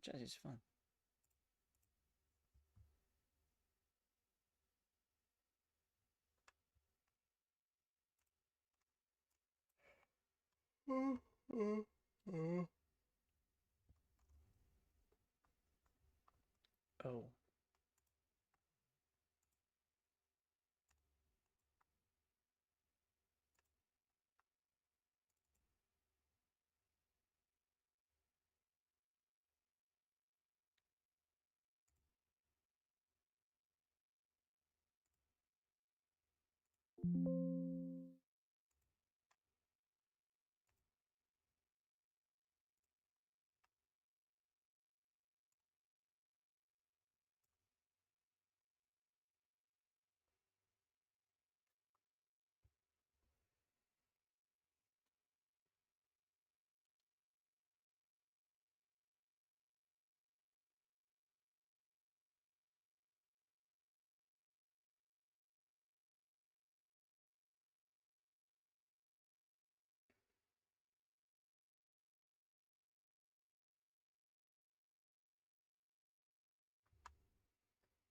Chess is fun. Oh.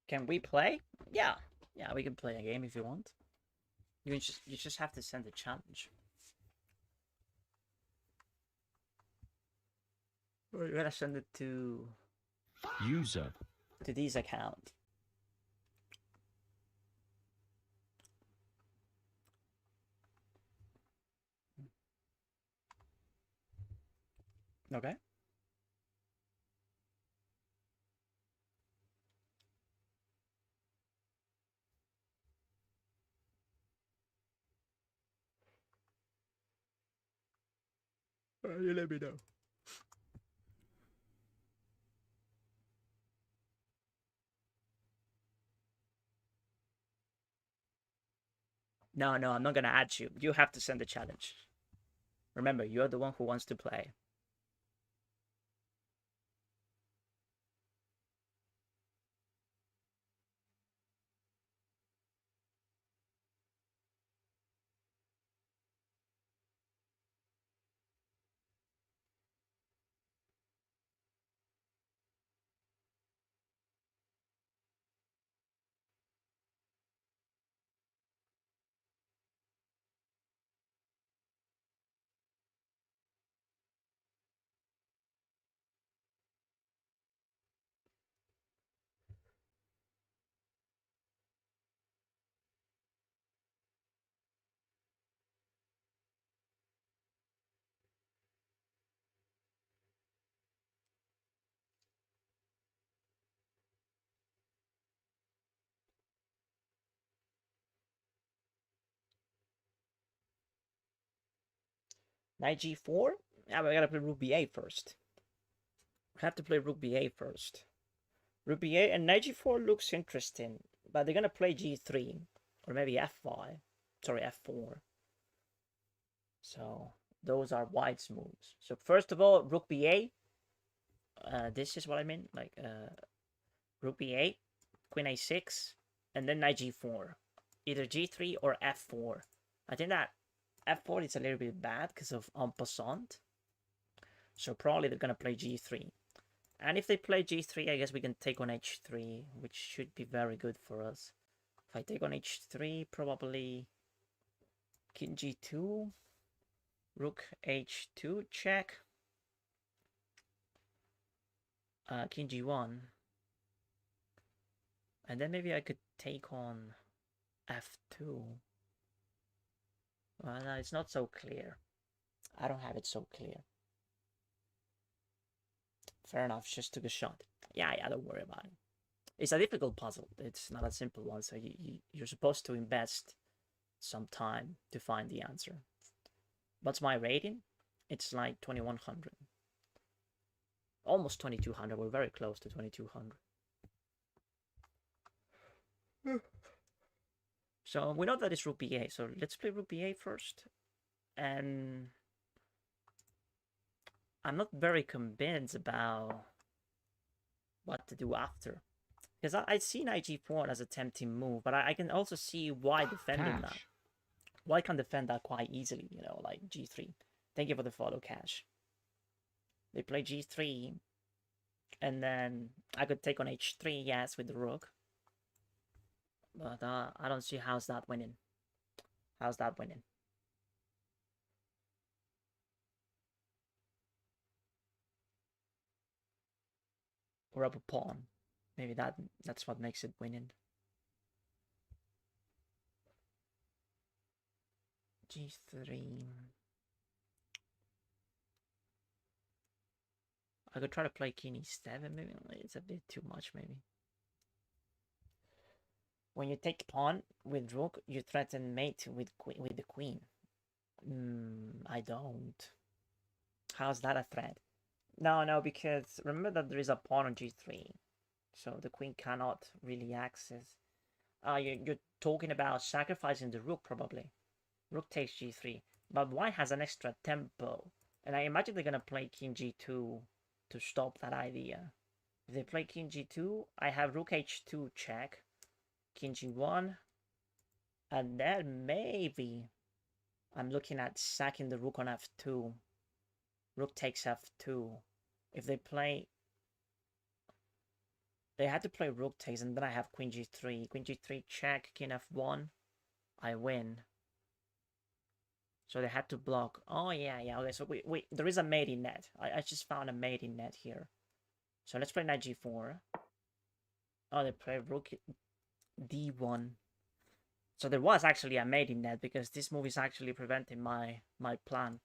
Can we play? Yeah. Yeah, we can play a game if you want. You just have to send a challenge. Or you gotta send it to User. to this account. Okay. You let me know. No, no, I'm not gonna add you. You have to send the challenge. Remember, you're the one who wants to play. Knight g4? Yeah, but we gotta play rook b8 first. We have to play rook b8 first. Rook b8 and knight g4 looks interesting, but they're gonna play g3 or maybe f5. Sorry, f4. So those are white's moves. So first of all, rook b8. This is what I mean, like rook b8, queen a6, and then knight g4, either g3 or f4. I think that f4 is a little bit bad because of en passant. So probably they're gonna play g3. And if they play g3, I guess we can take on h3, which should be very good for us. If I take on h3, probably king g2, rook h2 check, king g1, and then maybe I could take on f2. Well, no, it's not so clear. I don't have it so clear. Fair enough, just took a shot. Yeah, don't worry about it. It's a difficult puzzle. It's not a simple one, so you're supposed to invest some time to find the answer. What's my rating? It's like 2100. Almost 2200. We're very close to 2200. So we know that it's rook b8, so let's play rook b8 first. And I'm not very convinced about what to do after. Because I see knight g4 as a tempting move, but I can also see why defending that. Why can defend that quite easily, like g3. Thank you for the follow, Cash. They play g3. And then I could take on h3, yes, with the rook. But I don't see how's that winning. How's that winning? Or up a pawn. Maybe that's what makes it winning. G3. I could try to play king e7, maybe. It's a bit too much, maybe. When you take pawn with rook, you threaten mate with the queen. I don't. How's that a threat? No, because remember that there is a pawn on g3. So the queen cannot really access. You're talking about sacrificing the rook, probably. Rook takes g3. But white has an extra tempo. And I imagine they're going to play king g2 to stop that idea. If they play king g2, I have rook h2 check. King g1. And then maybe I'm looking at sacking the rook on f2. Rook takes f2. If they play... They had to play rook takes, and then I have queen g3. Queen g3 check, king f1. I win. So they had to block. Oh, yeah. Okay, so wait. There is a mate in net. I just found a mate in net here. So let's play knight g4. Oh, they play rook d1. So there was actually a mate in net, because this move is actually preventing my plan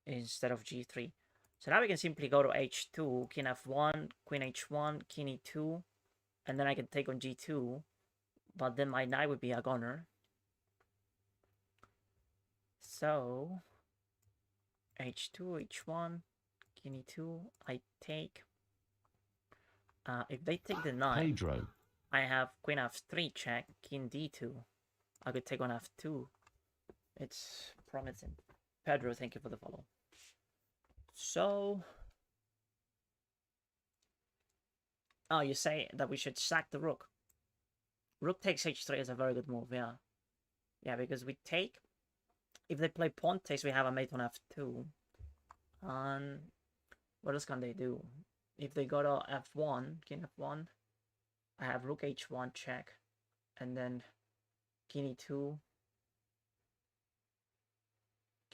instead of g3. So now we can simply go to h2, king f1, queen h1, king e2, and then I can take on g2, but then my knight would be a goner. So h2, h1, king e2, I take. If they take the knight, Pedro. I have queen f3 check, king d2. I could take on f2. It's promising. Pedro, thank you for the follow. So, oh, you say that we should sack the rook. Rook takes h3 is a very good move, yeah. Yeah, because we take... If they play pawn takes, we have a mate on f2. And what else can they do? If they go to f1, king f1, I have rook h1 check. And then king e2.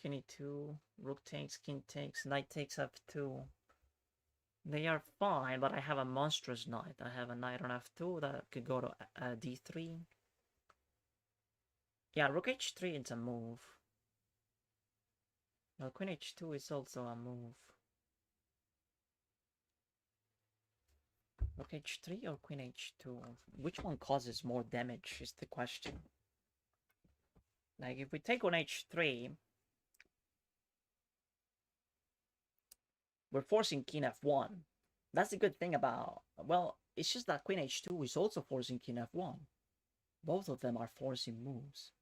King e2, rook takes, king takes, knight takes f2. They are fine, but I have a monstrous knight. I have a knight on f2 that could go to d3. Yeah, rook h3 is a move. Well, queen h2 is also a move. Rook h3 or queen h2? Which one causes more damage is the question. Like, if we take on h3, we're forcing king f1. That's the good thing about... Well, it's just that queen h2 is also forcing king f1. Both of them are forcing moves.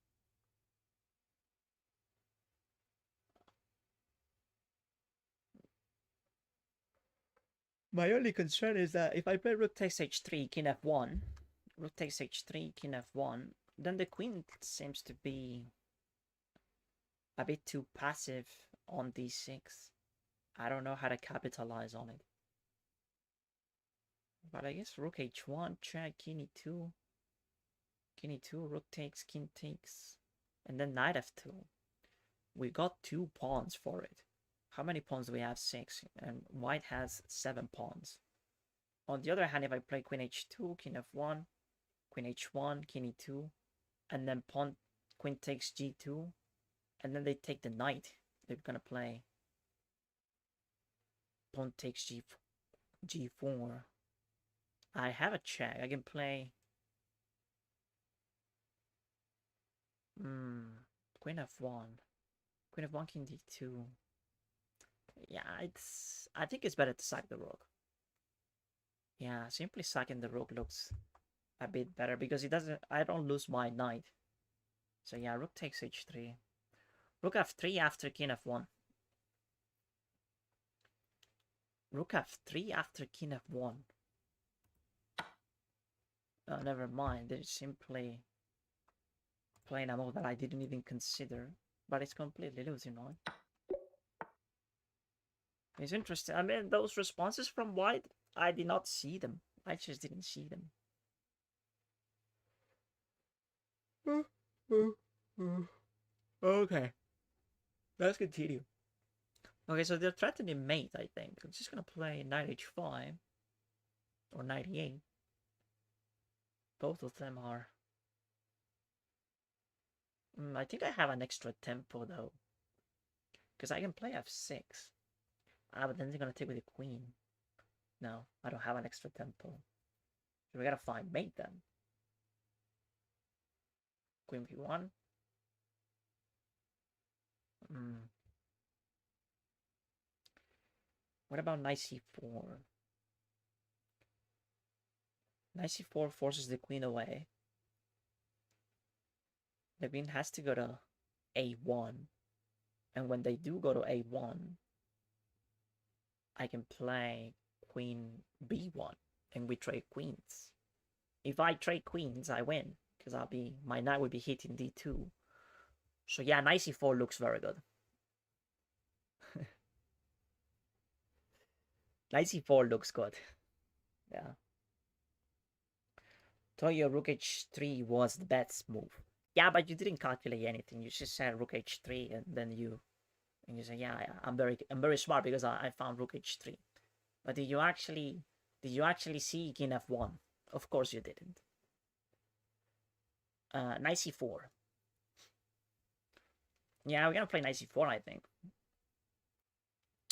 My only concern is that if I play rook takes h3, king f1, rook takes h3, king f1, then the queen seems to be a bit too passive on d6. I don't know how to capitalize on it. But I guess rook h1, check, king e2. King e2, rook takes, king takes. And then knight f2. We got 2 pawns for it. How many pawns do we have? 6. And white has 7 pawns. On the other hand, if I play queen h2, king f1, queen h1, king e2, and then pawn, queen takes g2, and then they take the knight, they're gonna play pawn takes g4. I have a check. I can play queen f1, queen f1, king d2. Yeah, I think it's better to sack the rook. Yeah, simply sacking the rook looks a bit better because I don't lose my knight. So yeah, rook takes h3. Rook f3 after king f1. Rook f3 after king f1. Oh, never mind. They're simply playing a move that I didn't even consider. But it's completely losing, right? It's interesting. I mean, those responses from White, I did not see them. I just didn't see them. Okay. Let's continue. Okay, so they're threatening mate, I think. I'm just gonna play knight h5 or knight e8. Both of them are. I think I have an extra tempo though, because I can play f6. But then they're gonna take with the queen. No, I don't have an extra tempo. So we gotta find mate then. Queen b1. What about knight c4? Knight c4 forces the queen away. The queen has to go to a1. And when they do go to a1, I can play queen b1 and we trade queens. If I trade queens, I win because my knight would be hitting d2. So yeah, knight c4 looks very good. Knight c4 looks good. Yeah. Toyo rook h3 was the best move. Yeah, but you didn't calculate anything. You just said rook h3 and then you say, yeah, I'm very smart because I found rook h3. But did you actually see king f1? Of course you didn't. Knight c4. Yeah, we're gonna play knight c4, I think.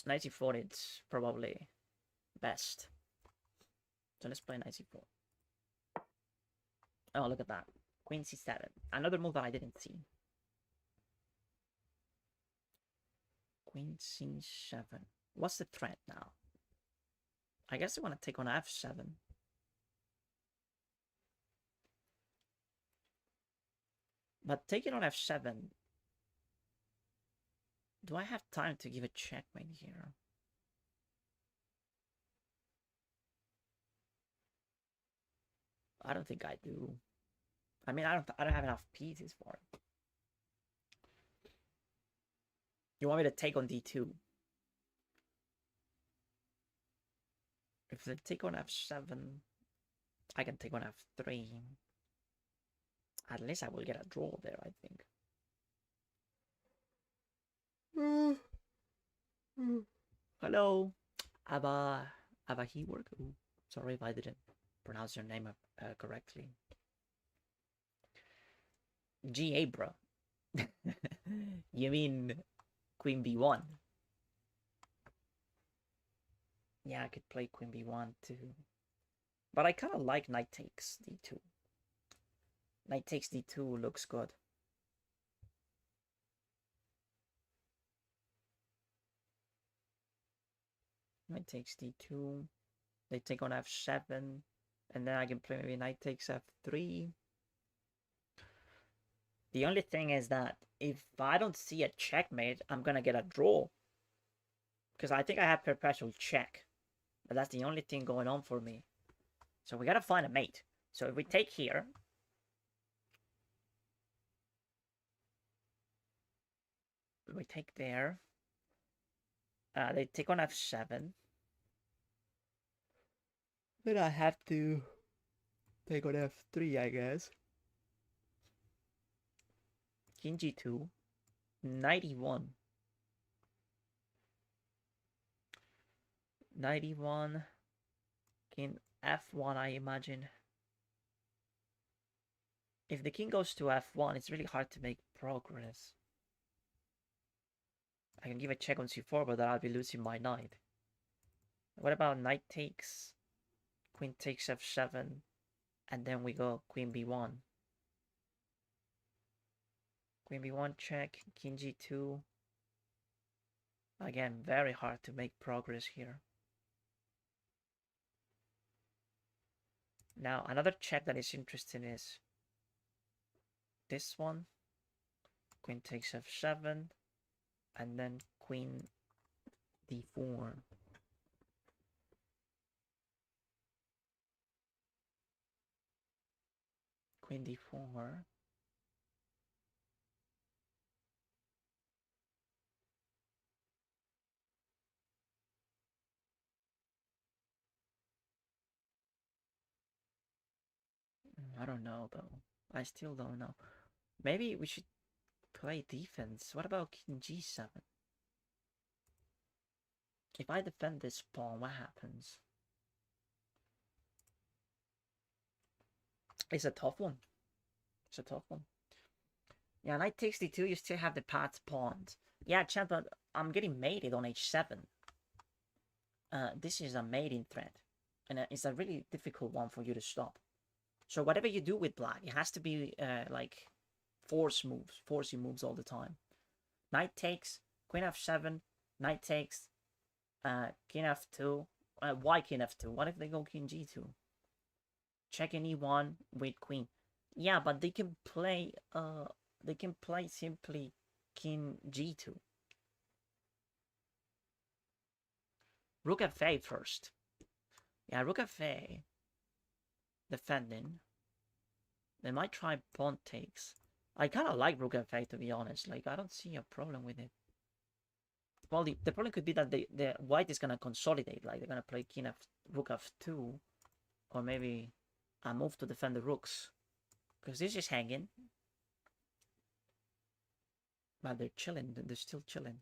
Knight c4 it's probably best. So let's play knight c4. Oh, look at that. Queen c7. Another move that I didn't see. Queen c7. What's the threat now? I guess they want to take on f7. But taking on f7... Do I have time to give a checkmate here? I don't think I do. I mean, I don't have enough pieces for it. You want me to take on d2? If they take on f7, I can take on f3. At least I will get a draw there, I think. Hello, Abba Hework. Sorry if I didn't pronounce your name correctly. GA, bro. You mean Queen b1? Yeah, I could play Queen b1 too. But I kind of like knight takes d2. Knight takes d2 looks good. Knight takes d2. They take on f7. And then I can play maybe knight takes f3. The only thing is that if I don't see a checkmate, I'm gonna get a draw. Because I think I have perpetual check. But that's the only thing going on for me. So we gotta find a mate. So if we take here... We take there. They take on f7. Then I have to take on f3, I guess. King g2. Knight e1. Knight e1. King f1, I imagine. If the king goes to f1, it's really hard to make progress. I can give a check on c4, but then I'll be losing my knight. What about knight takes? Queen takes f7. And then we go queen b1. Queen b1 check. King g2. Again, very hard to make progress here. Now, another check that is interesting is this one. Queen takes f7. And then queen d4. Queen d4. I don't know, though. I still don't know. Maybe we should play defense. What about king g7? If I defend this pawn, what happens? It's a tough one. It's a tough one. Yeah, knight takes d2, you still have the path pawned. Yeah, chat, but I'm getting mated on h7. This is a mating threat. And it's a really difficult one for you to stop. So whatever you do with black, it has to be like forcey moves all the time. Knight takes, queen f7, knight takes, king f2. Why king f2? What if they go king g2? Check in e1 with queen. Yeah, but they can play simply king g2. Rook fa first. Yeah, rook fa. Defending. They might try pawn takes. I kind of like rook fa, to be honest. Like, I don't see a problem with it. Well, the problem could be that the white is gonna consolidate. Like, they're gonna play king f, rook f2, or maybe a move to defend the rooks, because this is hanging. But they're chilling. They're still chilling.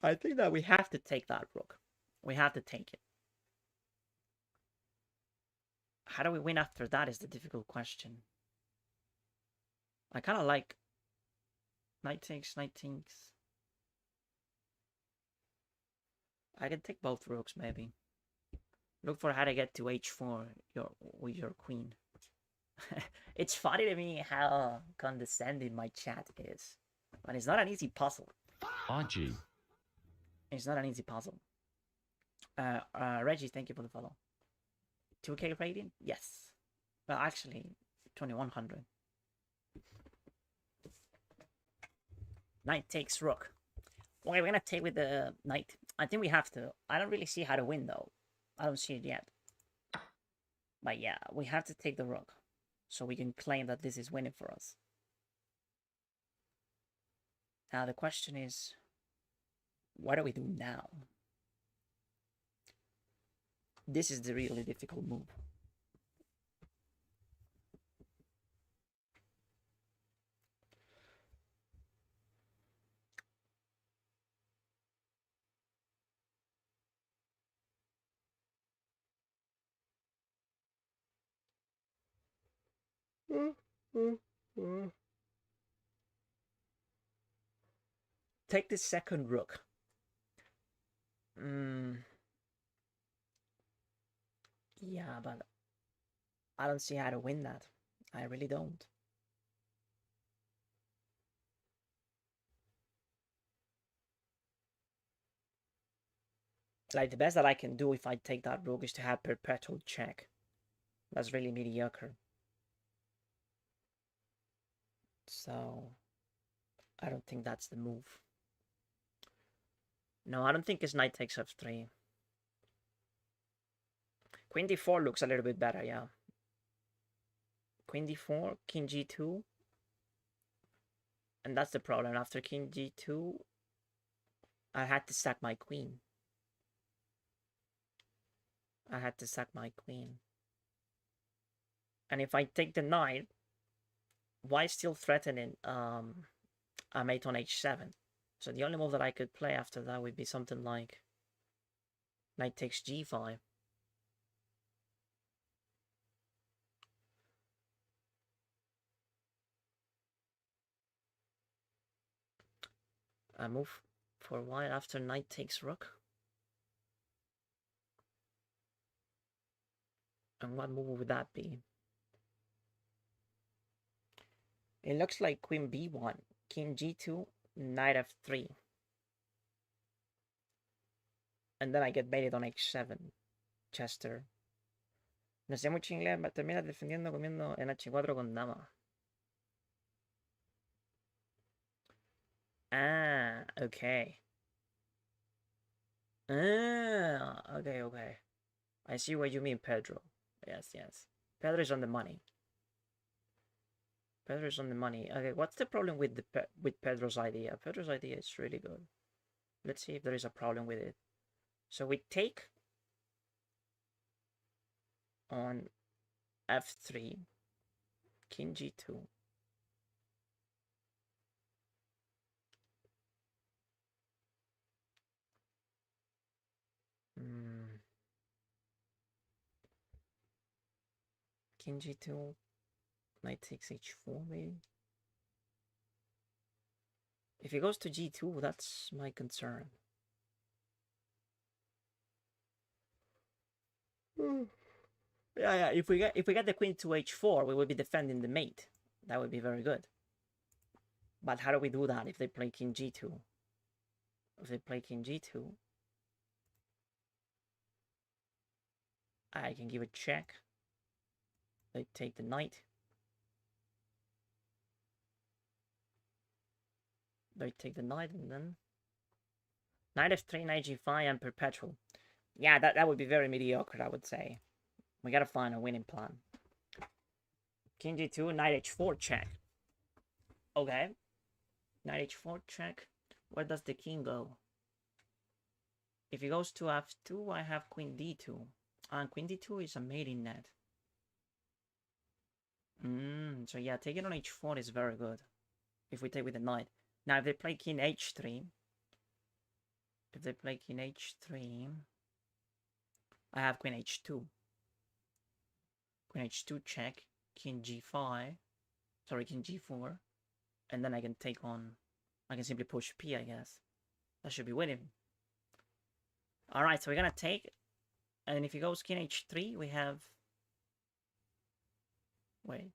I think that we have to take that rook. We have to take it. How do we win after that is the difficult question. I kind of like knight takes, knight takes. I can take both rooks, maybe. Look for how to get to h4 with your queen. It's funny to me how condescending my chat is. But it's not an easy puzzle. RG. It's not an easy puzzle. Reggie, thank you for the follow. 2k rating? Yes. Well, actually, 2100. Knight takes rook. Okay, we're gonna take with the knight. I think we have to. I don't really see how to win, though. I don't see it yet. But yeah, we have to take the rook, so we can claim that this is winning for us. Now the question is, what do we do now? This is the really difficult move. Take the second rook. Yeah, but I don't see how to win that. I really don't. Like, the best that I can do if I take that rook is to have perpetual check. That's really mediocre. So, I don't think that's the move. No, I don't think it's knight takes f3. Queen d4 looks a little bit better, yeah. Queen d4, king g2. And that's the problem. After king g2, I had to sack my queen. I had to sack my queen. And if I take the knight, why still threatening a mate on h7? So the only move that I could play after that would be something like knight takes g5. I move for white after knight takes rook. And what move would that be? It looks like queen b1, king g2, knight f3. And then I get baited on h7. Chester. No sé mucho inglés, pero termina defendiendo comiendo en h4 con dama. Ah, okay. Ah, okay. I see what you mean, Pedro. Yes. Pedro is on the money. Pedro's on the money. Okay, what's the problem with with Pedro's idea? Pedro's idea is really good. Let's see if there is a problem with it. So we take on f3, king g2. King g2, knight takes h4 maybe. If he goes to g2, that's my concern. Yeah. If we get the queen to h4, we will be defending the mate. That would be very good. But how do we do that if they play king g2? If they play king g2, I can give a check. They take the knight. They take the knight and then knight f3, knight g5, and perpetual. Yeah, that would be very mediocre, I would say. We gotta find a winning plan. King g2, knight h4 check. Okay. Knight h4 check. Where does the king go? If he goes to f2, I have queen d2. And queen d2 is a mating net. So yeah, taking on h4 is very good. If we take with the knight. Now, if they play king h3, I have queen h2. Queen h2 check, king g5, sorry, king g4, and then I can take on, I can simply push p, I guess. That should be winning. Alright, so we're gonna take, and if he goes king h3, we have, wait.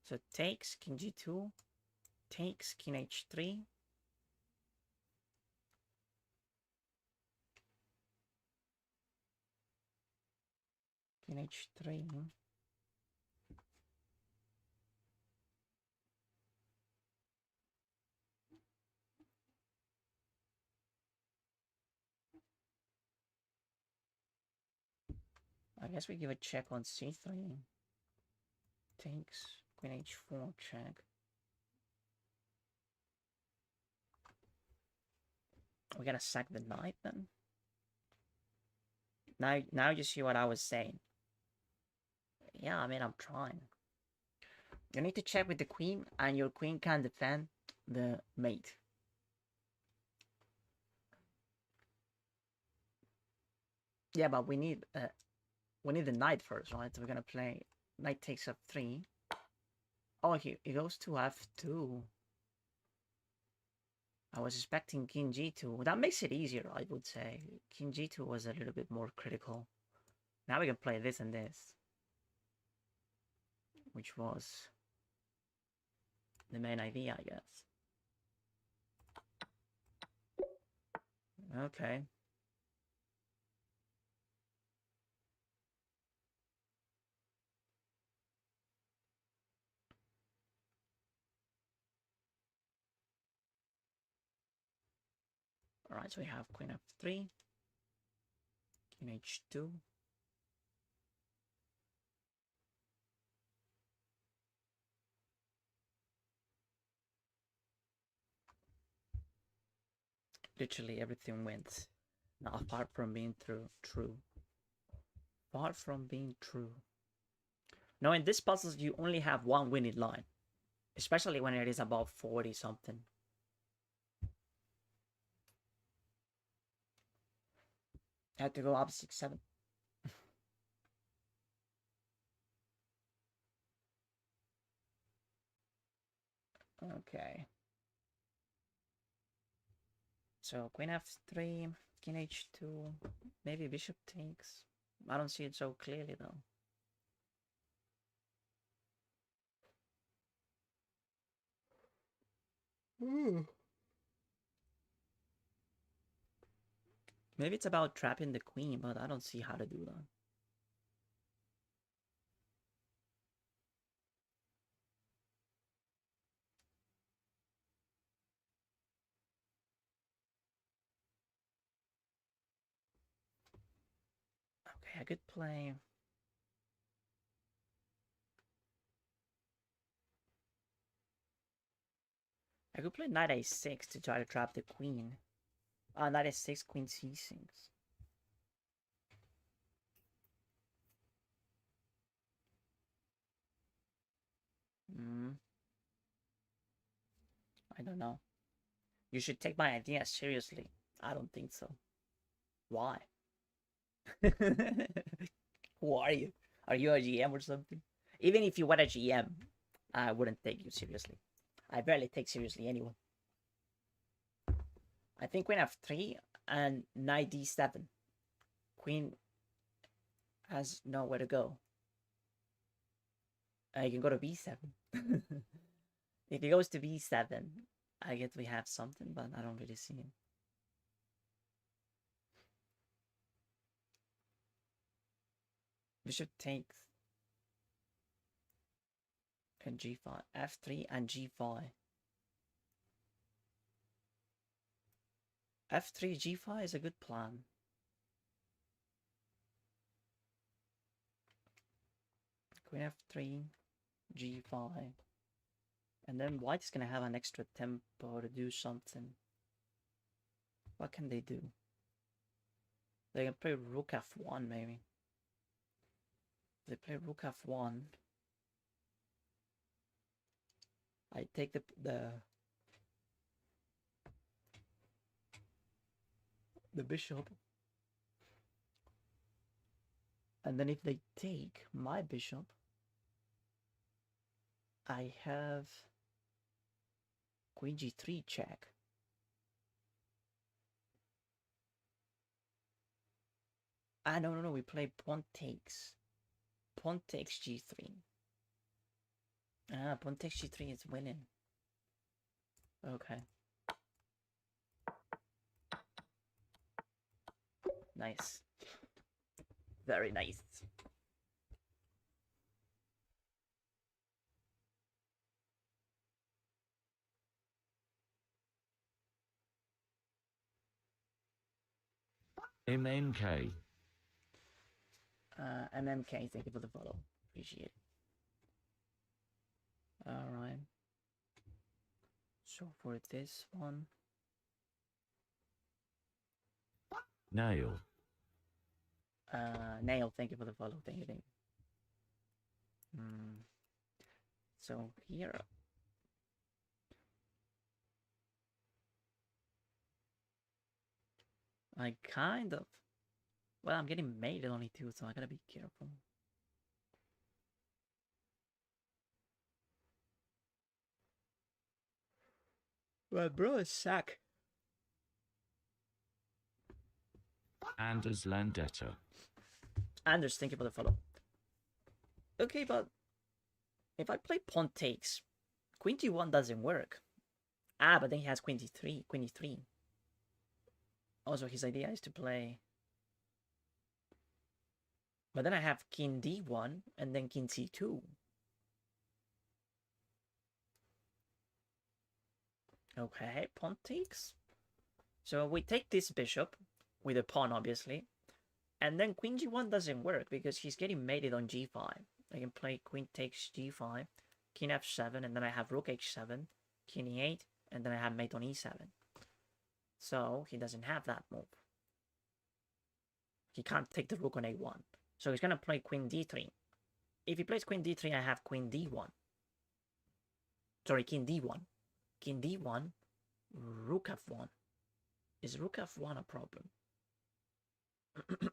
So it takes king g2, takes king h3, king h3, I guess we give a check on c3, takes queen h4 check. We gotta sack the knight then. Now you see what I was saying. Yeah, I mean, I'm trying. You need to check with the queen, and your queen can defend the mate. Yeah, but we need the knight first, right? So we're gonna play knight takes f3. Oh, he goes to f2. I was expecting king g2. That makes it easier, I would say. King g2 was a little bit more critical. Now we can play this and this, which was the main idea, I guess. Okay. Alright, so we have queen f3, king h2. Literally everything went. Now, apart from being true. Far from being true. Now, in this puzzle, you only have one winning line. Especially when it is above 40 something. I had to go up 6-7. Okay. So, queen f3, king h2, maybe bishop takes. I don't see it so clearly, though. Maybe it's about trapping the queen, but I don't see how to do that. Okay, I could play... I could play knight a6 to try to trap the queen. Knight a6, queen c6. Hmm. I don't know. You should take my idea seriously. I don't think so. Why? Who are you? Are you a GM or something? Even if you were a GM, I wouldn't take you seriously. I barely take seriously anyone. I think queen f3 and knight d7. Queen has nowhere to go. I can go to b7. If he goes to b7, I guess we have something, but I don't really see him. Bishop takes and g5, f3 and g5. f3 g5 is a good plan. Queen f3, g5. And then white is going to have an extra tempo to do something. What can they do? They can play rook f1 maybe. They play rook f1. I take the bishop. And then if they take my bishop, I have queen g3 check. Ah, no, we play pawn takes. Pawn takes g3. Ah, pawn takes g3 is winning. Okay. Nice. Very nice. MNK. MMK, thank you for the follow. Appreciate it. Alright. So for this one. Nail. Nail, thank you for the follow. Thank you. So here. I kind of. Well, I'm getting mated only too, so I gotta be careful. Well, bro, is sack. Anders Landetta. Anders, thank you for the follow. Okay, but if I play pawn takes, queen g1 doesn't work. Ah, but then he has queen d3, queen e3. Also, his idea is to play. But then I have king d1 and then king c2. Okay, pawn takes. So we take this bishop with a pawn, obviously. And then queen g1 doesn't work because he's getting mated on g5. I can play queen takes g5, king f7, and then I have rook h7, king e8, and then I have mate on e7. So he doesn't have that move. He can't take the rook on a1. So he's going to play queen d3. If he plays queen d3, I have queen d1. Sorry, king d1. King d1, rook f1. Is rook f1 a problem?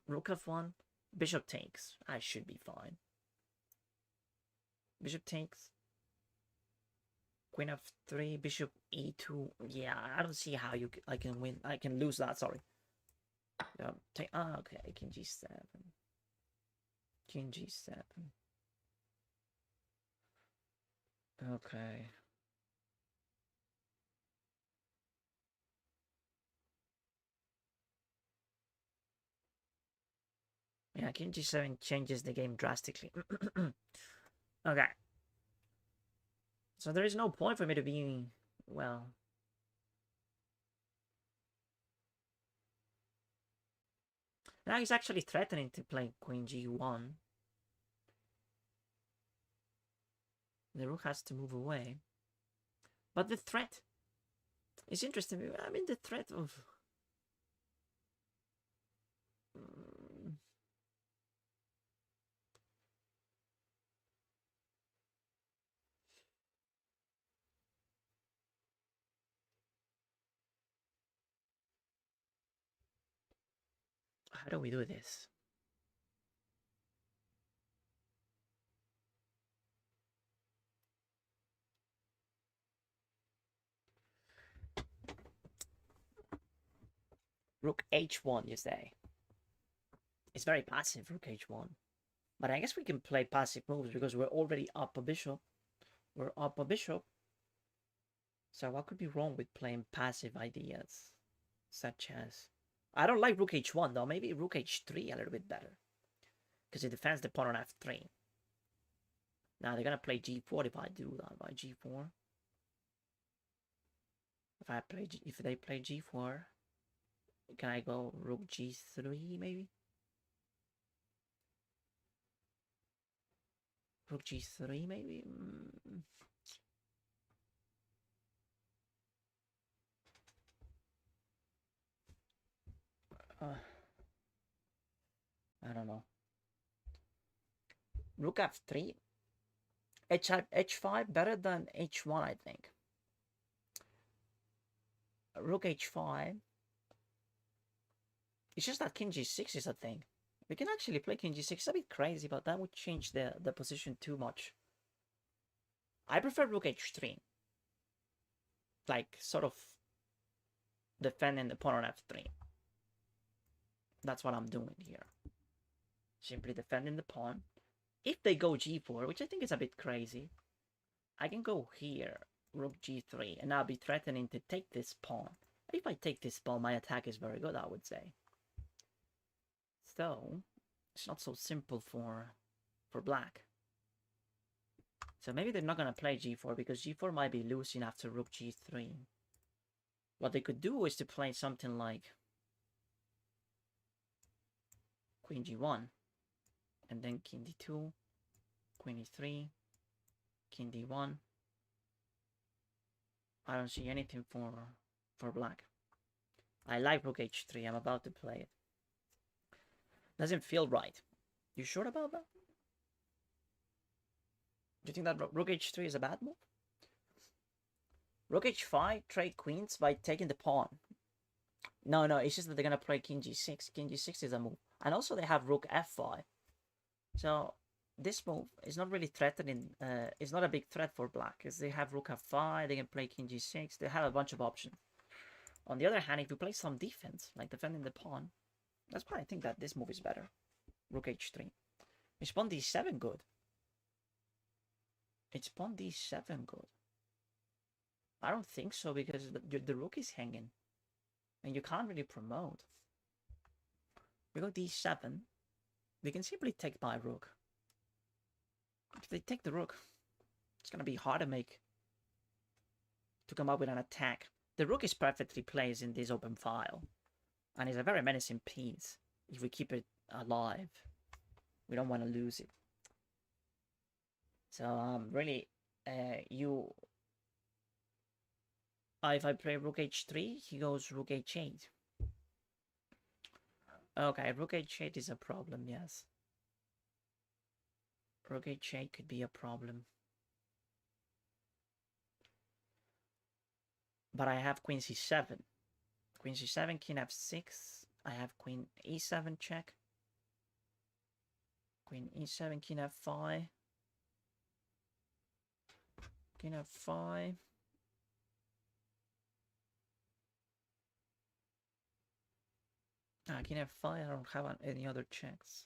Rook f1, bishop takes. I should be fine. Bishop takes. Queen f3, bishop e2. Yeah, I don't see how I can win. I can lose that. Sorry. Take. Ah, okay. King g7. King g7. Okay. Yeah, king g7 changes the game drastically. Okay. So there is no point for me to be, well... Now he's actually threatening to play queen g1. The rook has to move away. But the threat is interesting. I mean, the threat of... How do we do this? Rook h1, you say? It's very passive, rook h1. But I guess we can play passive moves because we're already up a bishop. We're up a bishop. So what could be wrong with playing passive ideas? Such as... I don't like rook h1 though. Maybe rook h3 a little bit better. Because it defends the pawn on f3. Now they're going to play g4 if I do that by g4. If they play g4, can I go rook g3 maybe? Rook g3 maybe? I don't know. Rook f3. h5 better than h1, I think. Rook h5. It's just that king g6 is a thing. We can actually play king g6. It's a bit crazy, but that would change the position too much. I prefer rook h3. Like, sort of defending the pawn on f3. That's what I'm doing here. Simply defending the pawn. If they go g4, which I think is a bit crazy, I can go here, rook g3, and I'll be threatening to take this pawn. If I take this pawn, my attack is very good, I would say. So, it's not so simple for black. So maybe they're not going to play g4, because g4 might be losing after rook g3. What they could do is to play something like queen g1, and then king d2, queen e3, king d1. I don't see anything for black. I like rook h3. I'm about to play it. Doesn't feel right. You sure about that? Do you think that rook h3 is a bad move? Rook h5, trade queens by taking the pawn. No, it's just that they're going to play king g6. King g6 is a move. And also they have rook f5. So this move is not really threatening. It's not a big threat for black. Because they have rook f5, they can play king g6. They have a bunch of options. On the other hand, if you play some defense, like defending the pawn, that's why I think that this move is better. Rook h3. Is pawn d7 good? It's pawn d7 good. I don't think so, because the rook is hanging. And you can't really promote. We go d7. We can simply take my rook. If they take the rook, it's going to be hard to come up with an attack. The rook is perfectly placed in this open file. And it's a very menacing piece. If we keep it alive, we don't want to lose it. So really, if I play rook h3, he goes rook h8. Okay, rook h8 is a problem, yes. Rook h8 could be a problem. But I have queen c7. Queen c7, king f6. I have queen e7 check. Queen e7, king f5. King f5. King f5, I don't have any other checks.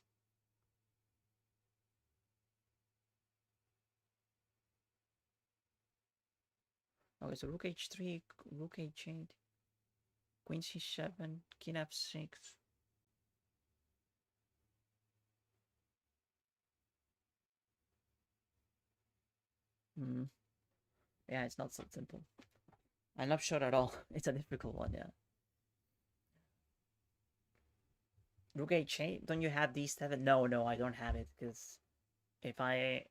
Okay, so rook h3, rook h8, queen c7, king f6. Yeah, it's not so simple. I'm not sure at all. It's a difficult one, yeah. Rook h8, don't you have d7? No, I don't have it, because if I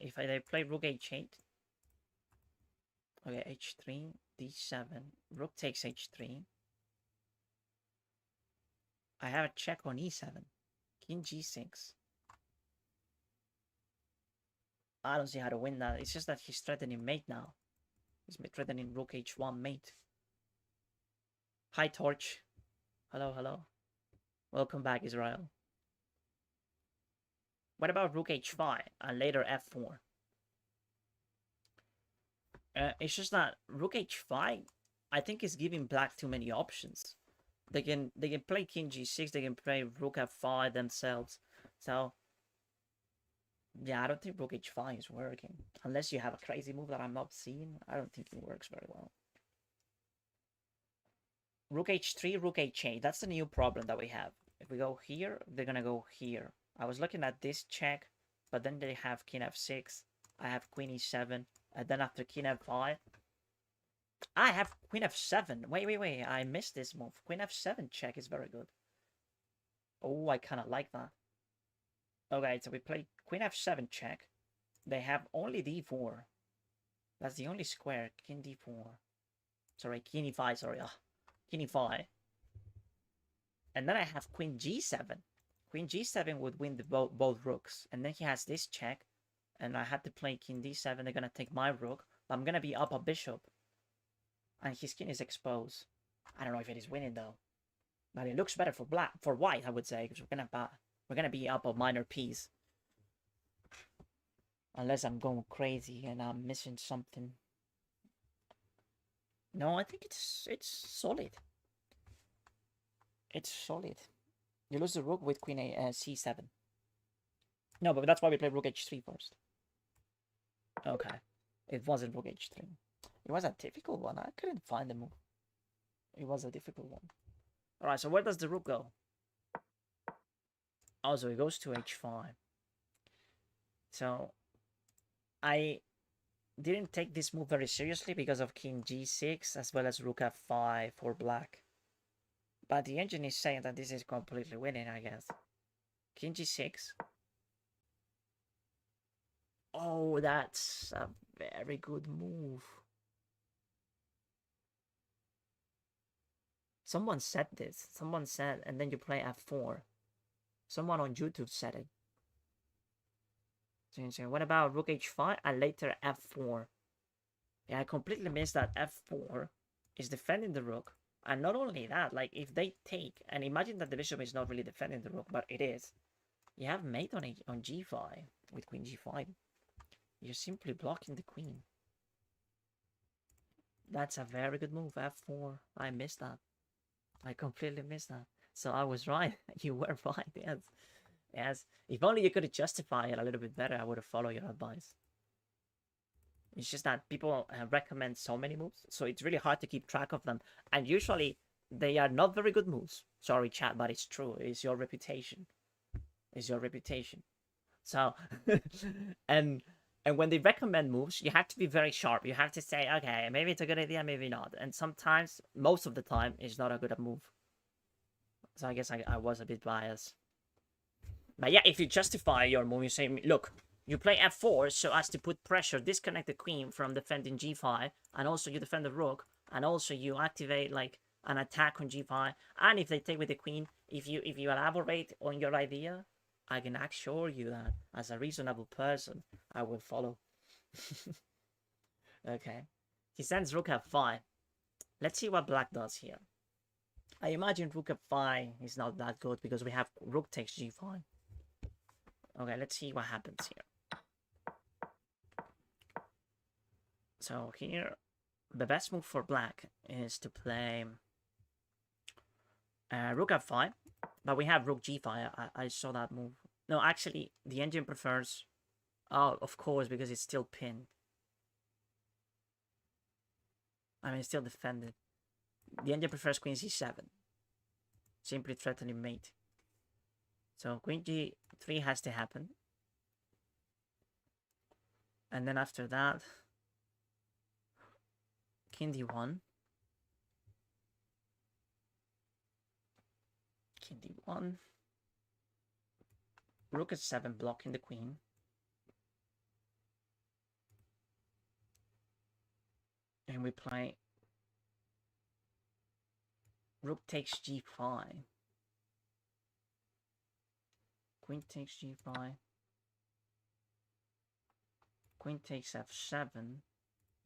play rook h8, okay, h3, d7, rook takes h3. I have a check on e7, king g6. I don't see how to win that. It's just that he's threatening mate now. He's threatening rook h1 mate. Hi, Torch. Hello. Welcome back, Israel. What about rook h5 and later f4? It's just that rook h5, I think, is giving black too many options. They can play king g6, they can play rook f5 themselves. So yeah, I don't think rook h5 is working. Unless you have a crazy move that I'm not seeing, I don't think it works very well. Rook h3, rook h8. That's the new problem that we have. If we go here, they're gonna go here. I was looking at this check, but then they have king f6. I have queen e7, and then after king f5, I have queen f7. Wait. I missed this move. Queen f7 check is very good. Oh, I kind of like that. Okay, so we play queen f7 check. They have only d4. That's the only square. King d4. Sorry, king e5. Sorry. King e5. And then I have queen g7. Queen g7 would win the both rooks. And then he has this check. And I had to play king d7. They're going to take my rook. I'm going to be up a bishop. And his king is exposed. I don't know if it is winning though. But it looks better for white, I would say. Because we're going to be up a minor piece. Unless I'm going crazy and I'm missing something. No, I think it's solid. It's solid. You lose the rook with queen c7. No, but that's why we play rook h3 first. Okay. It wasn't rook h3. It was a difficult one. I couldn't find the move. It was a difficult one. Alright, so where does the rook go? Oh, so it goes to h5. So, I didn't take this move very seriously because of king g6 as well as rook f5 for black. But the engine is saying that this is completely winning, I guess. King g6. Oh, that's a very good move. Someone said this. Someone said, and then you play f4. Someone on YouTube said it. So what about rook h5 and later f4? Yeah, I completely missed that f4 is defending the rook. And not only that, like if they take, and imagine that the bishop is not really defending the rook, but it is. You have mate on g5 with queen g5. You're simply blocking the queen. That's a very good move, f4. I missed that. I completely missed that. So I was right. You were right, yes. Yes. If only you could justify it a little bit better, I would have followed your advice. It's just that people recommend so many moves, so it's really hard to keep track of them. And usually, they are not very good moves. Sorry, chat, but it's true. It's your reputation. It's your reputation. So, and when they recommend moves, you have to be very sharp. You have to say, okay, maybe it's a good idea, maybe not. And sometimes, most of the time, it's not a good move. So I guess I was a bit biased. But yeah, if you justify your move, you say, look, you play f4 so as to put pressure, disconnect the queen from defending g5, and also you defend the rook, and also you activate like an attack on g5. And if they take with the queen, if you elaborate on your idea, I can assure you that as a reasonable person, I will follow. Okay. He sends rook f5. Let's see what black does here. I imagine rook f5 is not that good because we have rook takes g5. Okay, let's see what happens here. So here, the best move for black is to play rook f5, but we have rook g5. I saw that move. No, actually, the engine prefers... Oh, of course, because it's still pinned. I mean, it's still defended. The engine prefers queen c7. Simply threatening mate. So queen g3 has to happen. And then after that, king d1. King d1. Rook h7 blocking the queen. And we play rook takes g5. Queen takes g5. Queen takes f7.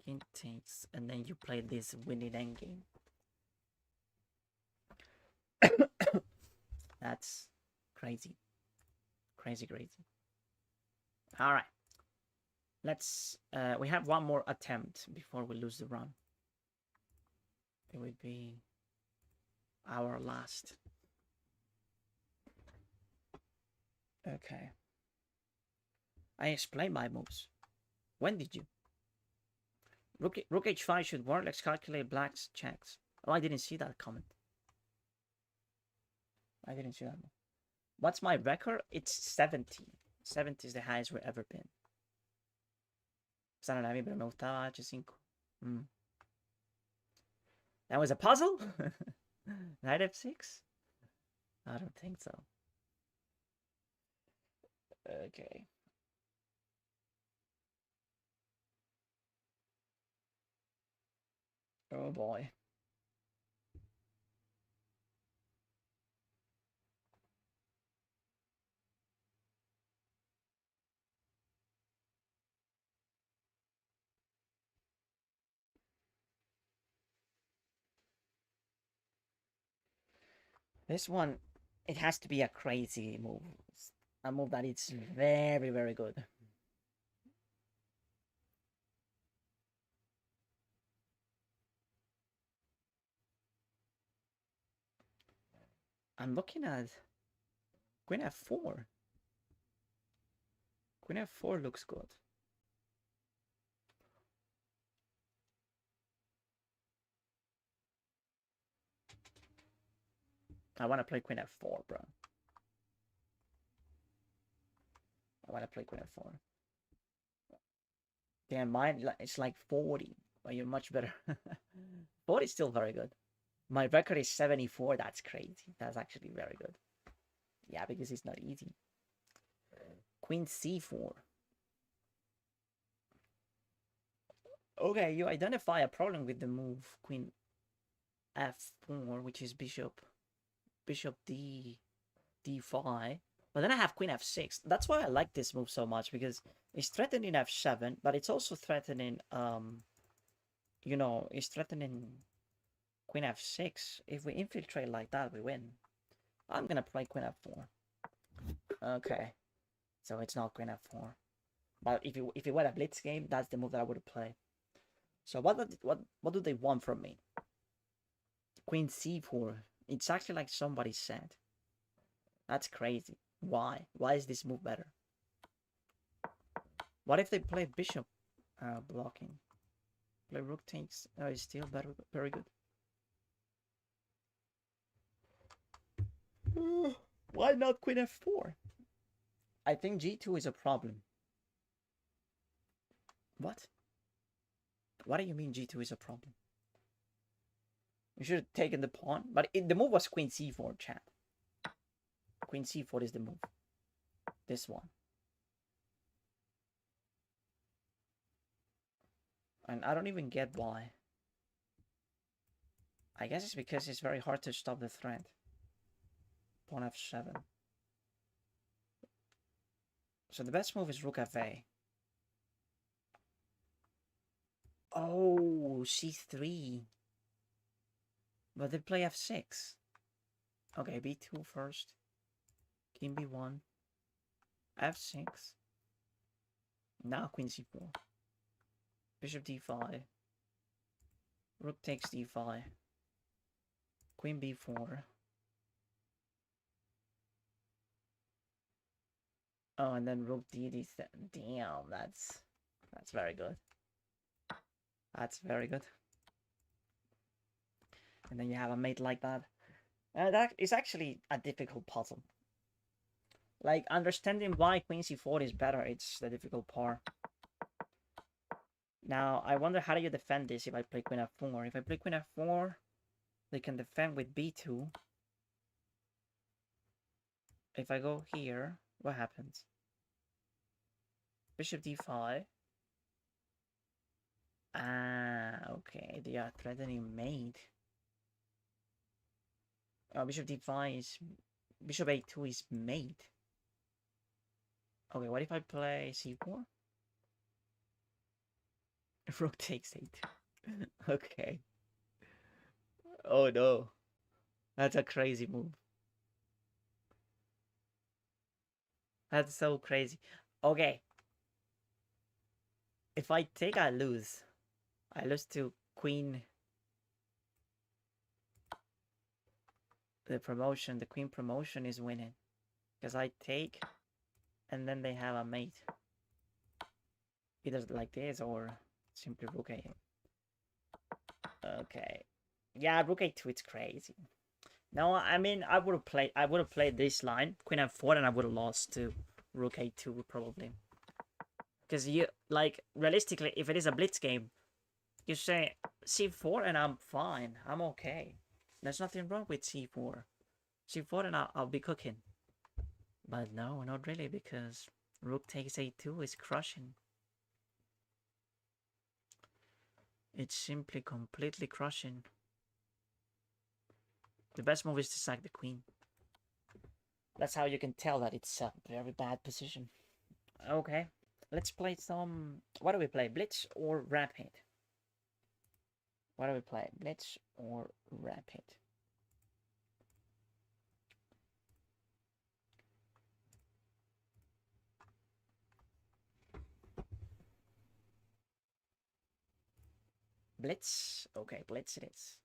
King takes, and then you play this winning endgame. That's crazy. Crazy. All right. Let's. We have one more attempt before we lose the run. It would be our last. Okay. I explained my moves. When did you? Rook h5 should work. Let's calculate black's checks. Oh, I didn't see that comment. I didn't see that one. What's my record? It's 70. 70 is the highest we've ever been. Esta no la vi, pero me gustaba H5. That was a puzzle? Knight f6? I don't think so. Okay. Oh boy. This one, it has to be a crazy move. A move that it's very, very good. I'm looking at Queen f4. Queen f4 looks good. I want to play Queen f4, bro. I want to play Queen f4. Damn, mine it's like 40, but you're much better. 40 is still very good. My record is 74. That's crazy. That's actually very good. Yeah, because it's not easy. Queen c4. Okay, you identify a problem with the move Queen f4, which is bishop d5. But then I have Queen f6. That's why I like this move so much, because it's threatening f7, but it's also threatening you know, it's threatening Queen f6. If we infiltrate like that, we win. I'm gonna play Queen f4. Okay, so it's not Queen f4. But if it were a blitz game, that's the move that I would play. So what do they want from me? Queen c4. It's actually like somebody said. That's crazy. Why? Why is this move better? What if they play bishop blocking? Play rook takes. It's still better, very good. Why not Queen f4? I think g2 is a problem. What? What do you mean g2 is a problem? You should have taken the pawn, but the move was Queen c4, chat. Queen c4 is the move. This one. And I don't even get why. I guess it's because it's very hard to stop the threat. Pawn f7. So the best move is rook fa. Oh, c3. But they play f6. Okay, b2 first. King b1. f6. Now queen c4. Bishop d5. Rook takes d5. Queen b4. Oh, and then rook d7. Damn, that's very good. That's very good. And then you have a mate like that. That is actually a difficult puzzle. Like, understanding why Queen c4 is better, it's the difficult part. Now, I wonder how do you defend this if I play Queen f4. If I play Queen f4, they can defend with b2. If I go here, what happens? Bishop d5. Ah, okay. They are threatening mate. Bishop d5 is... Bishop a2 is mate. Okay, what if I play c4? Rook takes a2. Okay. Oh no. That's a crazy move. That's so crazy. Okay. If I take, I lose. I lose to queen. The promotion, the queen promotion is winning. Because I take, and then they have a mate. Either like this or simply rook a. Okay. Yeah, rook a2, it's crazy. No, I mean, I would have played this line, queen f4, and I would have lost to rook a2 probably. Because you, like, realistically, if it is a blitz game, you say c4 and I'm fine. I'm okay. There's nothing wrong with c4. c4 and I'll be cooking. But no, not really, because rook takes a2 is crushing. It's simply completely crushing. The best move is to sack the queen. That's how you can tell that it's a very bad position. Okay, let's play some... What do we play? Blitz or Rapid? What do we play? Blitz or Rapid? Blitz? Okay, Blitz it is.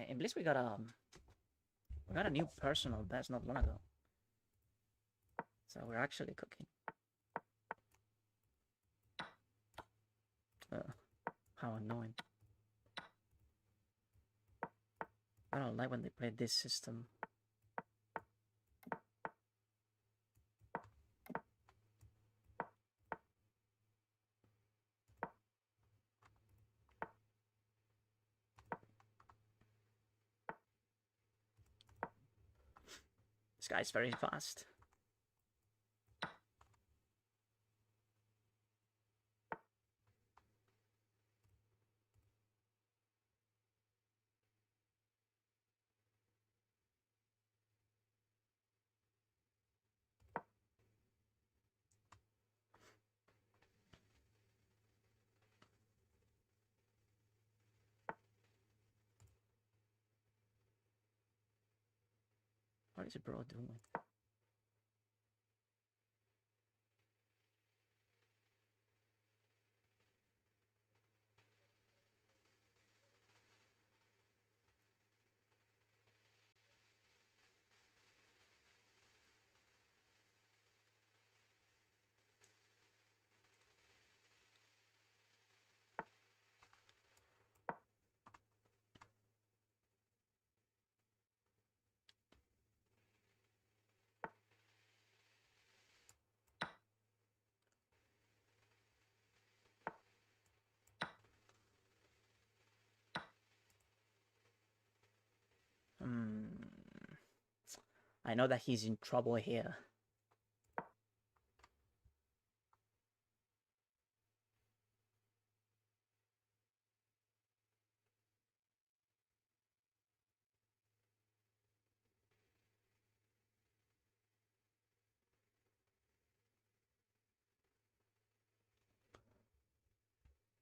In Blitz we got a new personal best not long ago. So we're actually cooking. How annoying. I don't like when they play this system. This guy's very fast. What is the bro doing? I know that he's in trouble here.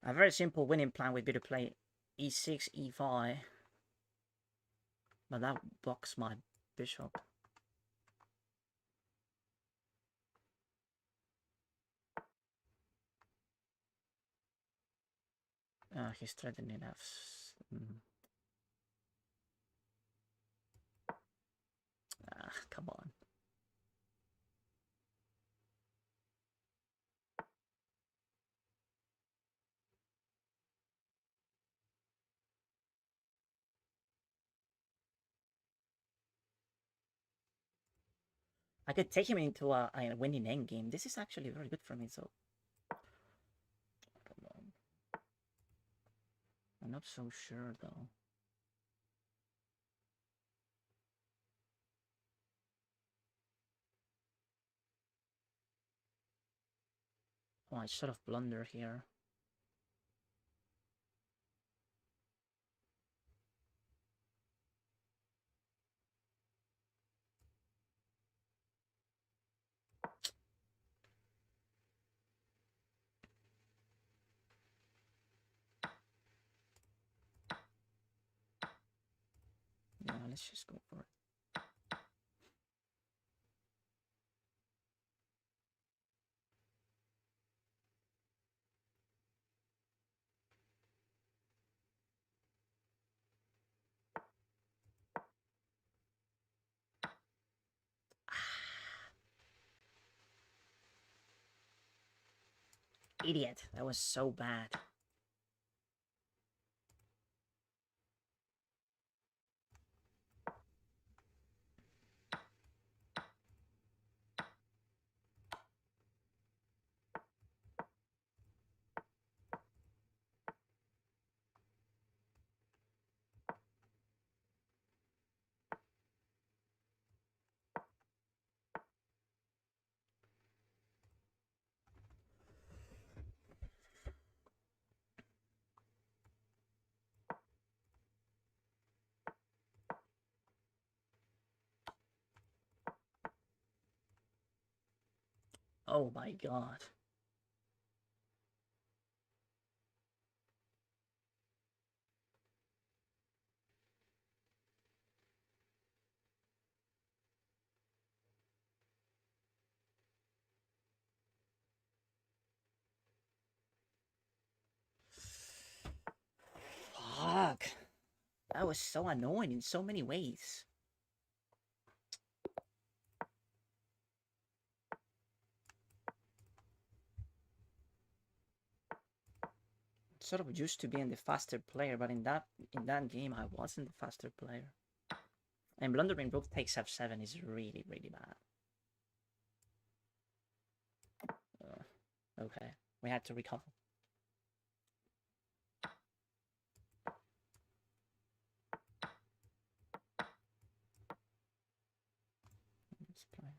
A very simple winning plan would be to play e6, e5. But that blocks my bishop. He's threatening F's. Come on. I could take him into a winning endgame. This is actually very good for me, so... Come on. I'm not so sure, though. Oh, I should have blundered here. Yeah, let's just go for it. Idiot. That was so bad. Oh my god. Fuck. That was so annoying in so many ways. Sort of used to being the faster player, but in that game I wasn't the faster player. And blundering rook takes f7 is really, really bad. Okay, we had to recover. Let's play.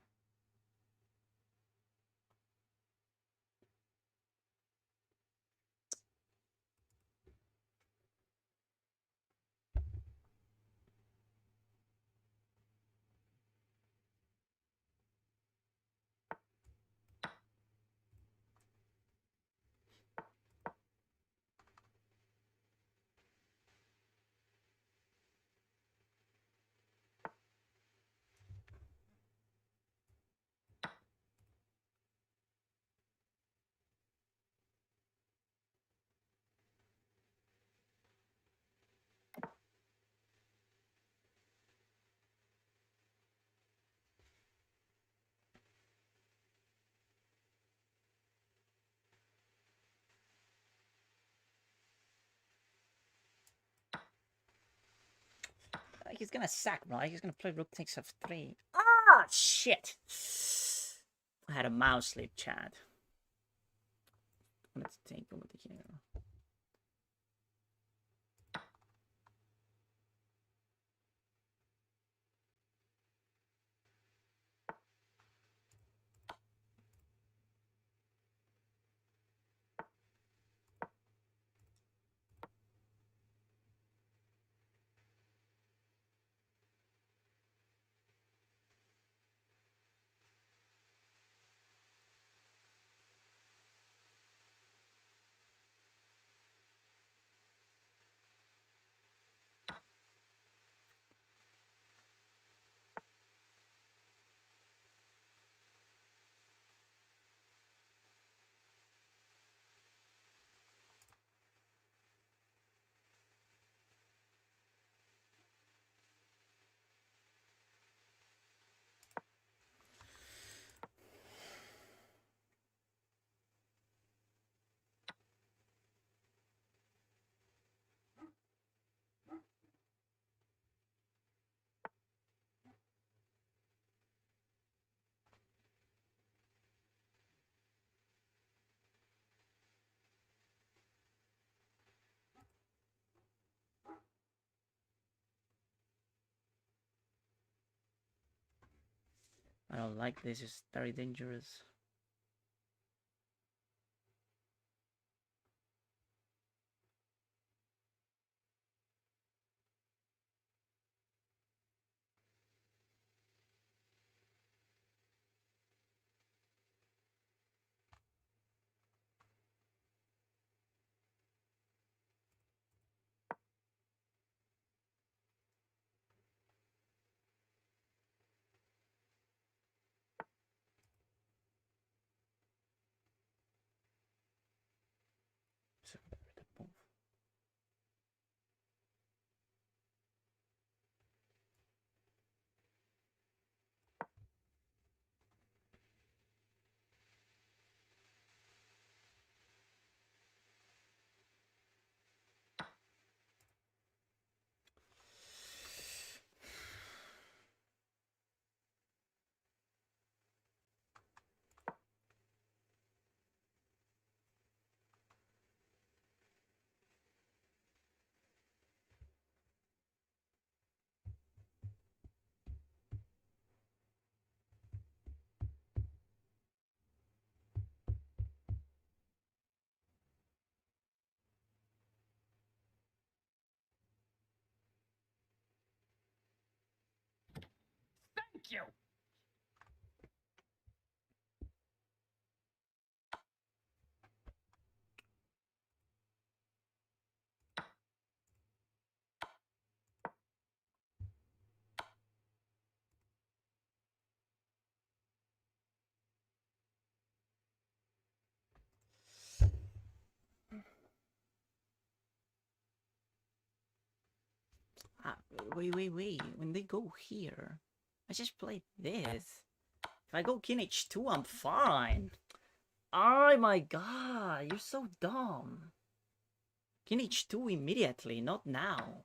He's gonna sack, right? He's gonna play rook takes f3. Ah, shit! I had a mouse sleep, Chad. Let's take over here. I don't like this. It's very dangerous. you. Wait. When they go here, I just played this. If I go king h2, I'm fine. Oh my god, you're so dumb. King h2 immediately, not now.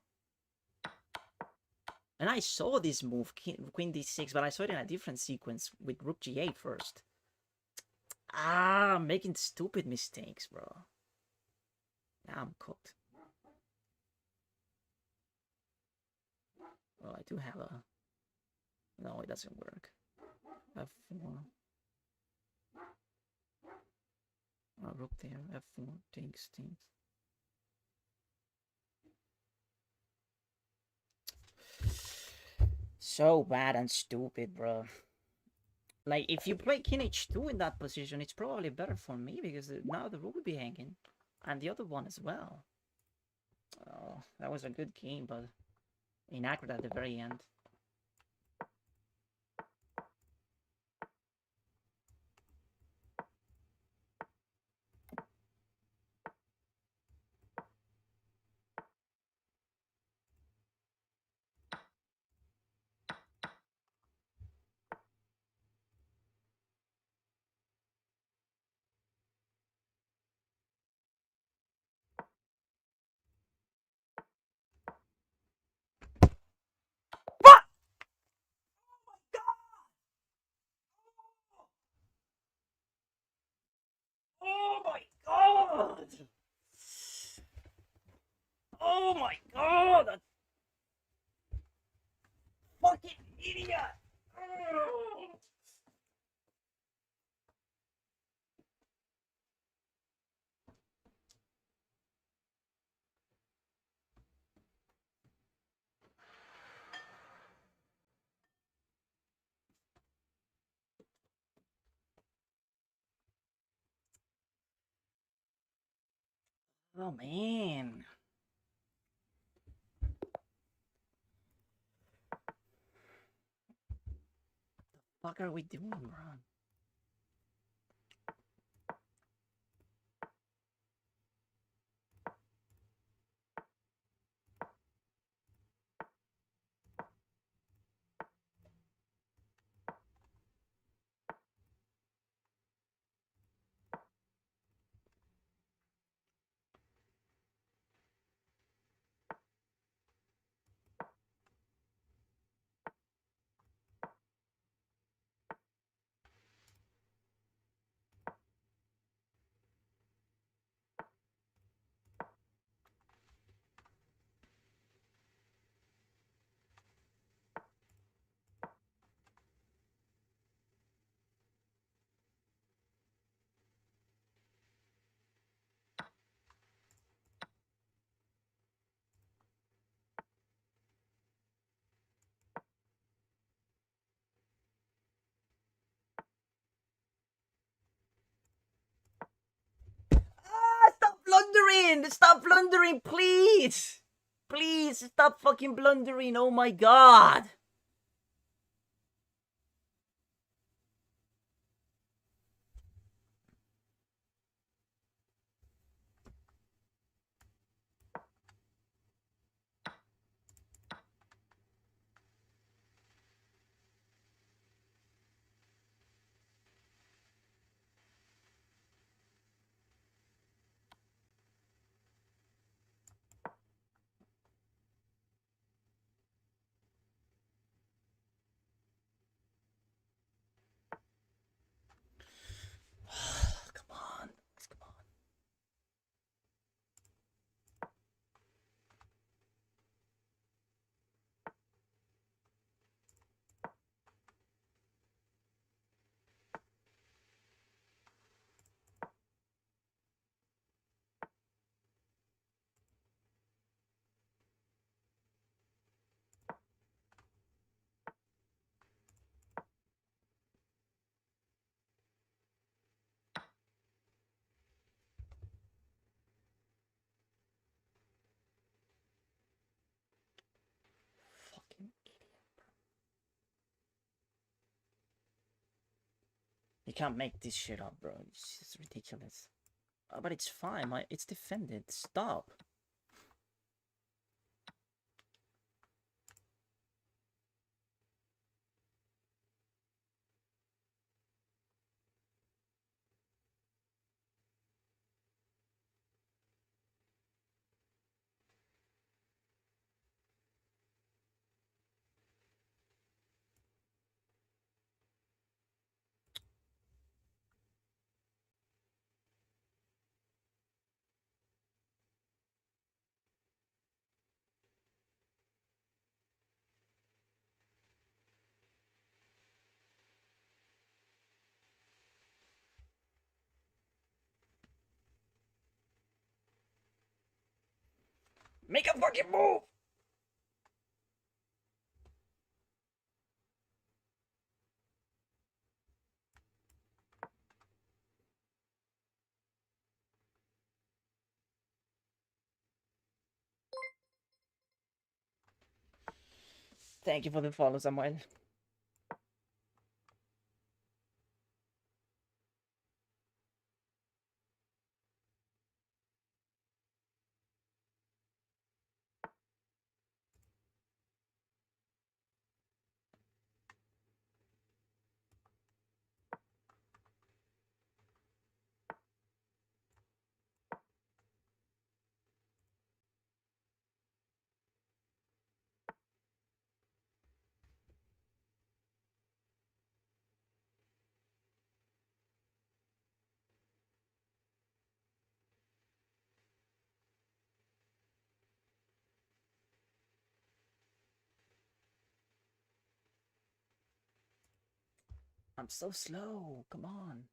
And I saw this move, queen d6, but I saw it in a different sequence with rook g8 first. I'm making stupid mistakes, bro. Now I'm cooked. Well, I do have a... No, it doesn't work. f4. Oh, rook there, f4, takes. So bad and stupid, bro. Like, if you play king h2 in that position, it's probably better for me, because now the rook will be hanging. And the other one as well. Oh, that was a good game, but inaccurate at the very end. What? Oh my god! Oh my god! That fucking idiot! Oh man. What the fuck are we doing, bro? Ah, stop blundering! Stop blundering, please! Please, stop fucking blundering, oh my god! can't make this shit up, bro. It's just ridiculous. But it's fine. It's defended. Stop. Make a fucking move! Thank you for the follow, Samuel. I'm so slow. Come on.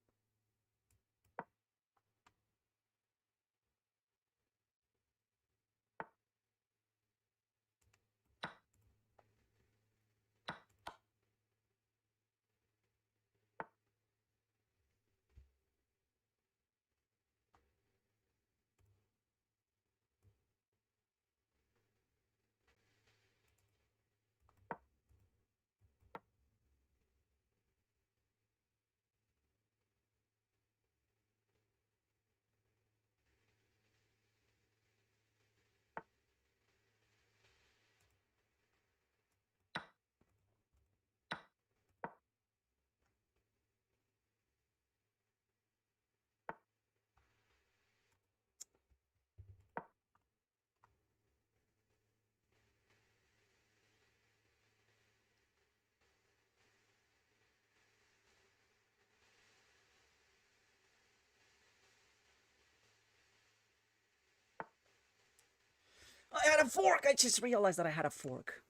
I had a fork! I just realized that I had a fork.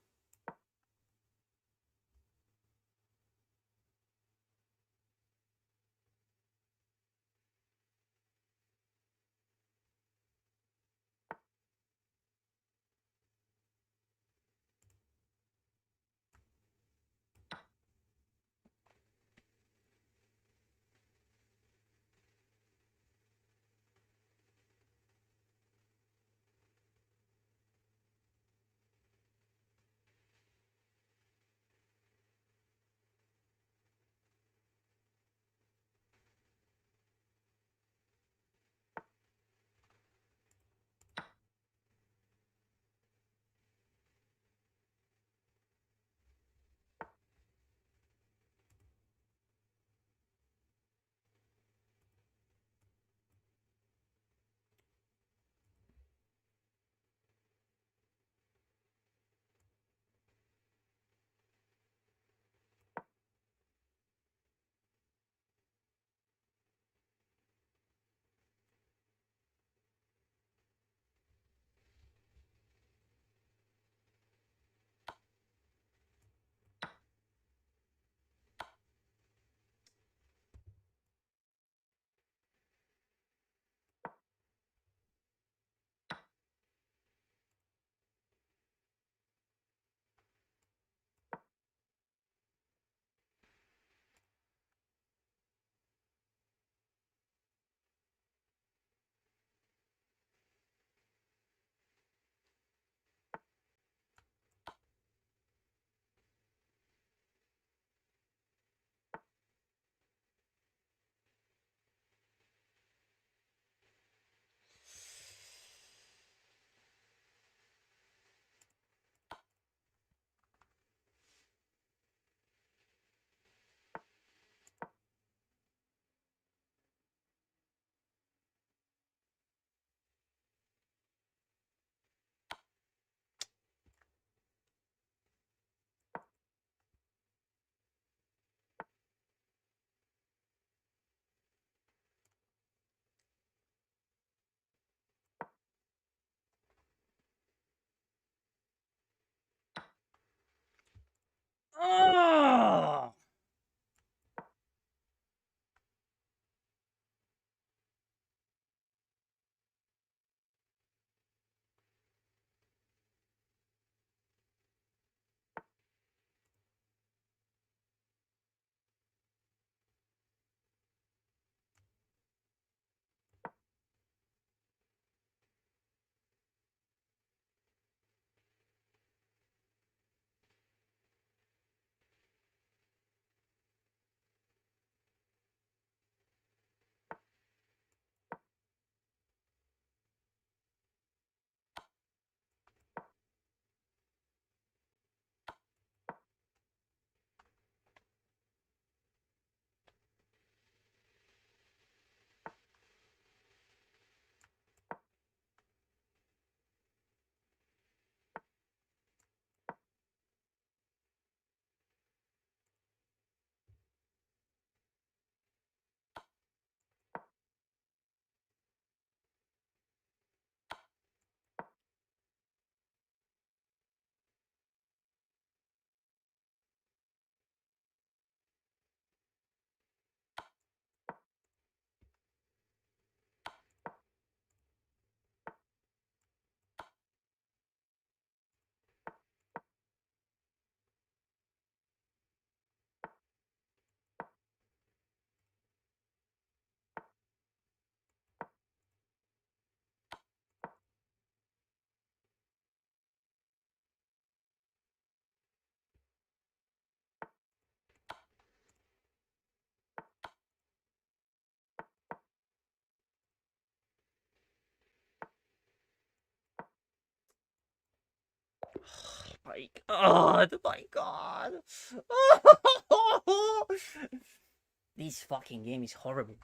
my god! My god! This fucking game is horrible.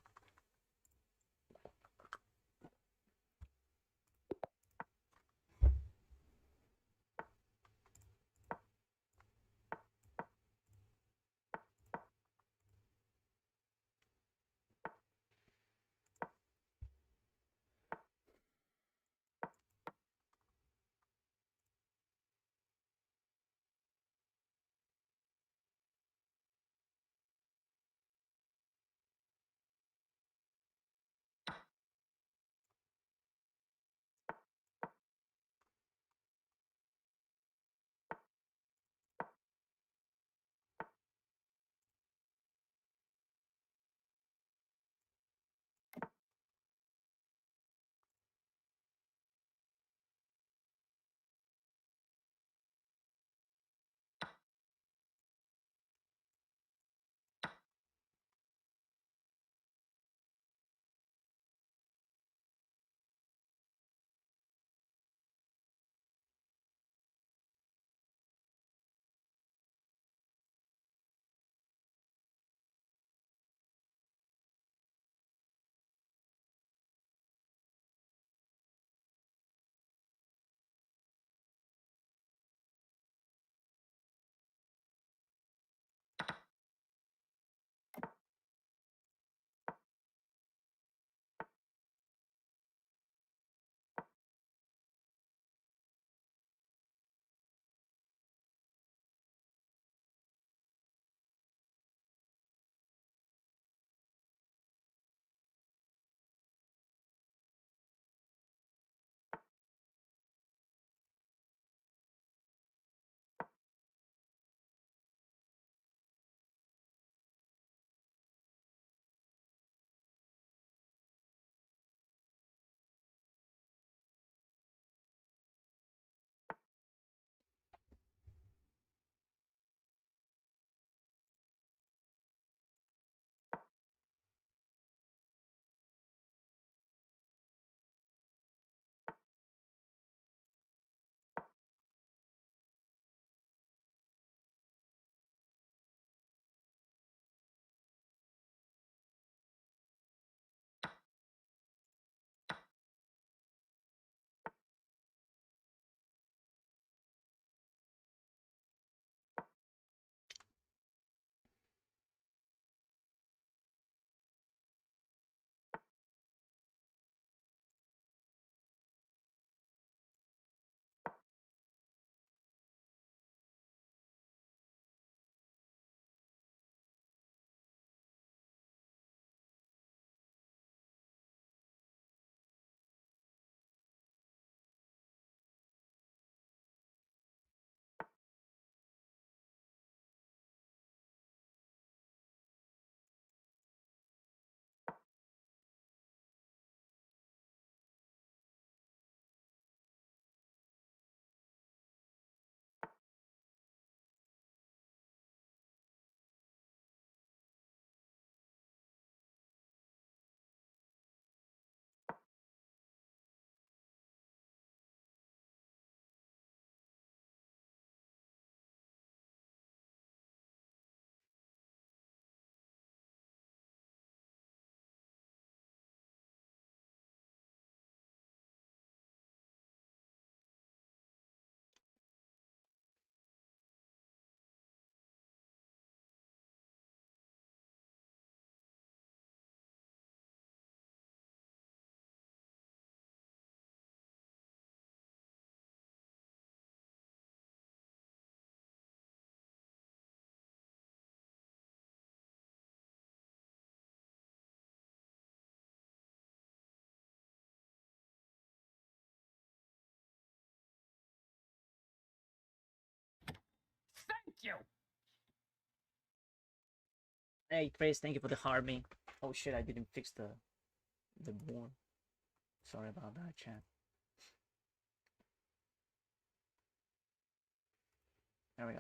you. Hey Chris, thank you for the harming. Oh shit, I didn't fix the board. Sorry about that, chat. There we go.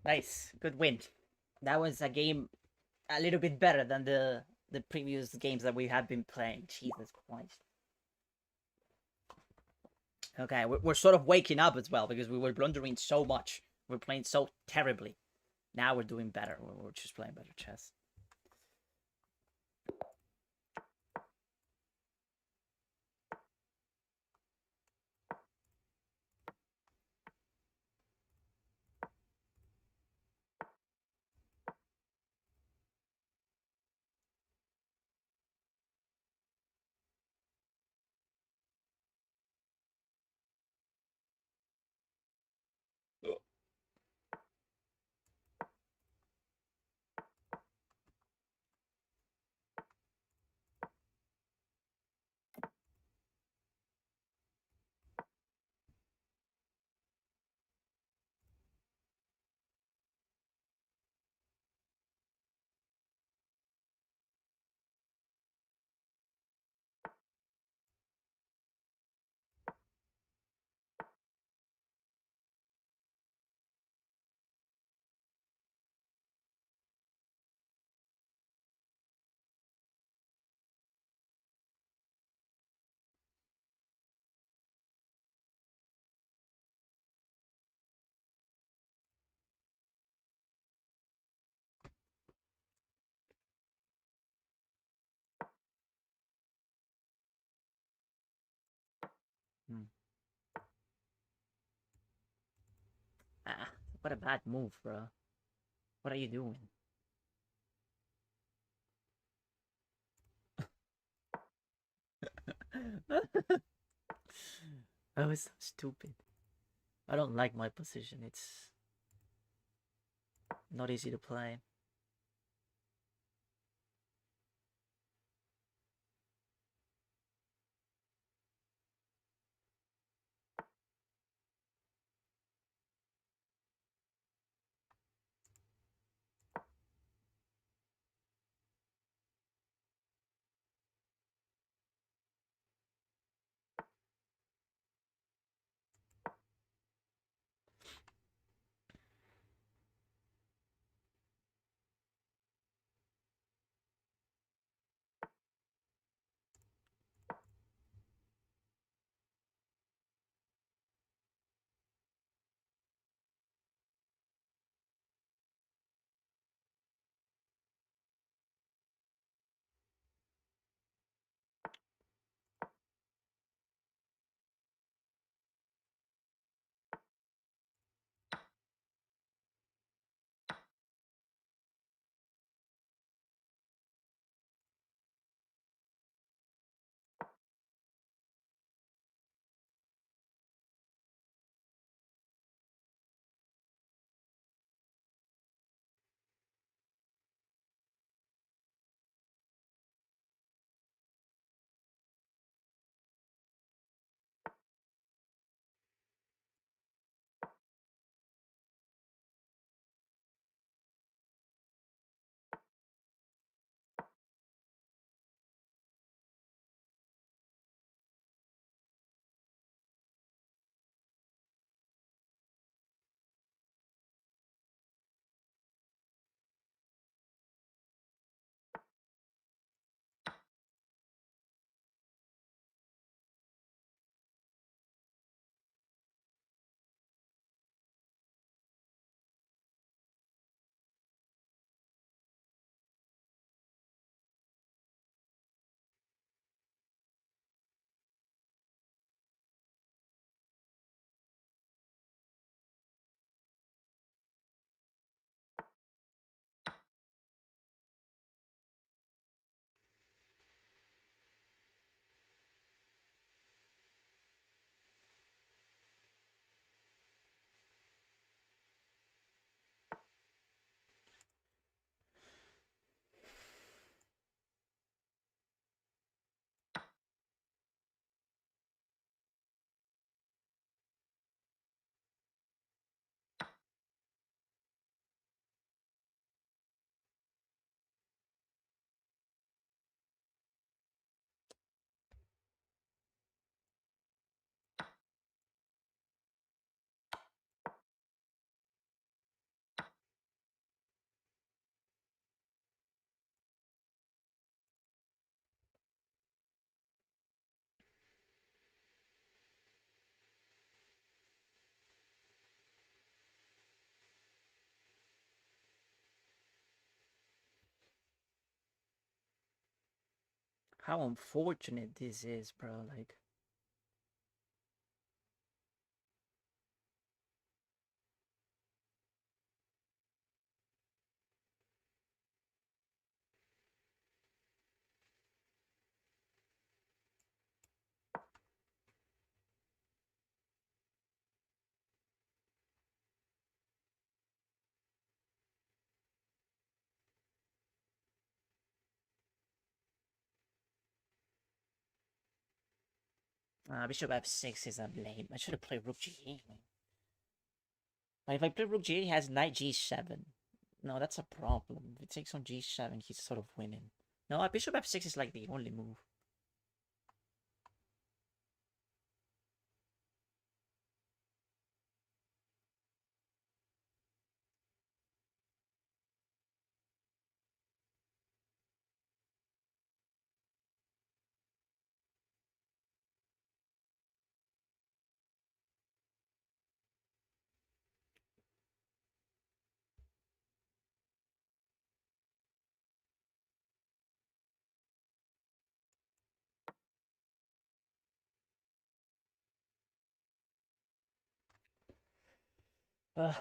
Nice. Good win. That was a game a little bit better than the previous games that we have been playing. Jesus Christ. Okay, we're sort of waking up as well because we were blundering so much. We're playing so terribly. Now we're doing better. We're just playing better chess. Hmm. Ah, what a bad move, bro. What are you doing? That was so stupid. I don't like my position. It's not easy to play. how unfortunate this is, bro. Like, bishop f6 is lame. I should have played rook g8. Like, if I play rook g8, he has knight g7. No, that's a problem. If it takes on g7, he's sort of winning. No, bishop f6 is like the only move. Ugh.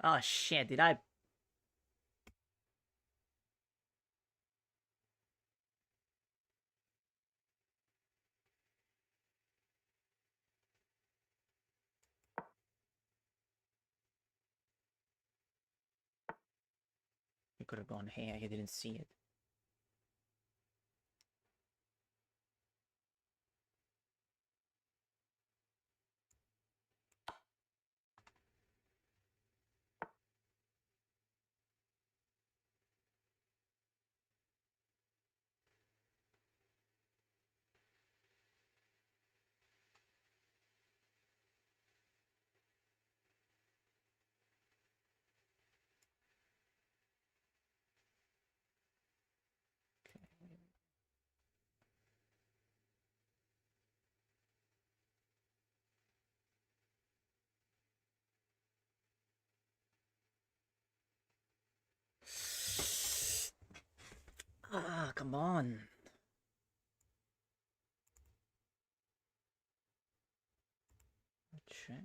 Oh shit, did I? He could have gone here, he didn't see it. Ah, come on. Check.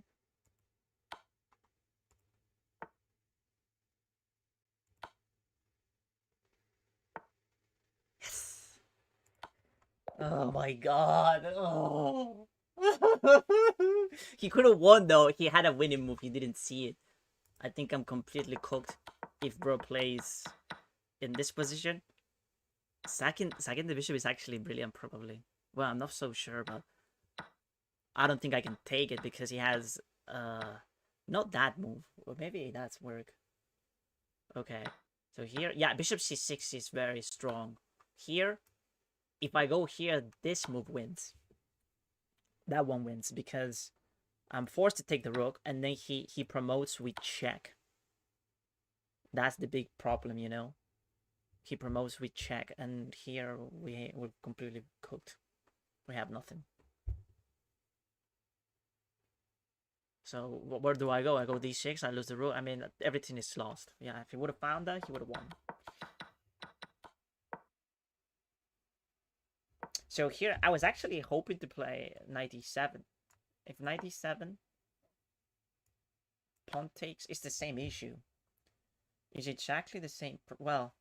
Yes. Oh my god. Oh. He could have won though. He had a winning move. He didn't see it. I think I'm completely cooked if bro plays in this position. Second the bishop is actually brilliant, probably. Well, I'm not so sure, but I don't think I can take it because he has not that move. Or maybe it does work. Okay. So here, yeah, bishop c6 is very strong. Here, if I go here, this move wins. That one wins because I'm forced to take the rook, and then he promotes with check. That's the big problem, you know. He promotes with check, and here we're completely cooked. We have nothing. So where do I go? I go d6. I lose the rook. I mean, everything is lost. Yeah, if he would have found that, he would have won. So here, I was actually hoping to play knight e7. If knight e7, pawn takes, it's the same issue. Is exactly the same. Well,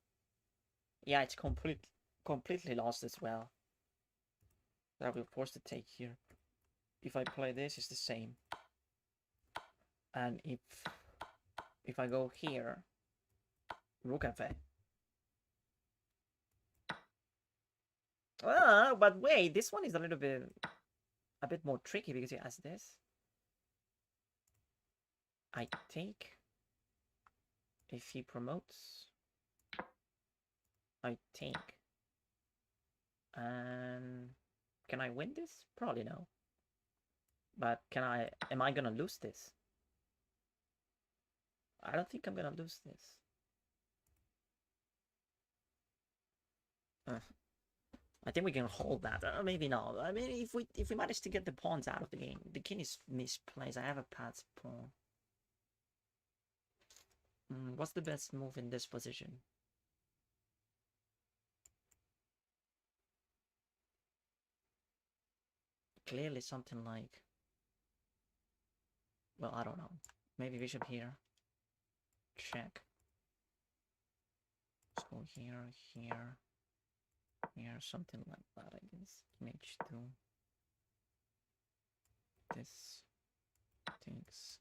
yeah, it's completely lost as well. That we're forced to take here. If I play this, it's the same. And if I go here, rook f8. But wait, this one is a bit more tricky because it has this. I take. If he promotes, I take. And can I win this? Probably no. But am I gonna lose this? I don't think I'm gonna lose this. I think we can hold that. Maybe not. I mean, if we manage to get the pawns out of the game, the king is misplaced. I have a pass pawn. What's the best move in this position? Clearly something like... Well, I don't know. Maybe bishop here. Check. Let's go here, here. Here, something like that, I guess. H2. This. Takes.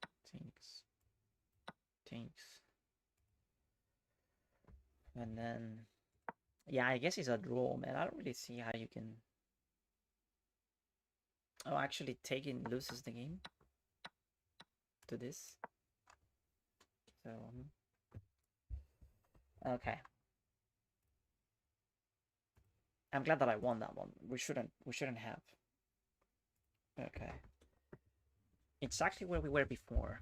And then... Yeah, I guess it's a draw, man. I don't really see how you can... Oh, actually taking loses the game. To this. So... Okay. I'm glad that I won that one. We shouldn't have. Okay. It's actually where we were before.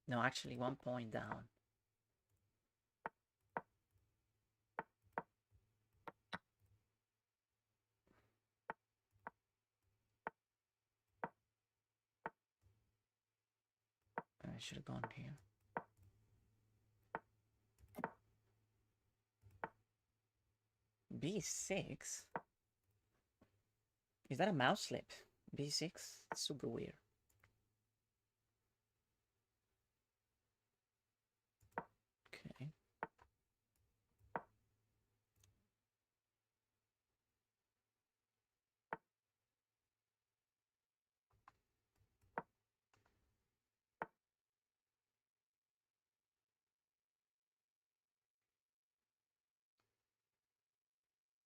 No, actually 1 point down. I should have gone here. B6? Is that a mouse slip? B6? It's super weird. Okay.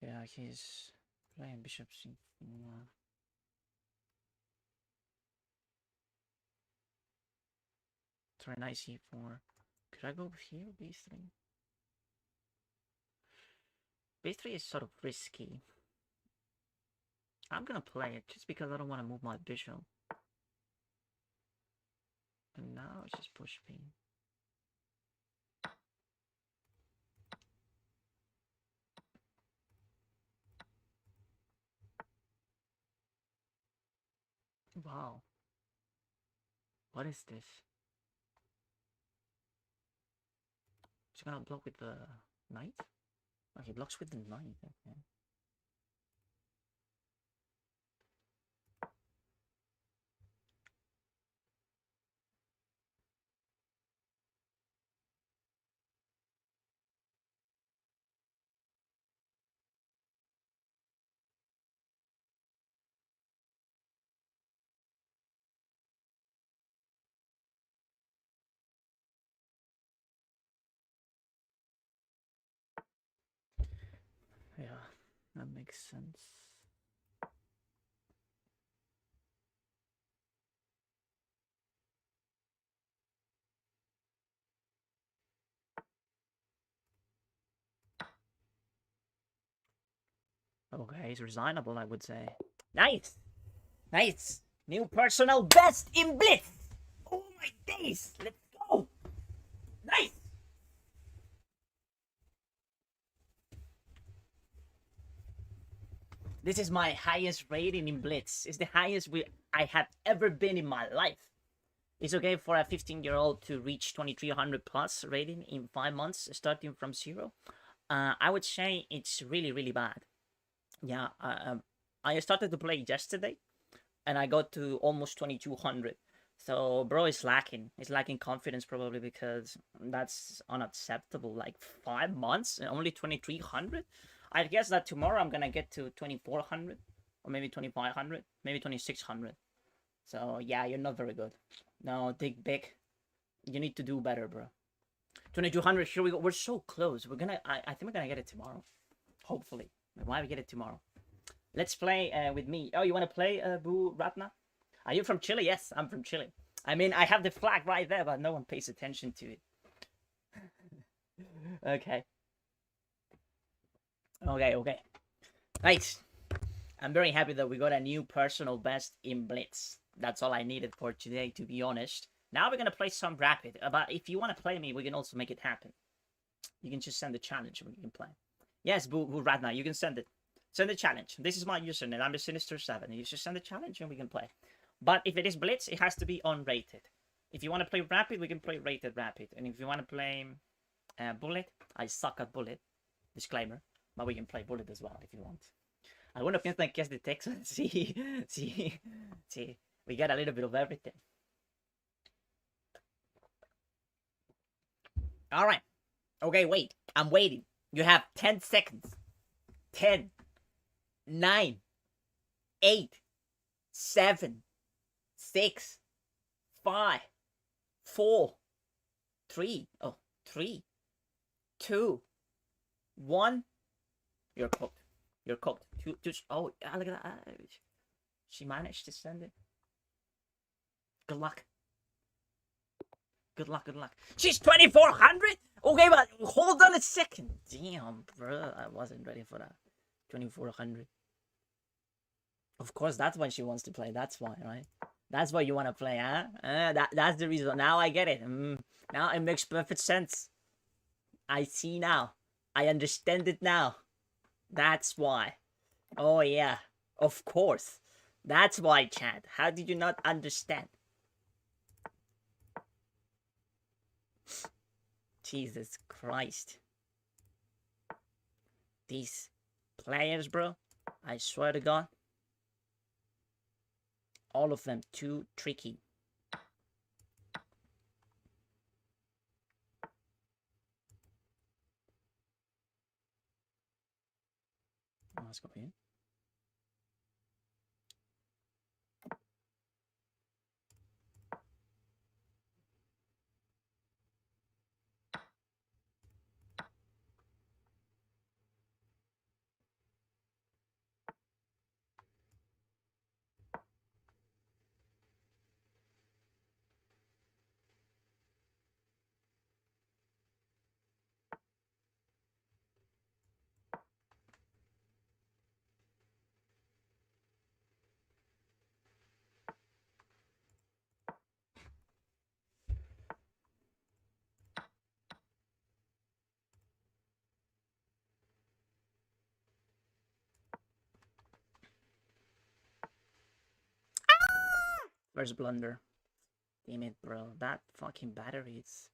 Yeah, he's playing bishop c4. Try knight c4. Could I go here, b3? b3 is sort of risky. I'm gonna play it just because I don't want to move my bishop. And now it's just push b. Wow. What is this? He's gonna block with the knight? Oh, he blocks with the knight, okay. Yeah, that makes sense. Okay, he's resignable, I would say. Nice! Nice! New personal best in Blitz! Oh my days! Let's go! Nice! This is my highest rating in Blitz. It's the highest I have ever been in my life. It's okay for a 15-year-old to reach 2300 plus rating in 5 months, starting from 0. I would say it's really, really bad. Yeah, I started to play yesterday, and I got to almost 2200. So bro is lacking. He's lacking confidence probably because that's unacceptable. Like 5 months and only 2,300. I guess that tomorrow I'm gonna get to 2,400 or maybe 2,500, maybe 2,600. So yeah, you're not very good. No, dig big. You need to do better, bro. 2,200. Here we go. We're so close. We're gonna. I think we're gonna get it tomorrow. Hopefully. Why we get it tomorrow? Let's play with me. Oh, you wanna play Boo Ratna? Are you from Chile? Yes, I'm from Chile. I mean, I have the flag right there, but no one pays attention to it. Okay. Okay. Nice. I'm very happy that we got a new personal best in Blitz. That's all I needed for today, to be honest. Now we're gonna play some rapid. But if you want to play me, we can also make it happen. You can just send the challenge and we can play. Yes, Boo Radna, you can send it. Send the challenge. This is my username. I'm the Sinister7. You just send the challenge and we can play. But if it is Blitz, it has to be unrated. If you want to play Rapid, we can play Rated Rapid. And if you want to play Bullet, I suck at Bullet. Disclaimer. But we can play Bullet as well if you want. Alguno piensa que es de Texas. Sí. We got a little bit of everything. Alright. Okay, wait. I'm waiting. You have 10 seconds. 10, 9, 8, 7, 6, 5, 4, 3, 2, 1. You're cooked. You're cooked. Oh, look at that. She managed to send it. Good luck. Good luck. She's 2,400? Okay, but hold on a second. Damn, bro. I wasn't ready for that. 2,400. Of course, that's why she wants to play. That's why, right? That's why you want to play, huh? That's the reason. Now I get it. Now it makes perfect sense. I see now. I understand it now. That's why. Oh, yeah. Of course. That's why, Chad. How did you not understand? Jesus Christ. These players, bro. I swear to God. All of them too tricky. Let's go here. Where's Blunder? Damn it, bro. That fucking battery is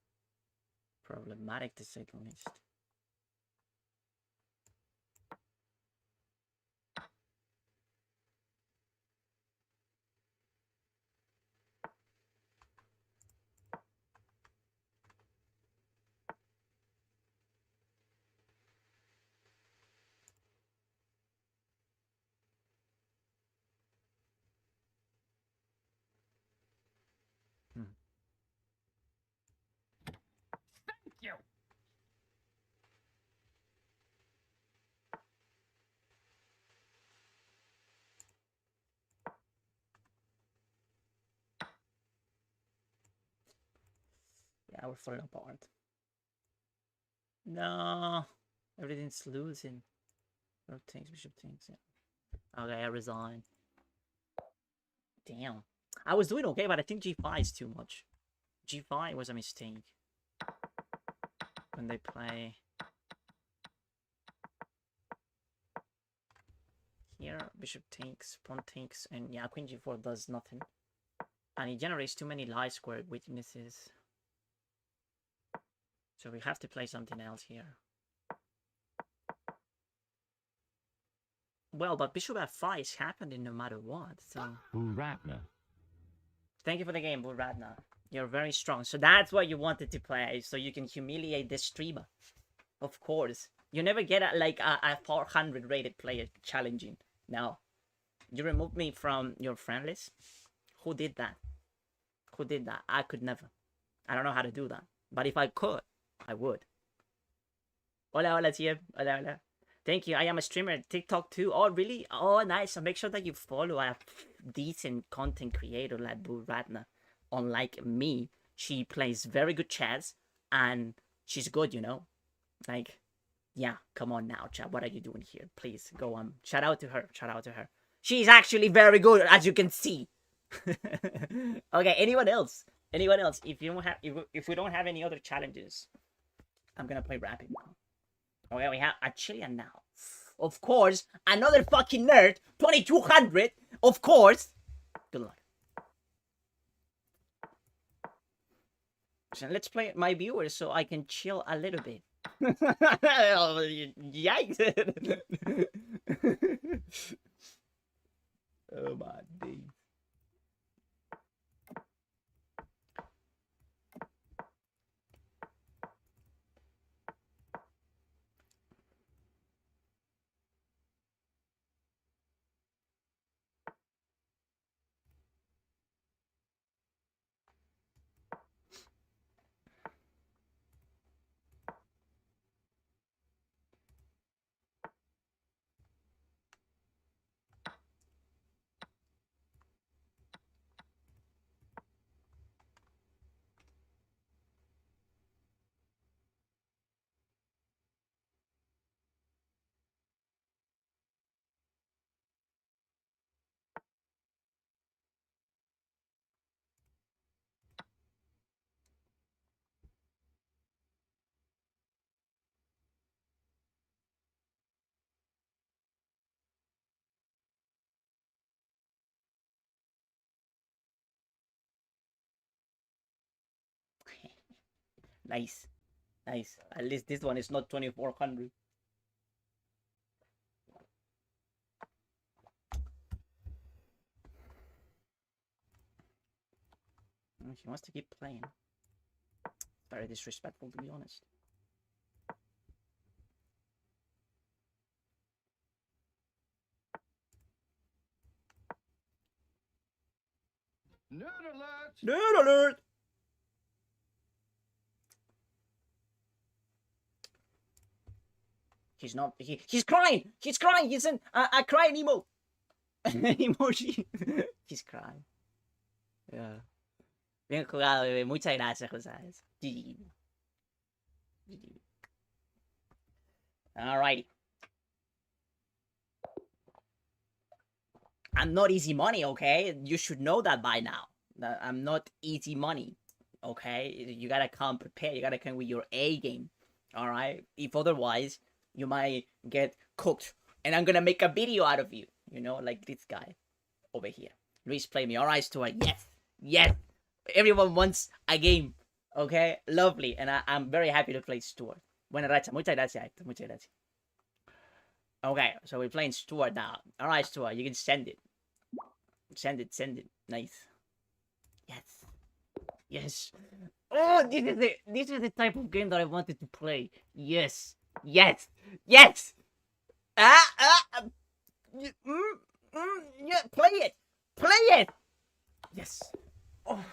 problematic to say the least. Thank you. Yeah, we're falling apart. No, everything's losing. Rook takes, bishop takes. Yeah. Okay, I resign. Damn. I was doing okay, but I think g5 is too much. g5 was a mistake. When they play here, bishop takes, pawn takes, and yeah, queen g4 does nothing. And it generates too many light square witnesses. So we have to play something else here. Well, but bishop f5 is happening no matter what, so... Boo Ratner. Thank you for the game, Buradna. You're very strong. So that's what you wanted to play, so you can humiliate this streamer. Of course. You never get a 400 rated player challenging. No. You removed me from your friend list? Who did that? Who did that? I could never. I don't know how to do that. But if I could, I would. Hola, hola, TM. Hola, hola. Thank you. I am a streamer at TikTok too. Oh, really? Oh, nice. So make sure that you follow a decent content creator like Buradna. Unlike me, she plays very good chess and she's good, you know? Like, yeah, come on now, chat. What are you doing here? Please go on. Shout out to her. Shout out to her. She's actually very good, as you can see. Okay, anyone else? Anyone else? If you don't have, if we don't have any other challenges, I'm gonna play rapid now. Okay, we have a Chilean now. Of course, another fucking nerd. 2200. Of course. Good luck. So let's play my viewers so I can chill a little bit. Yikes. Oh my days. Nice. Nice. At least this one is not 2400. She wants to keep playing. Very disrespectful, to be honest. Nerd alert! Nerd alert! He's not. He's crying. He's crying. He's in a crying emo. Emoji. He's crying. Yeah. Bien jugado, bebé. Muchas gracias, José. GG. GG. Alrighty. I'm not easy money, okay? You should know that by now. I'm not easy money, okay? You gotta come prepared. You gotta come with your A game, alright? If otherwise, you might get cooked. And I'm gonna make a video out of you, you know, like this guy over here. Luis, play me. Alright, Stuart. Yes. Yes. Everyone wants a game, okay? Lovely. And I'm very happy to play Stuart. Buena racha. Muchas gracias, Hector. Muchas gracias. Okay, so we're playing Stuart now. Alright, Stuart, you can send it. Send it, send it. Nice. Yes. Yes. Oh, this is the type of game that I wanted to play. Yes. Yes. Yes. Yeah, play it. Play it. Yes. Oh.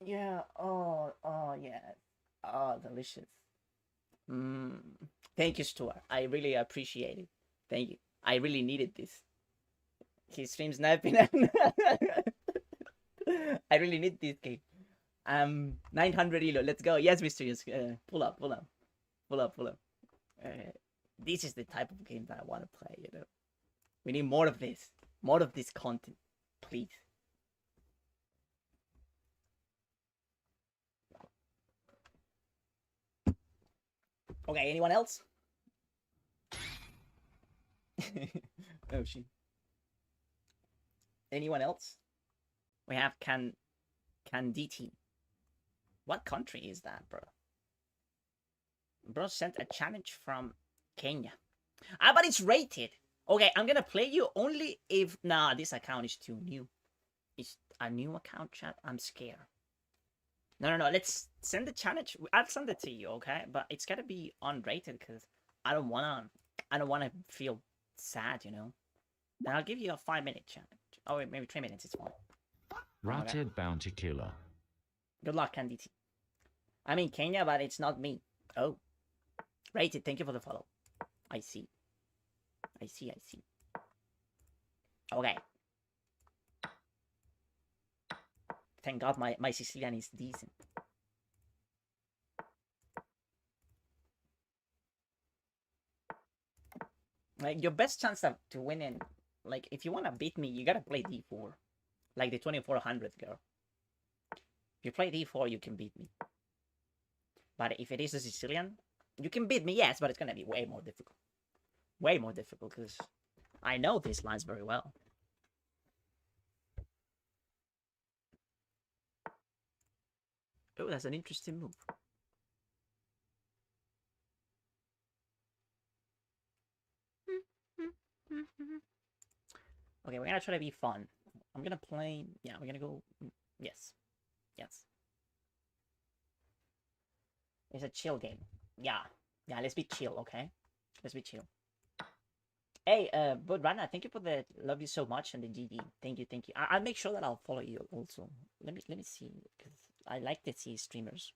Yeah. Oh, yeah. Oh, delicious. Thank you, Stuart. I really appreciate it. Thank you. I really needed this. He streams snapping. I really need this game. 900 elo. Let's go. Yes, Mysterious. Pull up. This is the type of game that I want to play, you know. We need more of this. More of this content. Please. Okay, anyone else? Oh, shit. Anyone else? We have Canditi. What country is that, bro? Bro sent a challenge from Kenya. But it's rated. Okay, I'm gonna play you only if... Nah, this account is too new. Is a new account, chat? I'm scared. No, let's send the challenge. I'll send it to you, okay? But it's gotta be unrated because I don't wanna feel sad, you know. And I'll give you a 5-minute challenge. Oh, wait, maybe 3 minutes. It's fine. Ratted Bounty Killer. Good luck, Candy T. I'm in Kenya, but it's not me. Oh, rated. Thank you for the follow. I see. Okay. Thank God my Sicilian is decent. Like, your best chance to win in, like, if you want to beat me, you gotta play d4. Like the 2400 girl. If you play d4, you can beat me. But if it is a Sicilian, you can beat me, yes, but it's gonna be way more difficult. Way more difficult, because I know these lines very well. Oh, that's an interesting move. Okay, we're gonna try to be fun. I'm gonna play... Yeah, we're gonna go... Yes. It's a chill game. Yeah, let's be chill, okay? Let's be chill. Hey, but Rana, thank you for the love you so much and the GD. Thank you. I'll make sure that I'll follow you also. Let me see, because I like to see streamers.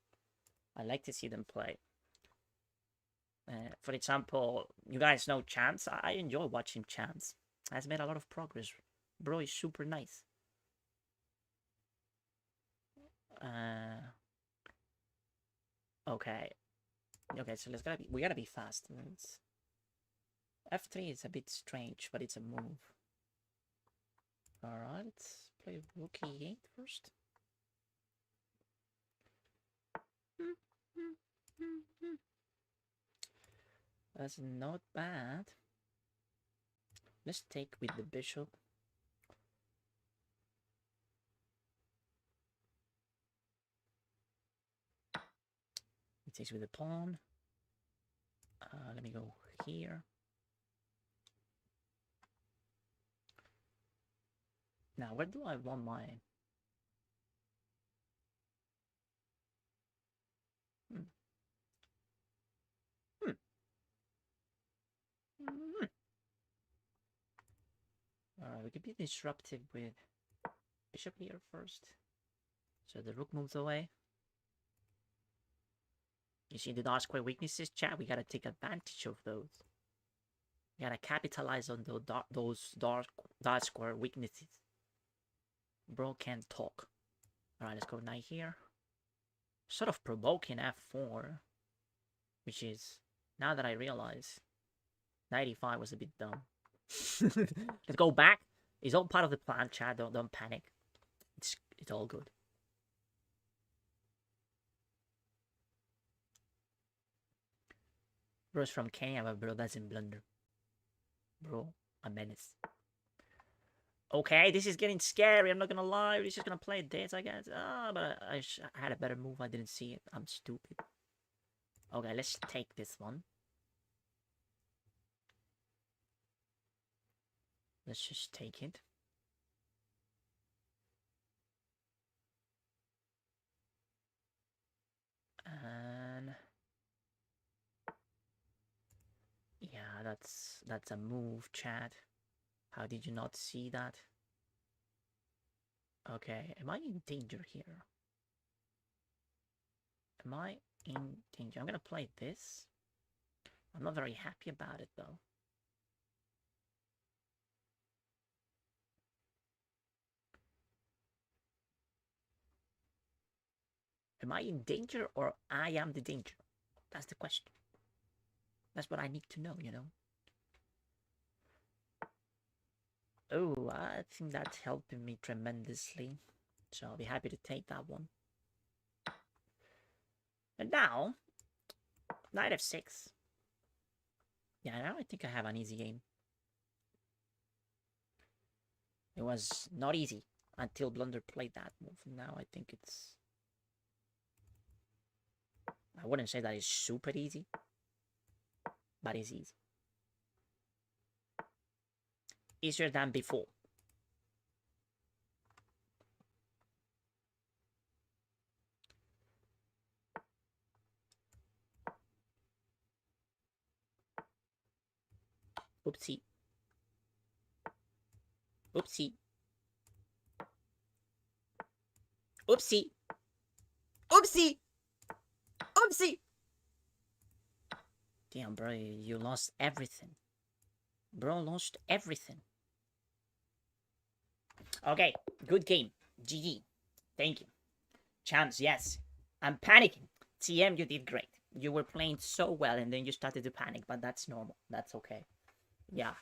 I like to see them play. For example, you guys know Chance. I enjoy watching Chance. Has made a lot of progress. Bro is super nice. Okay, so we gotta be fast. F3 is a bit strange, but it's a move. Alright, let's play rook e8 first. That's not bad. Let's take with the bishop. He takes with the pawn. Let me go here. Now, where do I want my... we could be disruptive with bishop here first. So the rook moves away. You see the dark square weaknesses, chat? We gotta take advantage of those. We gotta capitalize on those dark square weaknesses. Bro can't talk. Alright, let's go knight here. Sort of provoking f4. Which is, now that I realize, knight e5 was a bit dumb. Let's go back. It's all part of the plan, chat. Don't panic. It's all good. Bro's from Kenya, but bro doesn't blunder. Bro, a menace. Okay, this is getting scary. I'm not gonna lie. He's just gonna play this, I guess. But I had a better move. I didn't see it. I'm stupid. Okay, let's take this one. Let's just take it. And yeah, that's a move, chat. How did you not see that? Okay, am I in danger here? Am I in danger? I'm gonna play this. I'm not very happy about it though. Am I in danger or I am the danger? That's the question. That's what I need to know, you know? Oh, I think that's helping me tremendously. So I'll be happy to take that one. And now, knight f6. Yeah, now I think I have an easy game. It was not easy until Blunder played that move. Now I think it's... I wouldn't say that it's super easy, but it's easy. Easier than before. Oopsie. Oopsie. Oopsie. Oopsie. Oopsie. Damn, bro, you lost everything. Bro lost everything. Okay, good game. GG. Thank you. Champs, yes. I'm panicking. TM, you did great. You were playing so well and then you started to panic, but that's normal. That's okay. Yeah.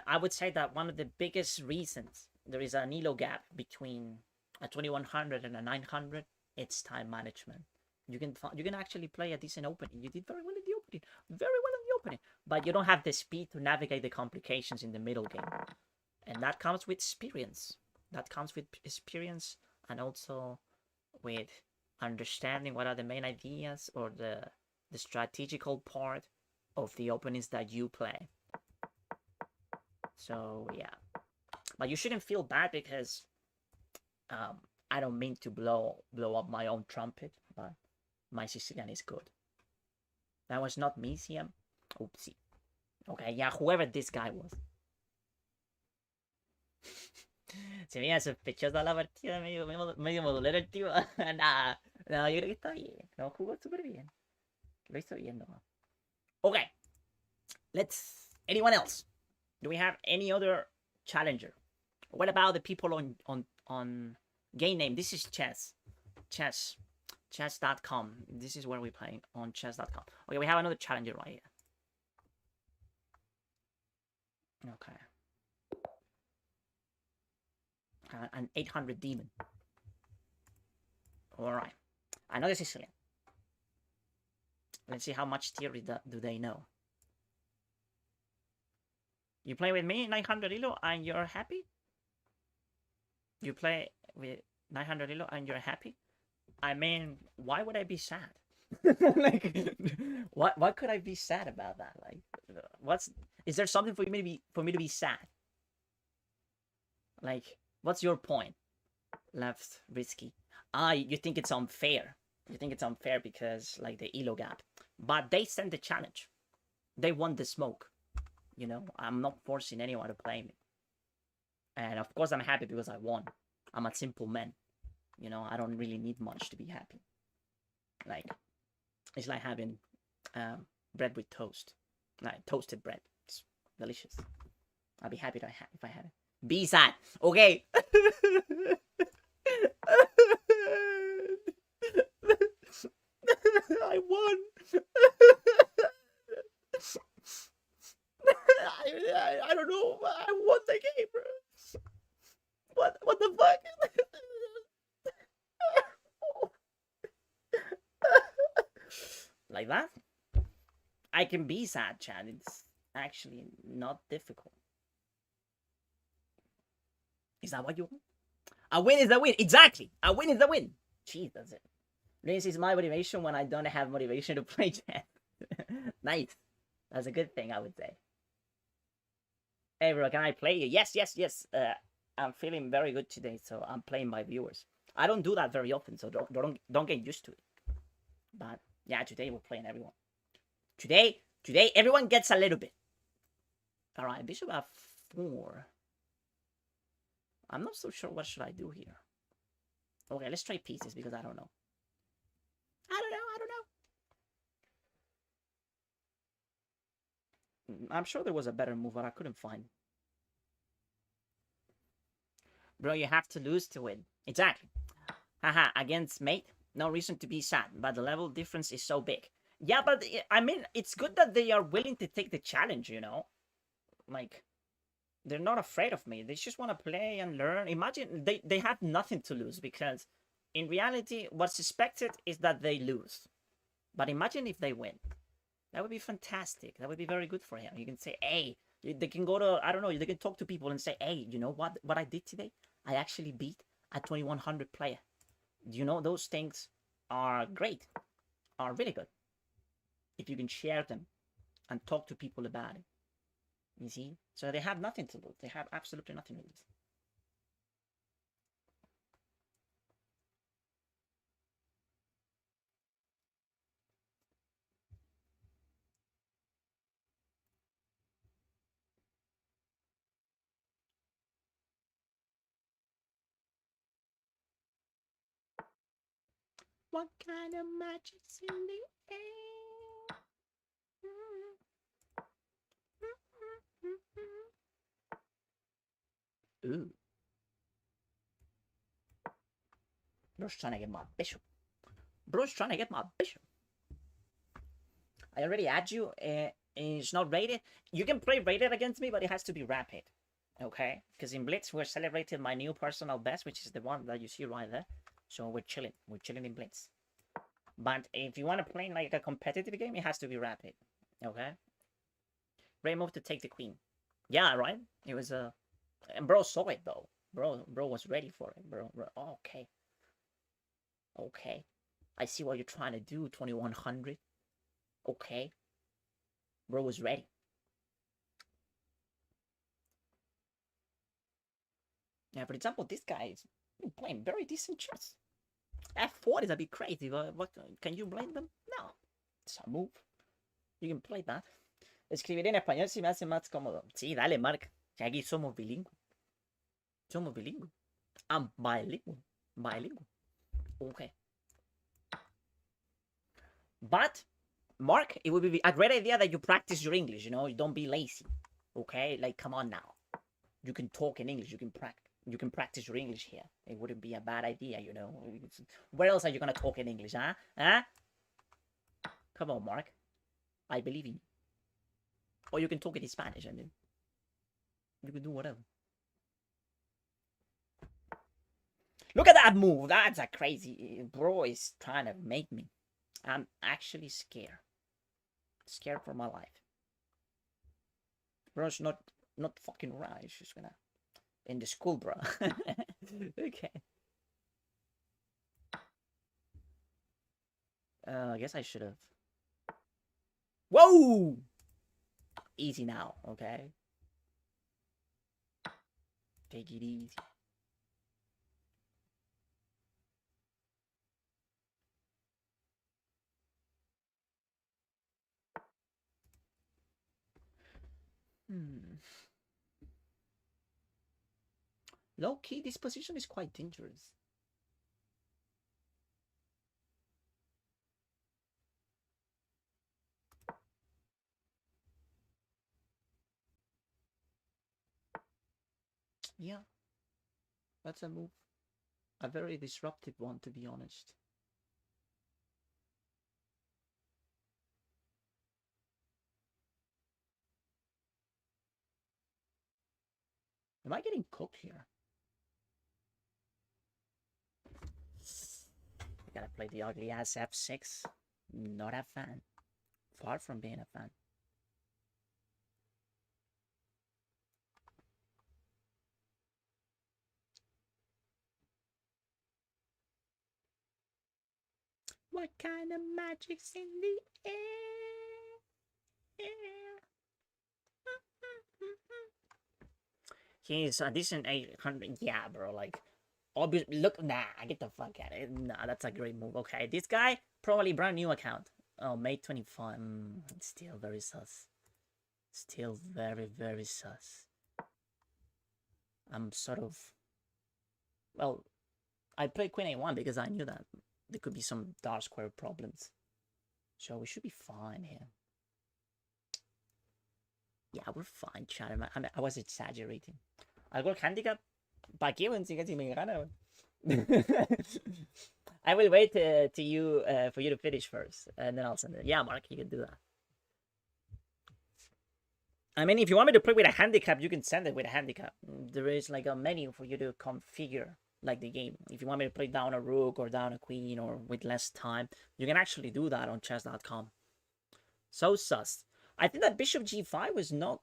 I would say that one of the biggest reasons there is an elo gap between a 2100 and a 900, it's time management. You can actually play a decent opening. You did very well in the opening, very well in the opening, but you don't have the speed to navigate the complications in the middle game, and that comes with experience. That comes with experience and also with understanding what are the main ideas or the strategical part of the openings that you play. So yeah, but you shouldn't feel bad because I don't mean to blow up my own trumpet, but my Sicilian is good. That was not me, CM. Oopsie. Okay, yeah, whoever this guy was. Se veía sospechosa la partida, medio modulero el tío. Nah, no, yo creo que está bien. No, jugó súper bien. Lo hizo bien nomás. Okay. Let's... Anyone else? Do we have any other challenger? What about the people on game name? This is chess. Chess.com. This is where we're playing, on chess.com. Okay, we have another challenger right here. Okay. An 800 demon. Alright. Another Sicilian. Let's see how much theory do they know. You play with me, 900 elo, and you're happy? You play with 900 elo and you're happy? I mean, why would I be sad? Like, what could I be sad about that? Like, is there something for me to be sad? Like, what's your point? Left risky. You think it's unfair. You think it's unfair because like the elo gap. But they sent the challenge. They want the smoke. You know, I'm not forcing anyone to play me. And of course I'm happy because I won. I'm a simple man. You know, I don't really need much to be happy. Like, it's like having bread with toast. Like, toasted bread. It's delicious. I'll be happy if I have it. Be sad. Okay. I won. I don't know. I won the game, bro. What the fuck? Like that? I can be sad, Chad. It's actually not difficult. Is that what you want? A win is a win. Exactly. A win is a win. Jeez, that's it. This is my motivation when I don't have motivation to play chess. Nice. That's a good thing, I would say. Hey, bro, can I play you? Yes. I'm feeling very good today, so I'm playing my viewers. I don't do that very often, so don't get used to it. But yeah, today we're playing everyone. Today everyone gets a little bit. All right, bishop f4. I'm not so sure what should I do here. Okay, let's try pieces because I don't know. I'm sure there was a better move, but I couldn't find. Bro, you have to lose to win. Exactly. Haha, against mate, no reason to be sad, but the level difference is so big. Yeah, but I mean, it's good that they are willing to take the challenge, you know? Like, they're not afraid of me. They just want to play and learn. Imagine they have nothing to lose because in reality, what's expected is that they lose. But imagine if they win. That would be fantastic. That would be very good for him. You can say, hey, they can go to, I don't know, they can talk to people and say, hey, you know what I did today? I actually beat a 2100 player. You know, those things are great, are really good. If you can share them and talk to people about it. You see? So they have nothing to lose. They have absolutely nothing to lose. What kind of magic's in the air? Ooh. Bro's trying to get my bishop. Bro's trying to get my bishop. I already add you. It's not rated. You can play rated against me, but it has to be rapid. Okay? Because in Blitz, we're celebrating my new personal best, which is the one that you see right there. So we're chilling. We're chilling in Blitz. But if you want to play like a competitive game, it has to be rapid. Okay? Great move to take the queen. Yeah, right? It was a... And bro saw it, though. Bro was ready for it, bro. Oh, okay. Okay. I see what you're trying to do, 2100. Okay. Bro was ready. Yeah, for example, this guy is playing very decent chess. F4 is a bit crazy, but what can you blame them? No. It's a move. You can play that. Escribiré en español si me hace más cómodo. Sí, dale, Mark. Aquí somos bilingües. Somos bilingües. I'm bilingual. Bilingual. Okay. But, Mark, it would be a great idea that you practice your English, you know? You don't be lazy. Okay? Like, come on now. You can talk in English. You can practice your English here. It wouldn't be a bad idea, you know? Where else are you gonna talk in English, huh? Huh? Come on, Mark. I believe in you. Or you can talk it in Spanish and then you can do whatever. Look at that move. That's a crazy... Bro is trying to make me. I'm actually scared. Scared for my life. Bro's not fucking around. He's just gonna... In the school, bro. Okay. I guess I should have... Whoa! Easy now, okay? Take it easy. Low key, this position is quite dangerous. Yeah, that's a move. A very disruptive one, to be honest. Am I getting cooked here? I gotta play the ugly ass F6. Not a fan. Far from being a fan. What kind of magic's in the air? He's a decent 800. Yeah, bro. Like, obviously, look, nah, get the fuck out of it. Nah, that's a great move. Okay, this guy, probably brand new account. Oh, May 25. Still very sus. Still very, very sus. I'm sort of... Well, I played Queen A1 because I knew that there could be some dark square problems. So we should be fine here. Yeah, we're fine, chat. I was exaggerating. Algo handicap. ¿Para qué, weón? Si casi me gana, I will wait to you for you to finish first, and then I'll send it. Yeah, Mark, you can do that. I mean, if you want me to play with a handicap, you can send it with a handicap. There is like a menu for you to configure like the game. If you want me to play down a rook or down a queen or with less time, you can actually do that on chess.com. So sus. I think that bishop g5 was not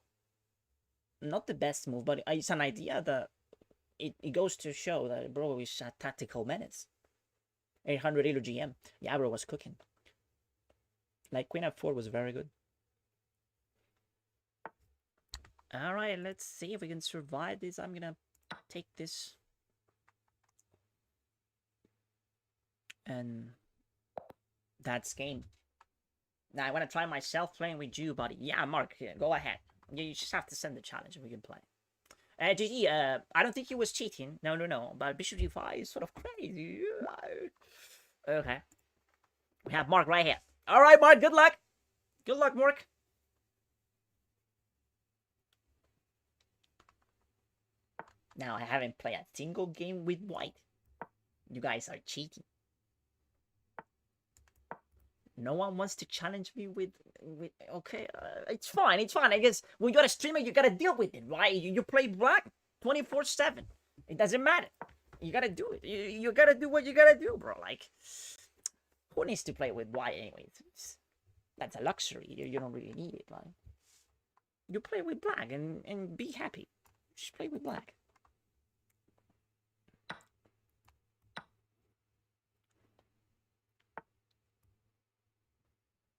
the best move, but it's an idea that it goes to show that bro is a tactical menace. 800 elo GM. Yeah, bro was cooking. Like queen f4 was very good. All right, let's see if we can survive this. I'm gonna take this. And that's game. Now I want to try myself playing with you, buddy. Yeah, Mark, go ahead. You just have to send the challenge and we can play. GG, I don't think he was cheating. No. But bishop g5 is sort of crazy. Okay. have Mark right here. All right, Mark, good luck. Good luck, Mark. Now, I haven't played a single game with white. You guys are cheating. No one wants to challenge me with okay, it's fine, it's fine. I guess when you're a streamer, you gotta deal with it, right? You play black 24/7. It doesn't matter. You gotta do it. You gotta do what you gotta do, bro. Like, who needs to play with white anyway? That's a luxury. You don't really need it, right? You play with black and be happy. Just play with black.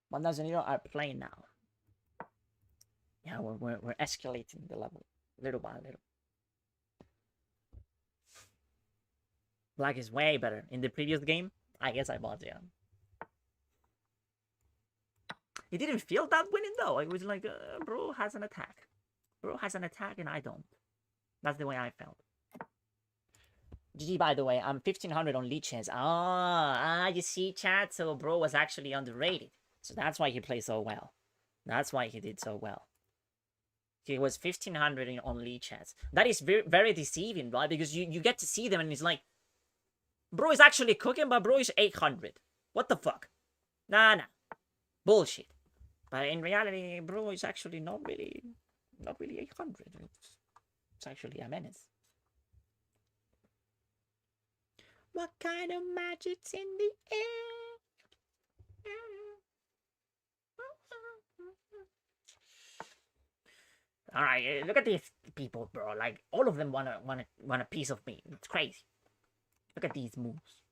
1,000 euro are playing now. Yeah, we're escalating the level little by little. Black is way better. In the previous game, I guess I bought, yeah. It didn't feel that winning though. It was like, bro has an attack. Bro has an attack and I don't. That's the way I felt. GG, by the way, I'm 1,500 on leeches. You see, chat? So bro was actually underrated. So that's why he played so well. That's why he did so well. He was 1,500 on leeches. That is very, very deceiving, right? Because you get to see them and it's like, bro is actually cooking, but bro is 800. What the fuck? Nah. Bullshit. But in reality, bro is actually not really 800. It's actually a menace. What kind of magic's in the air? All right, look at these people, bro. Like all of them want a piece of me. It's crazy. Look at these moves.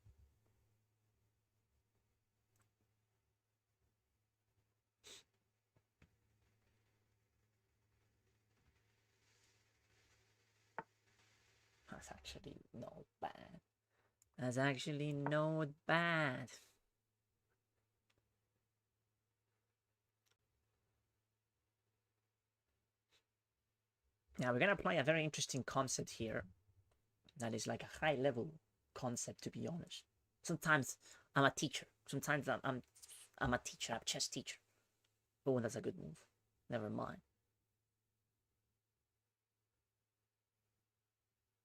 That's actually not bad. That's actually not bad. Now we're gonna play a very interesting concept here. That is like a high level concept, to be honest. Sometimes I'm a teacher. Sometimes I'm a teacher. I'm a chess teacher. Oh, that's a good move. Never mind.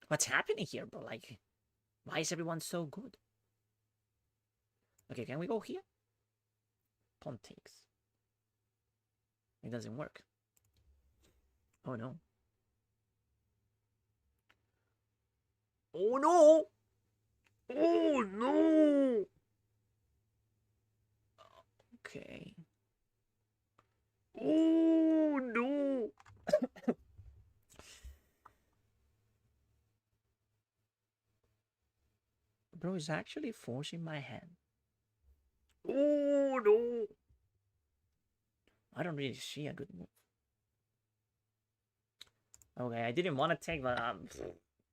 What's happening here, bro? Like, why is everyone so good? Okay, can we go here? Pawn takes. It doesn't work. Oh no. Oh no! Oh no! Okay. Oh no! Bro is actually forcing my hand. Oh no! I don't really see a good move. Okay, I didn't want to take, but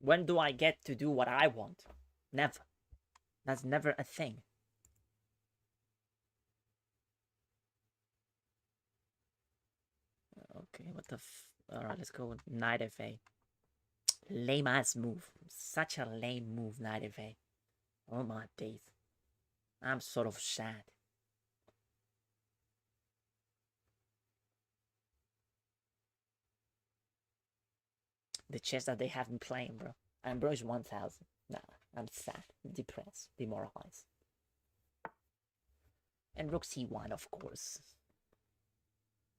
when do I get to do what I want? Never. That's never a thing. Okay, what the Alright, let's go with Knight FA. Lame ass move. Such a lame move, Knight FA. Oh my days. I'm sort of sad. The chess that they have been playing, bro. And bro is 1,000. Nah, I'm sad, depressed, demoralized. And Rook C1, of course.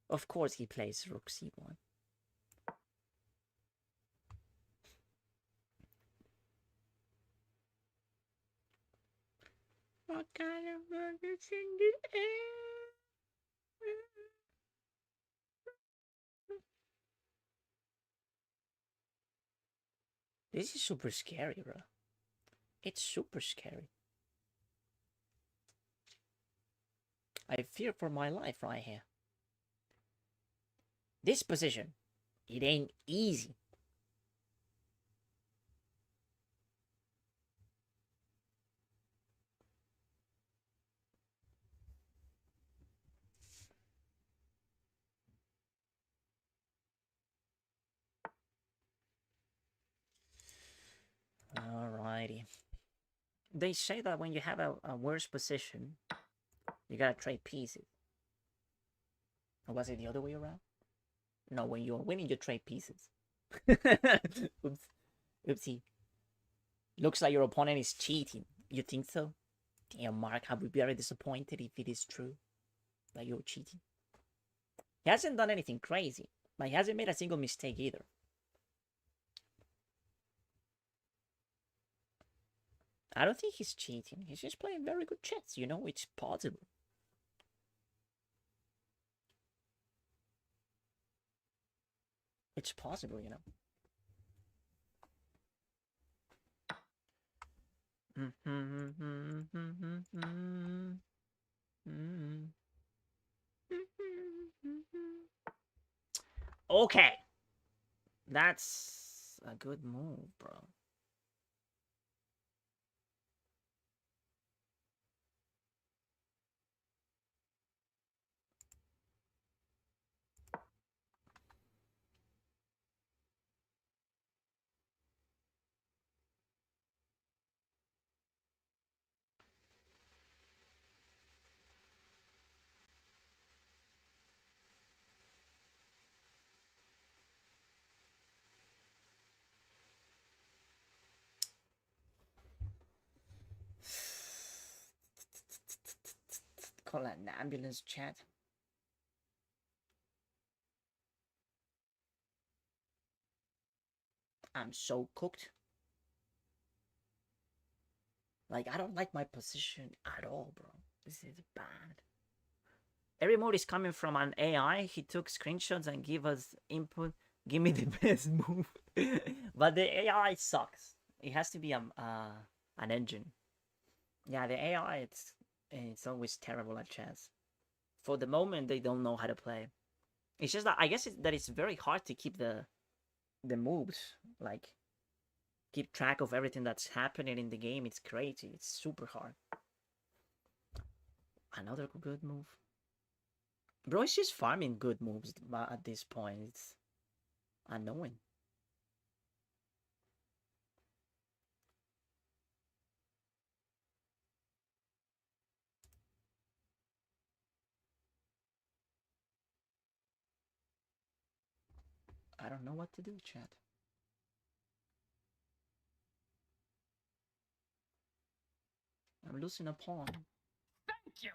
Of course he plays Rook C1. What kind of burgers in the air? This is super scary, bro. It's super scary. I fear for my life right here. This position, it ain't easy. Alrighty. They say that when you have a worse position, You gotta trade pieces. Or was it the other way around? No, when you're winning, you trade pieces. Oops. Oopsie. Looks like your opponent is cheating. You think so? Damn, Mark, I would be very disappointed if it is true. That you're cheating. He hasn't done anything crazy, but he hasn't made a single mistake either. I don't think he's cheating. He's just playing very good chess, you know? It's possible. It's possible, you know? Okay. That's a good move, bro. Call an ambulance, chat. I'm so cooked. Like, I don't like my position at all, bro. This is bad. Every mode is coming from an AI. He took screenshots and give us input. Give me the best move. But the AI sucks. It has to be an engine. Yeah, the AI, it's always terrible at chess. For the moment, they don't know how to play. It's just that I guess that it's very hard to keep the moves, like keep track of everything that's happening in the game. It's crazy. It's super hard. Another good move. Bro, it's just farming good moves at this point. It's annoying. I don't know what to do, chat. I'm losing a pawn. Thank you.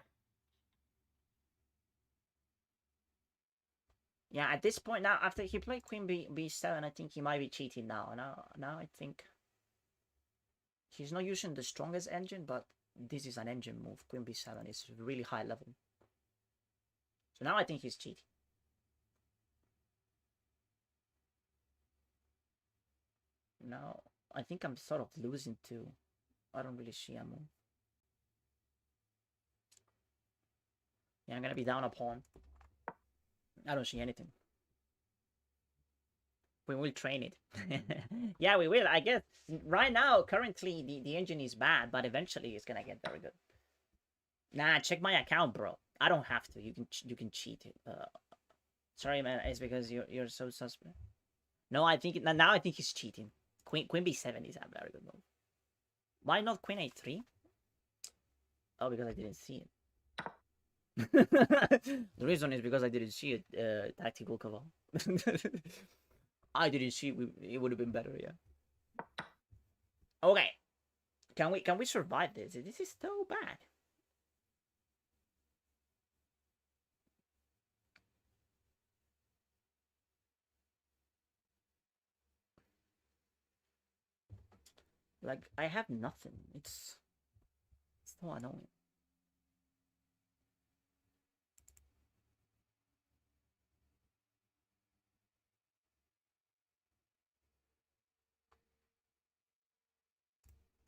Yeah, at this point now, after he played Queen B7, I think he might be cheating now. Now I think he's not using the strongest engine, but this is an engine move. Queen B7 is really high level. So now I think he's cheating. Now I think I'm sort of losing too. I don't really see a move. Yeah, I'm gonna be down a pawn. I don't see anything. We will train it. Yeah, we will. I guess right now, currently, the engine is bad, but eventually it's gonna get very good. Nah, check my account, bro. I don't have to. You can cheat it. Sorry, man. It's because you're so suspect. No, I think now I think he's cheating. Queen B7 is a very good move. Why not Queen A3? Oh, because I didn't see it. The reason is because I didn't see it. Tactical Caval. I didn't see it. It would have been better, yeah. Okay. Can we survive this? This is so bad. Like, I have nothing. It's so annoying.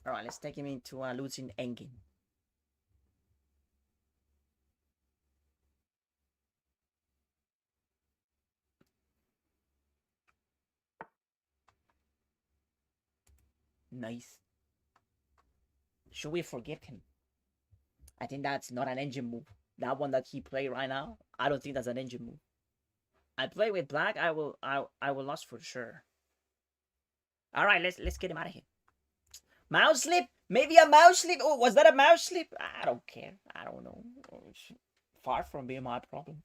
Alright, let's take him into a losing endgame. Nice. Should we forgive him? I think that's not an engine move. That one that he played right now, I don't think that's an engine move. I play with black, I will lose for sure. Alright, let's get him out of here. Mouse slip! Maybe a mouse slip. Oh, was that a mouse slip? I don't care. I don't know. It's far from being my problem.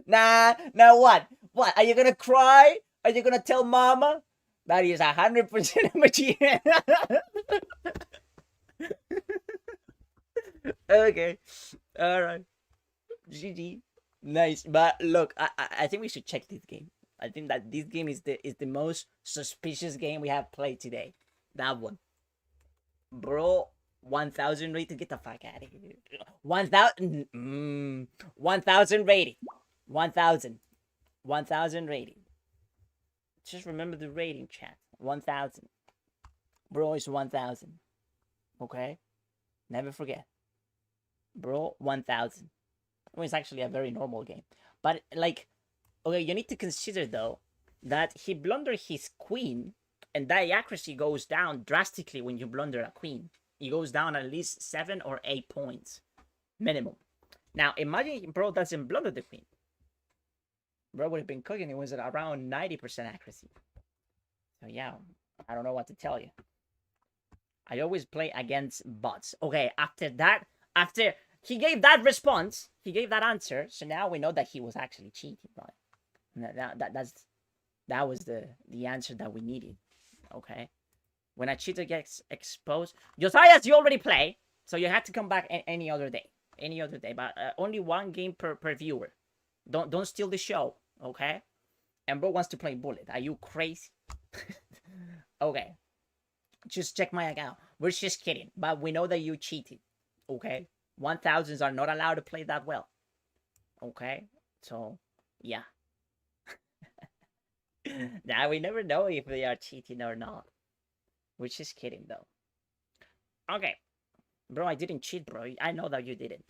Nah, now what? What? Are you gonna cry? Are you gonna tell mama? That is 100% material. Okay. Alright. GG. Nice. But look, I think we should check this game. I think that this game is the most suspicious game we have played today. That one. Bro, 1000 rated. Get the fuck out of here. 1000. 1000 rated. 1000. 1000 rated. Just remember the rating, chat. 1000. Bro, it's 1000. Okay? Never forget. Bro, 1000. Well, it's actually a very normal game. But, like, okay, you need to consider, though, that he blundered his queen, and that accuracy goes down drastically when you blunder a queen. It goes down at least 7 or 8 points. Minimum. Now, imagine bro doesn't blunder the queen. Bro would have been cooking. It was at around 90% accuracy. So, yeah, I don't know what to tell you. I always play against bots. Okay, after he gave that response, he gave that answer, so now we know that he was actually cheating, right? That was the answer that we needed. Okay, when a cheater gets exposed, Josias, you already play, so you have to come back any other day, but only one game per viewer. Don't steal the show, okay? And bro wants to play bullet. Are you crazy? Okay, just check my account. We're just kidding, but we know that you cheated, okay? 1000s are not allowed to play that well. Okay? So, yeah. Now we never know if they are cheating or not. We're just kidding, though. Okay. Bro, I didn't cheat, bro. I know that you didn't.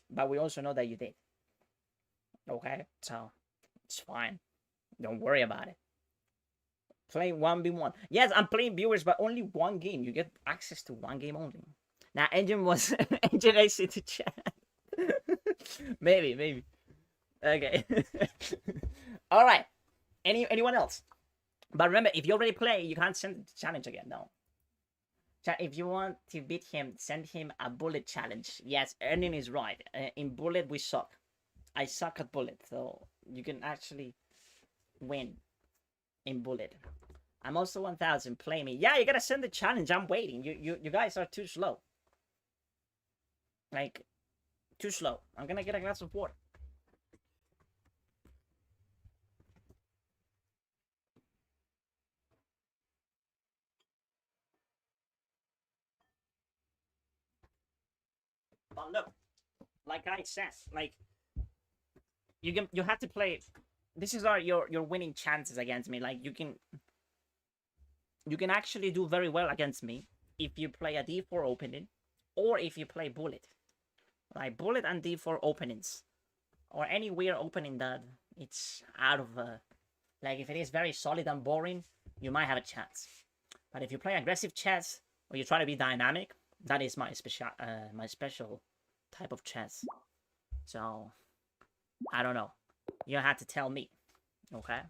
But we also know that you did. Okay? So, it's fine. Don't worry about it. Play 1v1. Yes, I'm playing viewers, but only one game. You get access to one game only. Now, Engine was... Engine exit to chat. Maybe. Okay. Alright. Anyone else? But remember, if you already play, you can't send the challenge again, no. Chat, if you want to beat him, send him a bullet challenge. Yes, Erning is right. In bullet, we suck. I suck at bullet, so you can actually win in bullet. I'm also 1000. Play me. Yeah, you gotta send the challenge. I'm waiting. You guys are too slow. Like, too slow. I'm gonna get a glass of water. But look, like I said, like you have to play. This is your winning chances against me. Like you can actually do very well against me if you play a d4 opening, or if you play bullet. Like bullet and d4 openings, or any weird opening that it's out of like if it is very solid and boring, you might have a chance. But if you play aggressive chess or you try to be dynamic, that is my special type of chess. So I don't know. You have to tell me. Okay.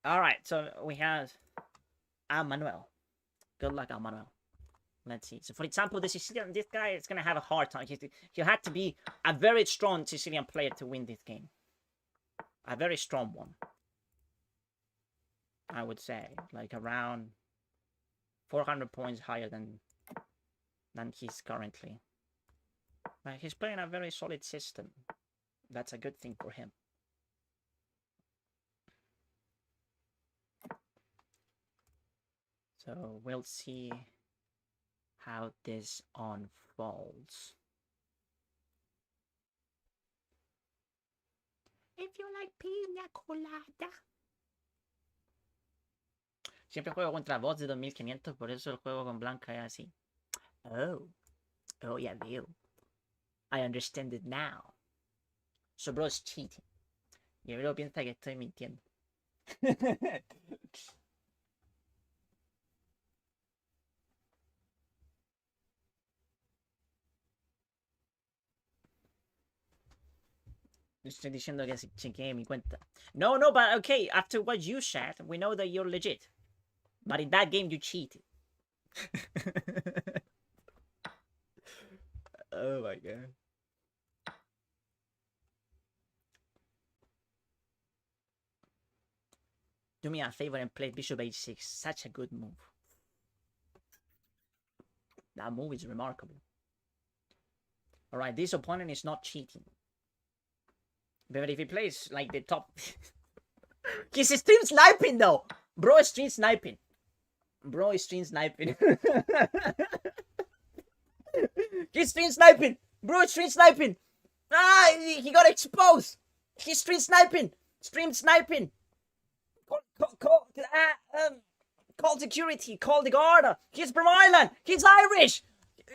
All right. So we have Manuel. Good luck, Manuel. Let's see. So, for example, the Sicilian, this guy is gonna have a hard time. He had to be a very strong Sicilian player to win this game. A very strong one, I would say, like around 400 points higher than he's currently. But he's playing a very solid system. That's a good thing for him. So we'll see how this unfolds. If you like piña colada. Siempre juego contra bots de 2500, por eso el juego con Blanca es así. Oh, ya veo. I understand it now. So bro is cheating. Y bro piensa que estoy mintiendo. Estoy diciendo que chequeé mi cuenta. No, but okay, after what you said, we know that you're legit. But in that game, you cheated. Oh my god. Do me a favor and play bishop h6. Such a good move. That move is remarkable. Alright, this opponent is not cheating. But if he plays like the top... He's stream sniping though! Bro is stream sniping. Bro is stream sniping. He's stream sniping! Bro is stream sniping! Ah! He got exposed! He's stream sniping! Stream sniping! Call security! Call the guard! He's from Ireland! He's Irish!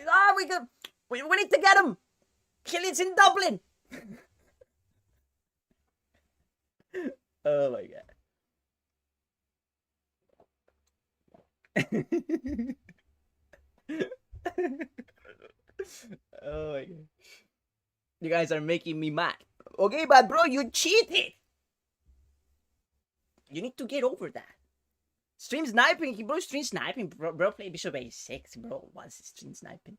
Ah, we need to get him! He lives in Dublin! Oh my god. Oh my god. You guys are making me mad. Okay, but bro, you cheated! You need to get over that. Stream sniping, bro, stream sniping. Bro play bishop a6, bro. What's stream sniping?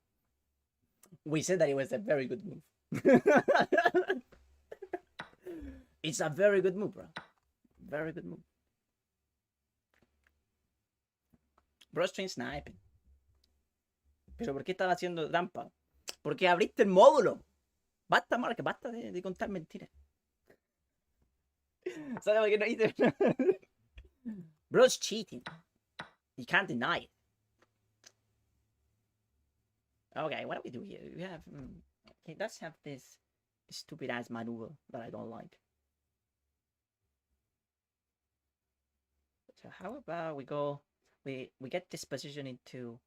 We said that it was a very good move. It's a very good move, bro. Very good move. Bro, stream sniping. Pero ¿por qué estaba haciendo trampa? Porque abriste el módulo. Basta, Marca, basta de contar mentiras. ¿Sabes por qué no hice? Bro's cheating. You can't deny it. Okay, what do we do here? We have... He does have this stupid ass maneuver that I don't like. So how about we go... We get this position into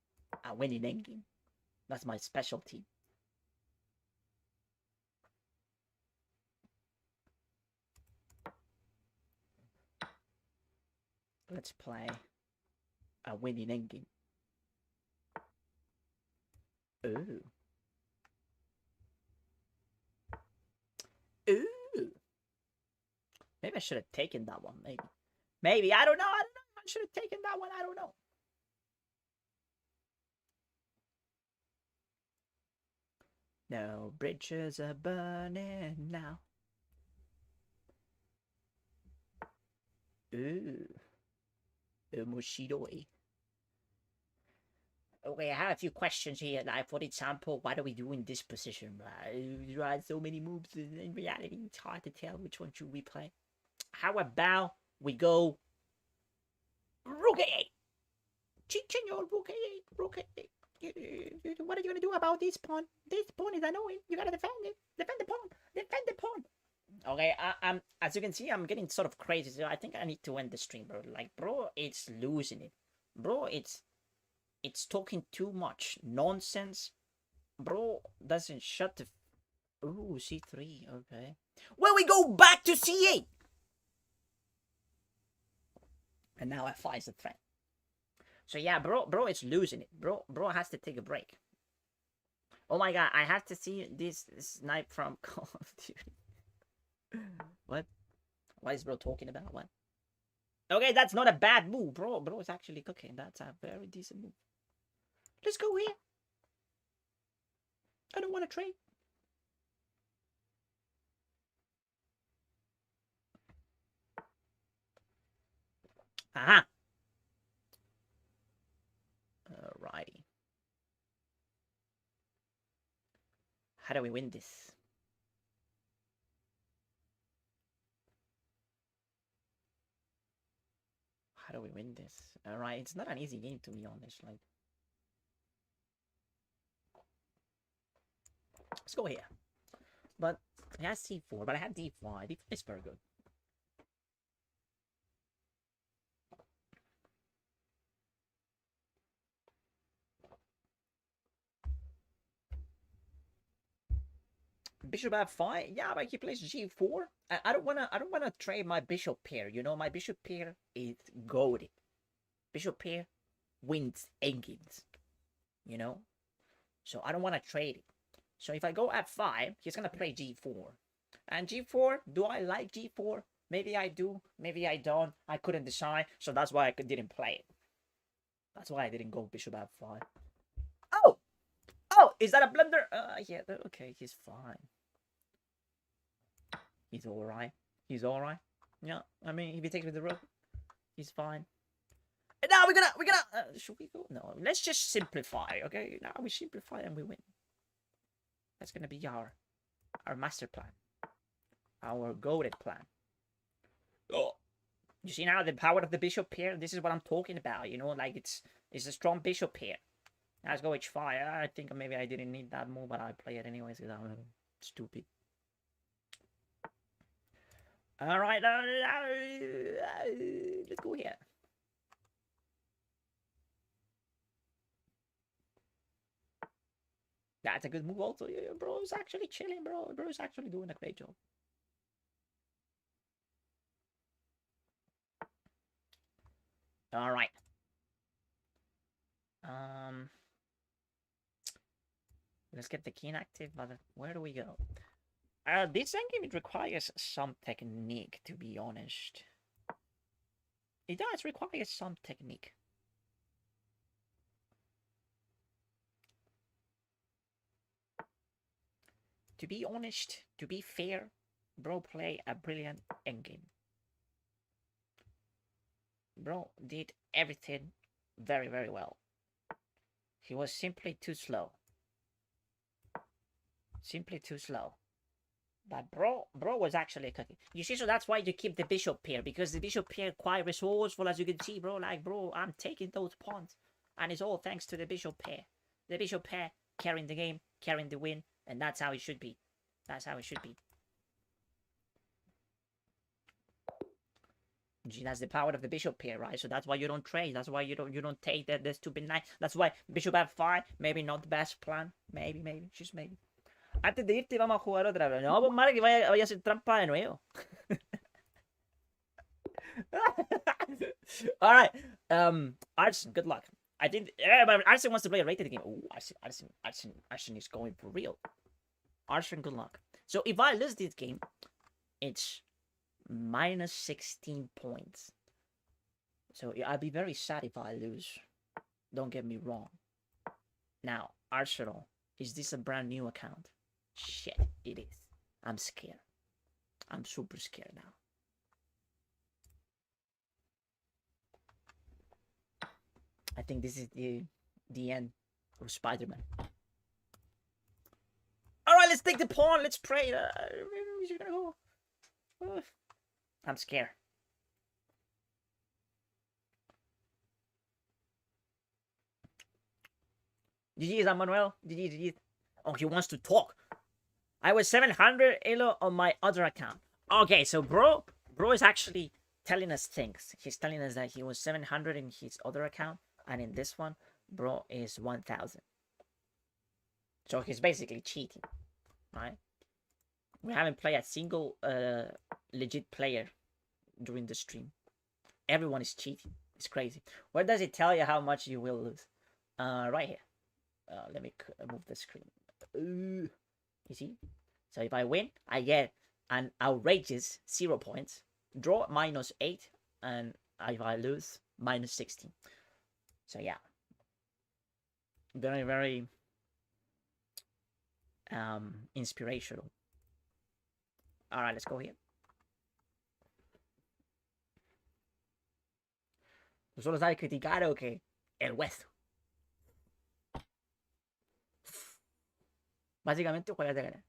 a winning endgame. That's my specialty. Let's play a winning endgame. Ooh. Ooh. Maybe I should have taken that one. Maybe. I don't know. I should have taken that one. I don't know. No bridges are burning now. Ooh. Moshidoi. Okay, I have a few questions here. Like, for example, what do we do in this position? There are so many moves. In reality, it's hard to tell which one should we play. How about we go Rook A8? Chichinho, Rook A8, Rook A8. What are you gonna do about this pawn? This pawn is annoying. You gotta defend it. Defend the pawn. Defend the pawn. Okay, I'm as you can see, I'm getting sort of crazy. So I think I need to end the stream, bro. Like, bro, it's losing it, bro. It's talking too much nonsense, bro. Doesn't shut the. Ooh, C3. Okay. Well, we go back to C8, and now F5 is a threat. So yeah, bro, it's losing it, bro. Bro has to take a break. Oh my god, I have to see this snipe from Call of Duty. What? What is bro talking about? What? Okay, that's not a bad move, bro. Bro is actually cooking. That's a very decent move. Let's go here. I don't want to trade. Aha. Alrighty. How do we win this? How do we win this? Alright, it's not an easy game to be honest. Like, let's go here. But I had C4, but I had D5. D5 is very good. Bishop F5, yeah, but he plays G4. I don't wanna trade my bishop pair. You know, my bishop pair is goated. Bishop pair wins endgames. You know, so I don't wanna trade it. So if I go F5, he's gonna play G4. And G4, do I like G4? Maybe I do, maybe I don't. I couldn't decide, so that's why I didn't play it. That's why I didn't go bishop f5. Oh! Oh! Is that a blunder? Yeah, okay, he's fine. He's alright. He's alright. Yeah, I mean, if he takes with the rook, he's fine. And now we're gonna, should we go? No, let's just simplify, okay? Now we simplify and we win. That's gonna be our master plan. Our goaded plan. Oh. You see now the power of the bishop here? This is what I'm talking about, you know? Like, it's a strong bishop here. Now let's go h5. I think maybe I didn't need that move, but I play it anyways because I'm stupid. Alright, let's go here. That's a good move also. Yeah, bro's actually chilling, bro. Bro's actually doing a great job. Alright. Let's get the king active, but where do we go? This endgame, it requires some technique, to be honest. It does require some technique. To be honest, to be fair, bro play a brilliant endgame. Bro did everything very, very well. He was simply too slow. Simply too slow. But bro was actually cooking. You see, so that's why you keep the bishop here, because the bishop here quite resourceful, as you can see, bro. Like, bro, I'm taking those pawns, and it's all thanks to the bishop pair. The bishop pair carrying the game, carrying the win, and that's how it should be. That's how it should be. See, that's the power of the bishop pair, right? So that's why you don't trade. That's why you don't take the stupid knight. That's why bishop f5, maybe not the best plan. Maybe, just maybe. Antes de irte vamos a jugar otra vez. No, pues madre que vaya a hacer trampa de nuevo. Alright. Arson, good luck. I think Arson wants to play a rated game. Oh, Arson is going for real. Arson, good luck. So if I lose this game, it's minus 16 points. So I'll be very sad if I lose. Don't get me wrong. Now, Arsenal, is this a brand new account? Shit, it is. I'm scared. I'm super scared now. I think this is the end of Spider-Man. Alright, let's take the pawn. Let's pray. Where's he gonna go? I'm scared. GG's, Manuel. GG's. Oh, he wants to talk. I was 700 elo on my other account. Okay, so bro is actually telling us things. He's telling us that he was 700 in his other account, and in this one, bro is 1000. So he's basically cheating, right? We haven't played a single legit player during the stream. Everyone is cheating. It's crazy. Where does it tell you how much you will lose? Right here. Let me move the screen. You see? So if I win, I get an outrageous 0 points. Draw -8, and if I lose, -16. So yeah. Very, very inspirational. Alright, let's go here. ¿Tú solo sabes criticar o qué? El hueso. Básicamente juegas de ganar.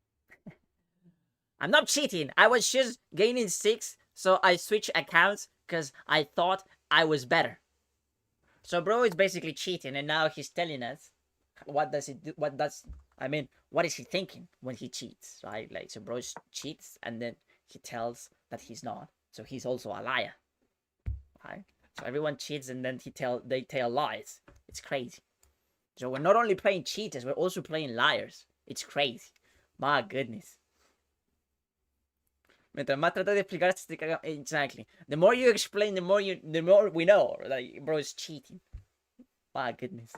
I'm not cheating. I was just gaining 6, so I switched accounts because I thought I was better. So bro is basically cheating, and now he's telling us what does he do? What is he thinking when he cheats, right? Like, so bro cheats, and then he tells that he's not. So he's also a liar, right? So everyone cheats, and then they tell lies. It's crazy. So we're not only playing cheaters, we're also playing liars. It's crazy. My goodness. Mientras más tratas de explicar, te caga. Exactly. The more you explain, the more we know. Like, bro is cheating. My goodness.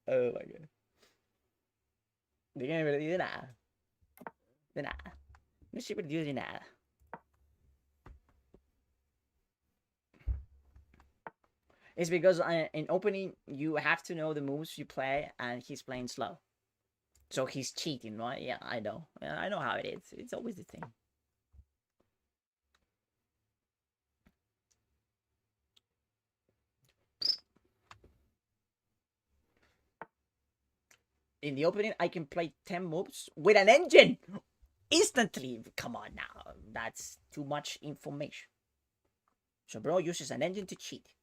Oh my god. ¿De qué me perdí? De nada. De nada. No se perdió de nada. It's because in opening, you have to know the moves you play, and he's playing slow. So he's cheating, right? Yeah, I know. I know how it is. It's always the thing. In the opening, I can play 10 moves with an engine instantly. Come on now. That's too much information. So bro uses an engine to cheat.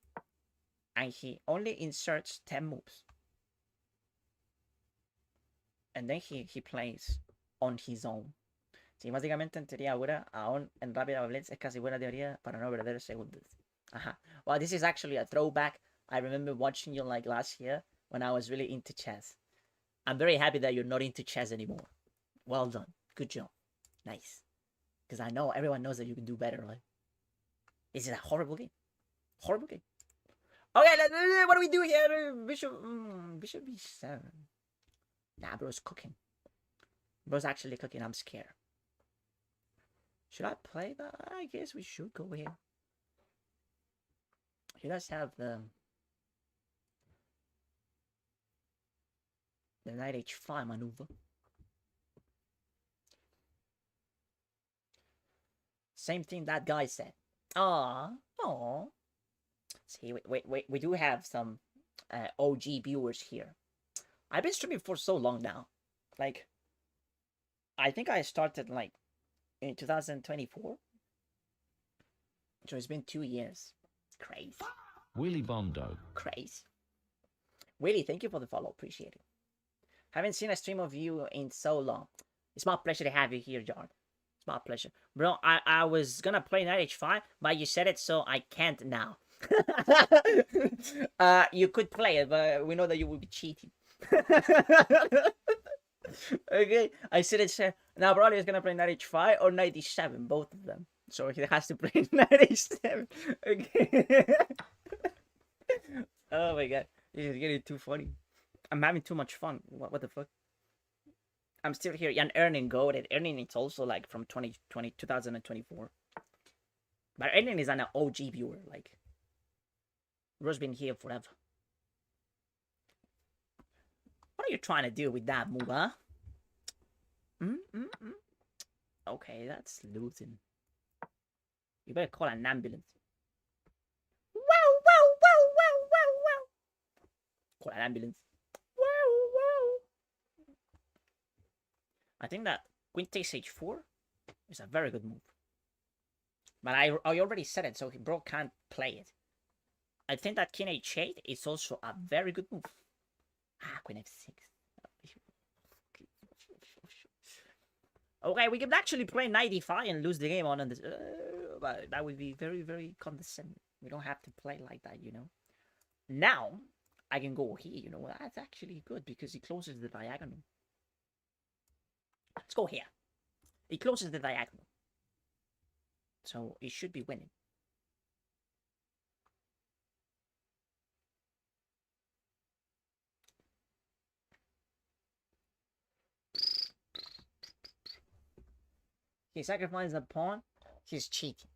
And he only inserts 10 moves. And then he plays on his own. Sí, básicamente en teoría ahora, aún en rápida blitz es casi buena teoría para no perder segundos. Ajá. Well, this is actually a throwback. I remember watching you like last year when I was really into chess. I'm very happy that you're not into chess anymore. Well done. Good job. Nice. Because I know everyone knows that you can do better, right? This is a horrible game. Horrible game. Okay, what do we do here? Bishop B7. Nah, bro's cooking. Bro's actually cooking. I'm scared. Should I play that? I guess we should go here. He does have the knight h5 maneuver. Same thing that guy said. Aww. See, we do have some OG viewers here. I've been streaming for so long now. Like, I think I started like in 2024. So it's been 2 years. Crazy. Willy Bondo. Crazy. Willy, thank you for the follow. Appreciate it. Haven't seen a stream of you in so long. It's my pleasure to have you here, John. It's my pleasure. Bro, I was gonna play knight h5, but you said it, so I can't now. You could play it, but we know that you will be cheating. Okay, I said it, sir. Now, probably is gonna play knight h5 or knight d7, both of them. So he has to play knight h7. Okay. Oh my god, this is getting too funny. I'm having too much fun. What the fuck? I'm still here. And Earning goaded. Earning is also like from 2024. But Earning is an OG viewer. Like, Bro's been here forever. What are you trying to do with that move, huh? Okay, that's losing. You better call an ambulance. Wow. Call an ambulance. Wow. I think that queen takes h4 is a very good move. But I already said it, so bro can't play it. I think that king h8 is also a very good move. Queen f6. Okay, we can actually play knight e5 and lose the game on this. But that would be very, very condescending. We don't have to play like that, you know. Now, I can go here, you know. That's actually good because he closes the diagonal. Let's go here. He closes the diagonal. So, he should be winning. He sacrifices a pawn. He's cheating.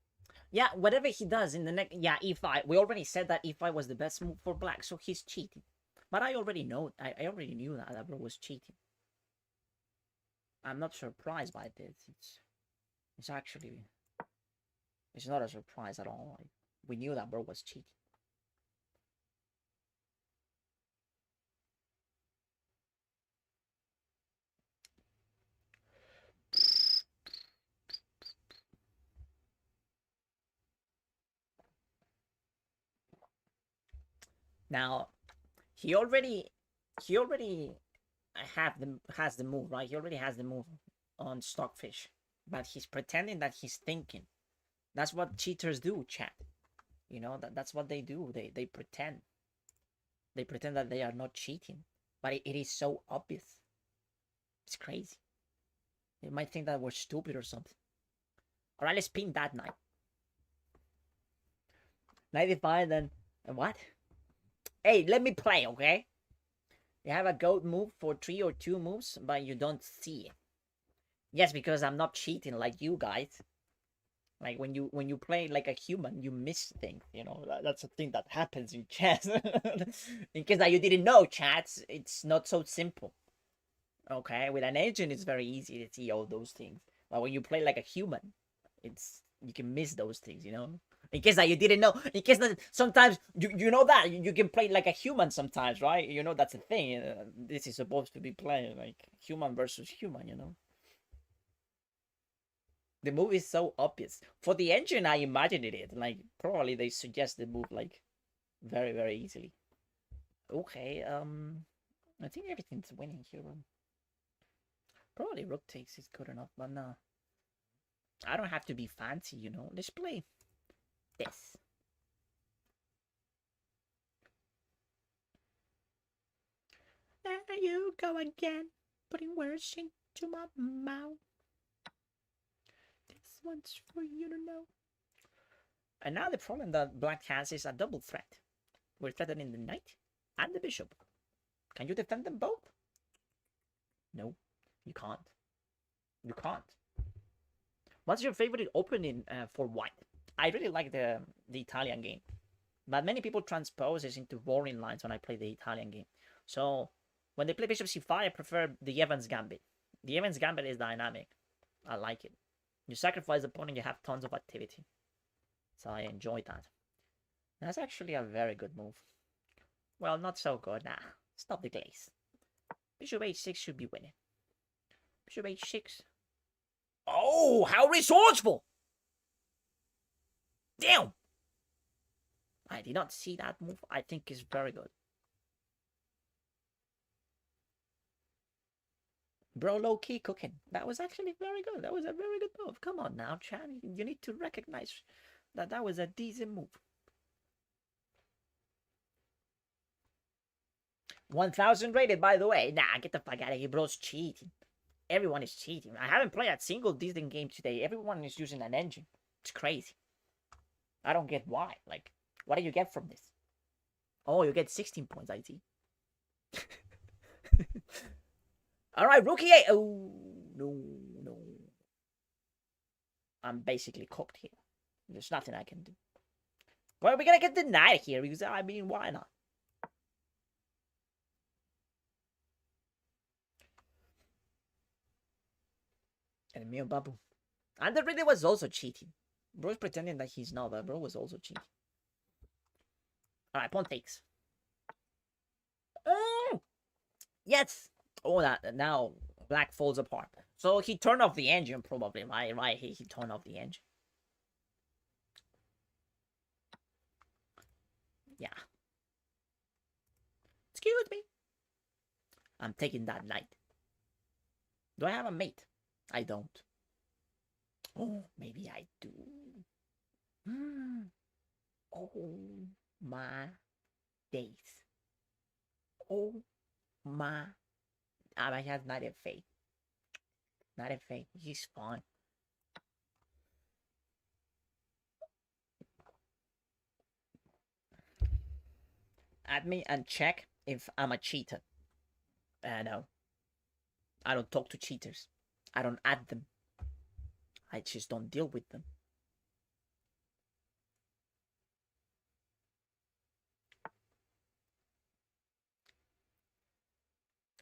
Yeah, whatever he does in the next... Yeah, e5. We already said that e5 was the best move for black, so he's cheating. But I already know... I already knew that bro was cheating. I'm not surprised by this. It's actually... It's not a surprise at all. Like, we knew that bro was cheating. Now, he already has the move, right? He already has the move on Stockfish, but he's pretending that he's thinking. That's what cheaters do, chat. You know, that's what they do. They pretend. They pretend that they are not cheating, but it is so obvious. It's crazy. They might think that we're stupid or something. All right, let's pin that knight. 95, then what? Hey, let me play, okay? You have a goat move for 3 or 2 moves, but you don't see it. Yes, because I'm not cheating like you guys. Like when you play like a human, you miss things. You know, that's a thing that happens in chess. In case that you didn't know, chats, it's not so simple. Okay, with an engine, it's very easy to see all those things. But when you play like a human, it's you can miss those things. You know, in case that you didn't know. In case that sometimes you know that you can play like a human sometimes, right? You know that's a thing. This is supposed to be playing like human versus human. You know. The move is so obvious. For the engine, I imagined it. Like, probably they suggest the move, like, very, very easily. Okay, I think everything's winning here. Probably rook takes is good enough, but no. I don't have to be fancy, you know. Let's play this. There you go again, putting words into my mouth. This one's for you to know. And now the problem that black has is a double threat. We're threatening the knight and the bishop. Can you defend them both? No, you can't. You can't. What's your favorite opening for white? I really like the Italian game, but many people transpose this into boring lines when I play the Italian game. So when they play bishop c5, I prefer the Evans Gambit. The Evans Gambit is dynamic. I like it. You sacrifice the opponent, you have tons of activity. So I enjoy that. That's actually a very good move. Well, not so good. Nah, stop the glaze. Bishop h6 should be winning. Bishop h6. Oh, how resourceful! Damn! I did not see that move. I think it's very good. Bro, low-key cooking. That was actually very good. That was a very good move. Come on now, Chan. You need to recognize that that was a decent move. 1,000 rated, by the way. Nah, get the fuck out of here, bro's cheating. Everyone is cheating. I haven't played a single decent game today. Everyone is using an engine. It's crazy. I don't get why. Like, what do you get from this? Oh, you get 16 points, I see. Alright, rookie A. Oh, no. I'm basically cooked here. There's nothing I can do. Well, we're gonna get denied here because, I mean, why not? And Mio Babu. And the reader was also cheating. Bro's pretending that he's not, but bro was also cheating. Alright, pawn takes. Yes! Oh, that now black falls apart. So he turned off the engine, probably. Right, he turned off the engine. Yeah. Excuse me. I'm taking that knight. Do I have a mate? I don't. Oh, maybe I do. Oh my days. Oh my. I have Knight of Fate. Knight of Fate. He's fun. Add me and check if I'm a cheater. No. I don't talk to cheaters. I don't add them. I just don't deal with them.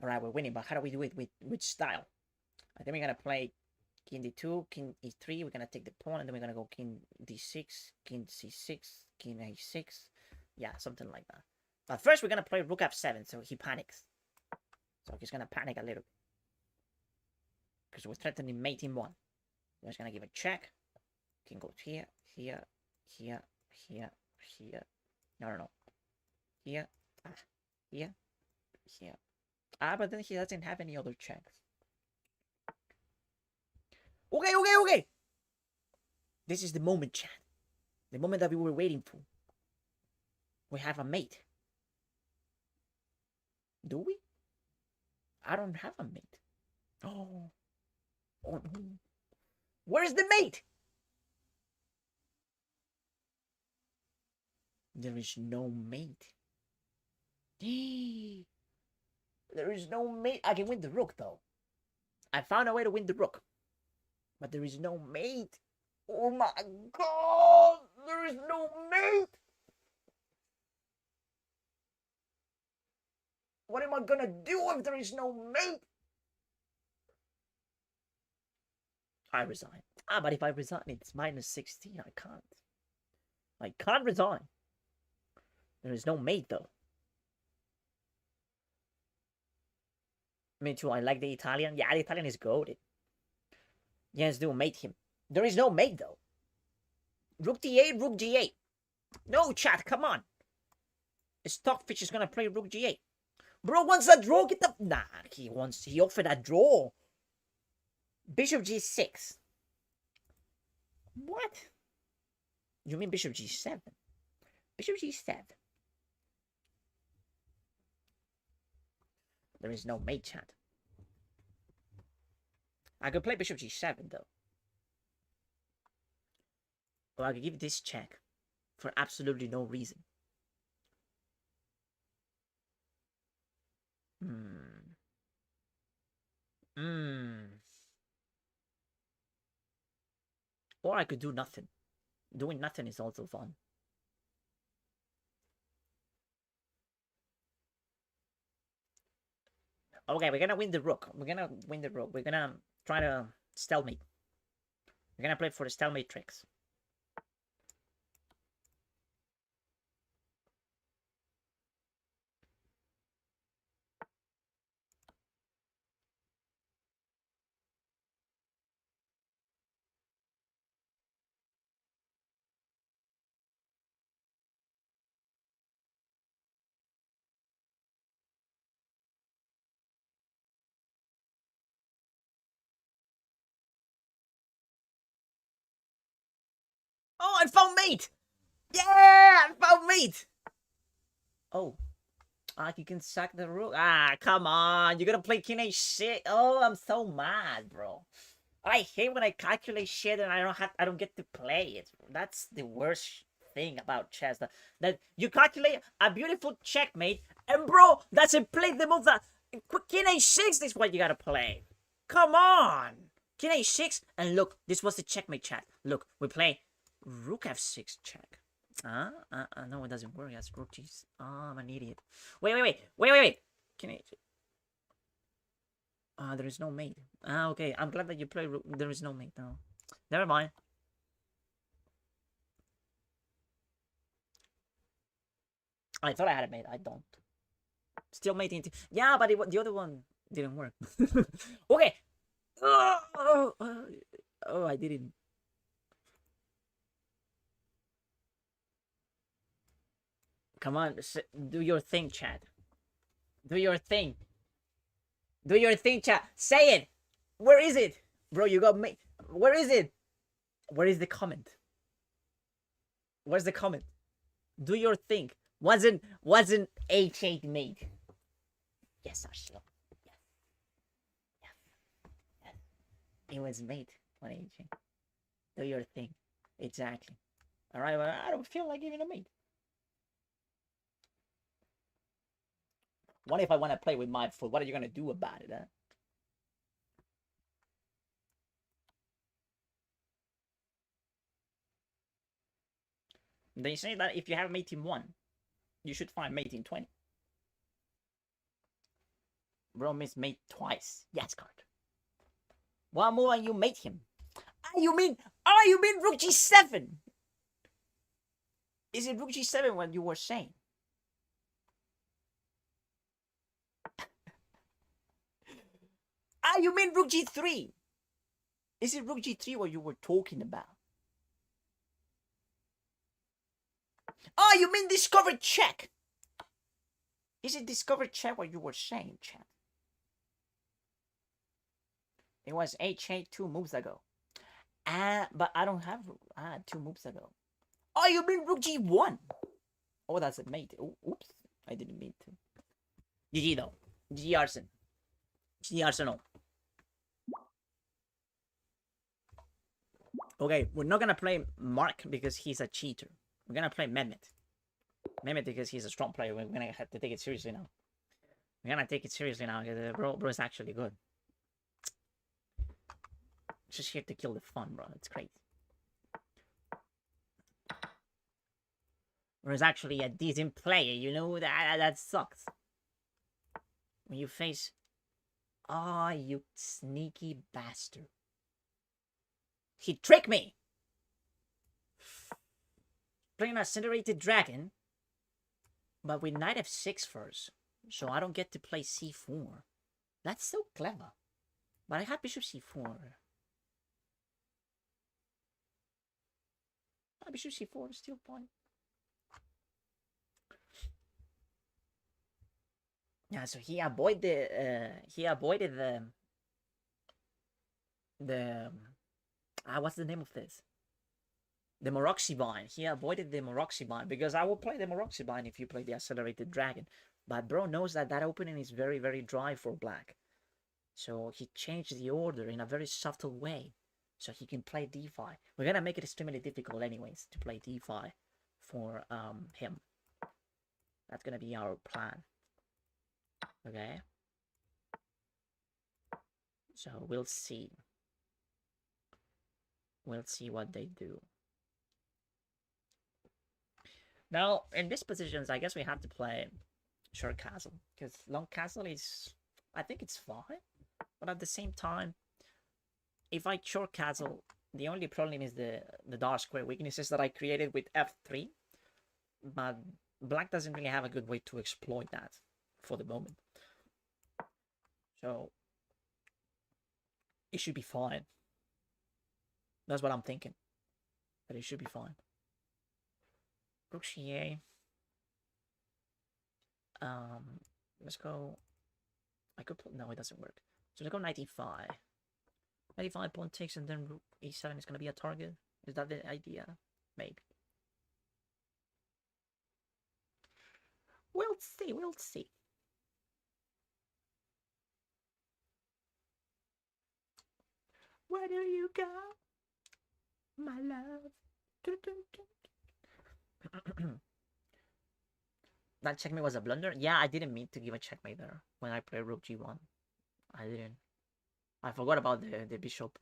Alright, we're winning, but how do we do it? With which style? I think we're gonna play king d2, king e3, we're gonna take the pawn, and then we're gonna go king d6, king c6, king a6. Yeah, something like that. But first we're gonna play rook f7, so he panics. So he's gonna panic a little. Because we're threatening mate in one. We're just gonna give a check. King goes here, here, here, here, here. No. Here, here, here. But then he doesn't have any other checks. Okay. This is the moment, chat. The moment that we were waiting for. We have a mate. Do we? I don't have a mate. Oh no. Where's the mate? There is no mate. There is no mate. I can win the rook, though. I found a way to win the rook. But there is no mate. Oh my god! There is no mate! What am I gonna do if there is no mate? I resign. Ah, but if I resign, it's minus 16. I can't. I can't resign. There is no mate, though. Me too. I like the Italian. Yeah, the Italian is goated. Yes, do mate him. There is no mate, though. Rook d8, rook g8. No, chat, come on. Stockfish is gonna play rook g8. Bro wants a draw. Get the... Nah, he offered a draw. Bishop g6. What? You mean bishop g7? Bishop g7. There is no mate, chat. I could play bishop g7, though. Or I could give this check for absolutely no reason. Or I could do nothing. Doing nothing is also fun. Okay, we're gonna win the rook. We're gonna win the rook. We're gonna try to stalemate. We're gonna play for the stalemate tricks. Oh, I found mate! Yeah, I found mate! Oh. You can sack the rook. Ah, come on. You're gonna play king h6. Oh, I'm so mad, bro. I hate when I calculate shit and I don't get to play it. That's the worst thing about chess. That you calculate a beautiful checkmate, and bro, that's a play the move that king h6 is what you gotta play. Come on. King h6, and look, this was the checkmate, chat. Look, we play rook f6 check. No, it doesn't work. That's rook g. Oh, I'm an idiot. Wait. Can I? There is no mate. Okay. I'm glad that you play rook. There is no mate now. Never mind. I thought I had a mate. I don't. Still mating. Yeah, but the other one didn't work. Okay. Oh, I didn't. Come on, do your thing, chat. Do your thing. Do your thing, chat. Say it. Where is it? Bro, you got me. Where is it? Where is the comment? Where's the comment? Do your thing. Wasn't H8 made? Yes, Ashlo. Yes. It was made on H8. Do your thing. Exactly. Alright, well, I don't feel like giving a mate. What if I want to play with my foot? What are you going to do about it, huh? They say that if you have mate in 1, you should find mate in 20. Bro missed mate twice. Yes, card. One more and you mate him. You mean rook g7? Is it rook g7 what you were saying? You mean rook g3? Is it rook g3 what you were talking about? You mean discovered check? Is it discovered check what you were saying, chat? It was h8 2 moves ago. But I don't have 2 moves ago. You mean rook g1? Oh, that's a mate. Oops, I didn't mean to. GG though. GG Arsenal. GG Arsenal. Okay, we're not gonna play Mark because he's a cheater. We're gonna play Mehmet. Mehmet because he's a strong player. We're gonna have to take it seriously now. We're gonna take it seriously now because bro is actually good. Just here to kill the fun, bro. It's crazy. or is actually a decent player, you know? That sucks. When you face... Ah, you sneaky bastard. He tricked me! Playing an Incinerated Dragon, but with Knight F6 first. So I don't get to play C4. That's so clever. But I have Bishop C4. Bishop C4 is still fine. Yeah, so he avoided the what's the name of this? The Moroxibine. He avoided the Moroxibine because I will play the Moroxibine if you play the Accelerated Dragon. But bro knows that that opening is very, very dry for black. So he changed the order in a very subtle way. So he can play d5. We're gonna make it extremely difficult anyways to play d5 for him. That's gonna be our plan. Okay. So we'll see. We'll see what they do. Now, in these positions, I guess we have to play short castle. Because long castle is... I think it's fine. But at the same time, if I short castle, the only problem is the dark square weaknesses that I created with f3. But black doesn't really have a good way to exploit that for the moment. So it should be fine. That's what I'm thinking. That it should be fine. Rook c8. Let's go. I could put... No, it doesn't work. So let's go knight e5. Knight e5, pawn takes, and then rook e7 is going to be a target. Is that the idea? Maybe. We'll see, we'll see. Where do you go, my love? That checkmate was a blunder? Yeah, I didn't mean to give a checkmate there when I played rook g1. I didn't. I forgot about the bishop.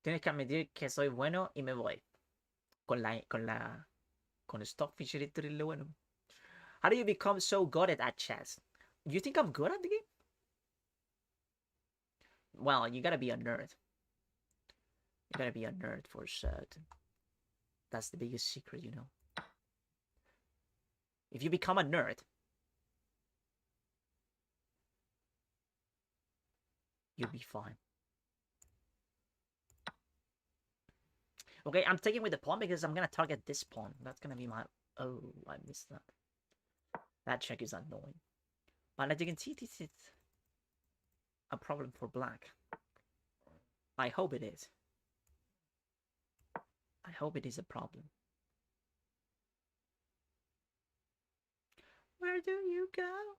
Tienes que admitir que soy bueno y me voy. Con Stockfish literally bueno. How do you become so good at chess? Do you think I'm good at the game? Well, you gotta be a nerd. You gotta be a nerd for certain. That's the biggest secret, you know. If you become a nerd, you'll be fine. Okay, I'm taking with the pawn because I'm gonna target this pawn. That's gonna be my... Oh, I missed that. That check is annoying. But as you can see, this is a problem for black. I hope it is. I hope it is a problem. Where do you go,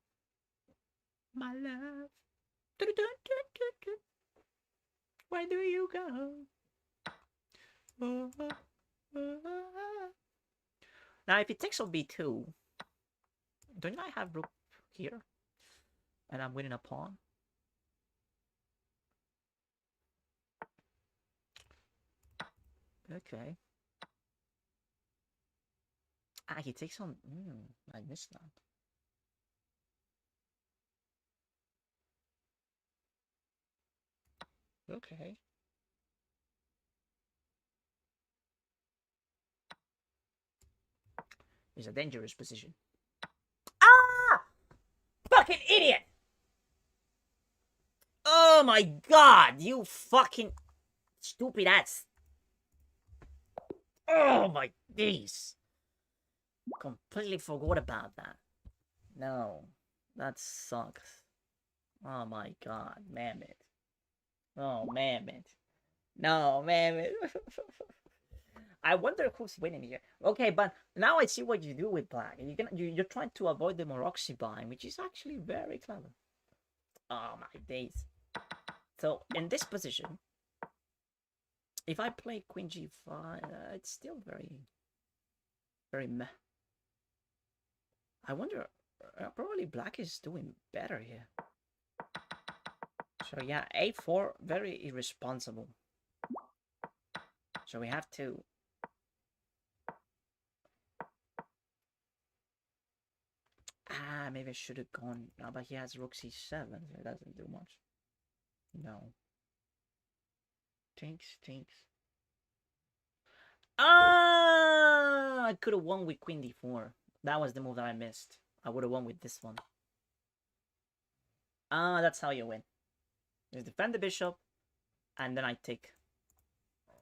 my love? Where do you go? Now, if it takes on b2, don't I have rook here? And I'm winning a pawn. Okay. Ah, he takes on... I missed that. Okay. It's a dangerous position. Ah! Fucking idiot! Oh my god, you fucking stupid ass. Oh my days. Completely forgot about that. No, that sucks. Oh my god, mammoth. Oh, mammoth. No, mammoth. I wonder who's winning here. Okay, but now I see what you do with black. You're trying to avoid the Moroxibine, which is actually very clever. Oh my days. So in this position, if I play Queen G5, it's still very meh. I wonder, probably black is doing better here. So yeah, A4, very irresponsible. So we have to maybe I should have gone. No, but he has rook c7, so it doesn't do much. No. Tinks. Ah! I could have won with queen d4. That was the move that I missed. I would have won with this one. Ah, that's how you win. Just defend the bishop, and then I take.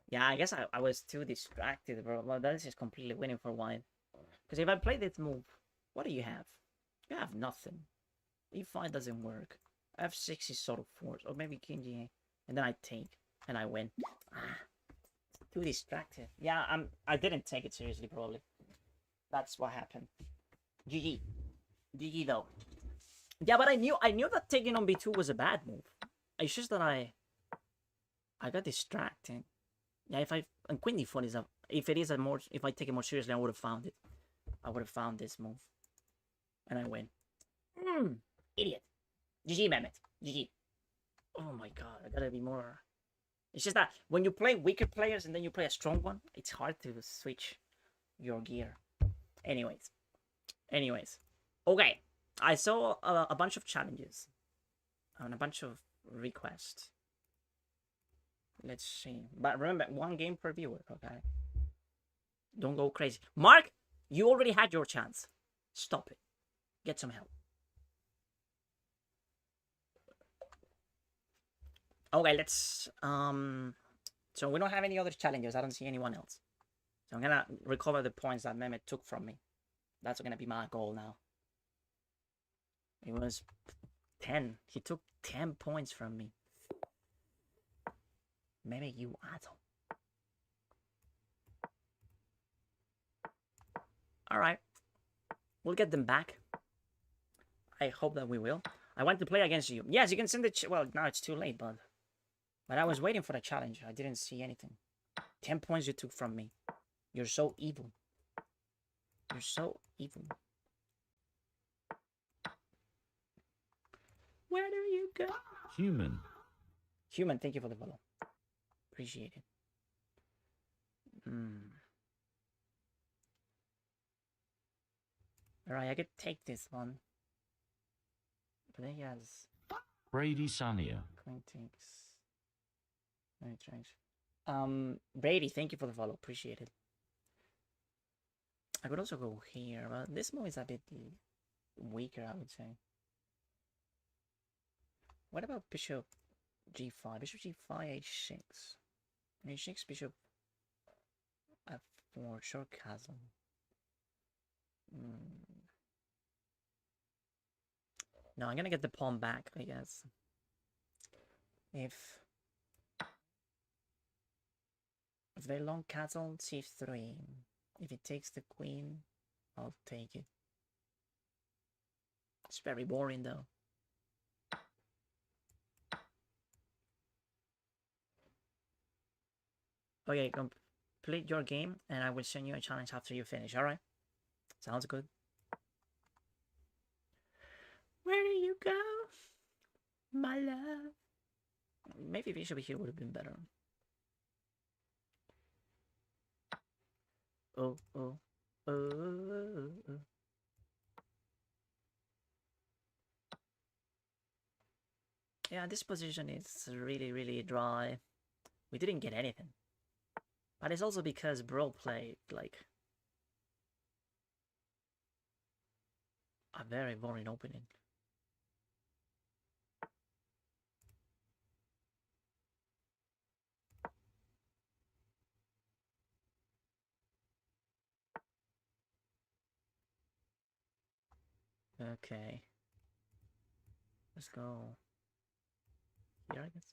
Yeah, I guess I was too distracted, bro. Well, that is just completely winning for white. Because if I play this move, what do you have? You have nothing. e5 doesn't work. f6 is sort of forced. Or maybe king g8. And then I take, and I win. Ah, too distracted. Yeah, I didn't take it seriously, probably. That's what happened. GG. GG, though. Yeah, but I knew that taking on b2 was a bad move. It's just that I got distracted. Yeah, and queen d4 is if I take it more seriously, I would have found it. I would have found this move, and I win. Idiot. GG, Mehmet. GG. Oh my god, I gotta be more. It's just that when you play weaker players and then you play a strong one, it's hard to switch your gear. Anyways. Okay, I saw a bunch of challenges and a bunch of requests. Let's see. But remember, 1 game per viewer, okay? Don't go crazy. Mark, you already had your chance. Stop it. Get some help. Okay, let's... So we don't have any other challenges. I don't see anyone else. So I'm gonna recover the points that Mehmet took from me. That's gonna be my goal now. It was 10. He took 10 points from me. Maybe you asshole. Alright. We'll get them back. I hope that we will. I want to play against you. Yes, you can send it. Well, now it's too late, but I was waiting for the challenge. I didn't see anything. 10 points you took from me. You're so evil. You're so evil. Where do you go? Human. Human, thank you for the follow. Appreciate it. Alright, I could take this one. But then he has Brady Sania. queen takes. Very strange. Brady, thank you for the follow. Appreciate it. I could also go here, but this move is a bit weaker, I would say. What about bishop g5? Bishop g5, h6. h6, bishop f4, short castle. No, I'm gonna get the pawn back, I guess. If very long castle, c3. If it takes the queen, I'll take it. It's very boring, though. Okay, complete your game, and I will send you a challenge after you finish, alright? Sounds good. Where do you go, my love? Maybe bishop here would have been better. Oh. Yeah, this position is really, really dry. We didn't get anything. But it's also because bro played, like, a very boring opening. Okay. Let's go here, I guess.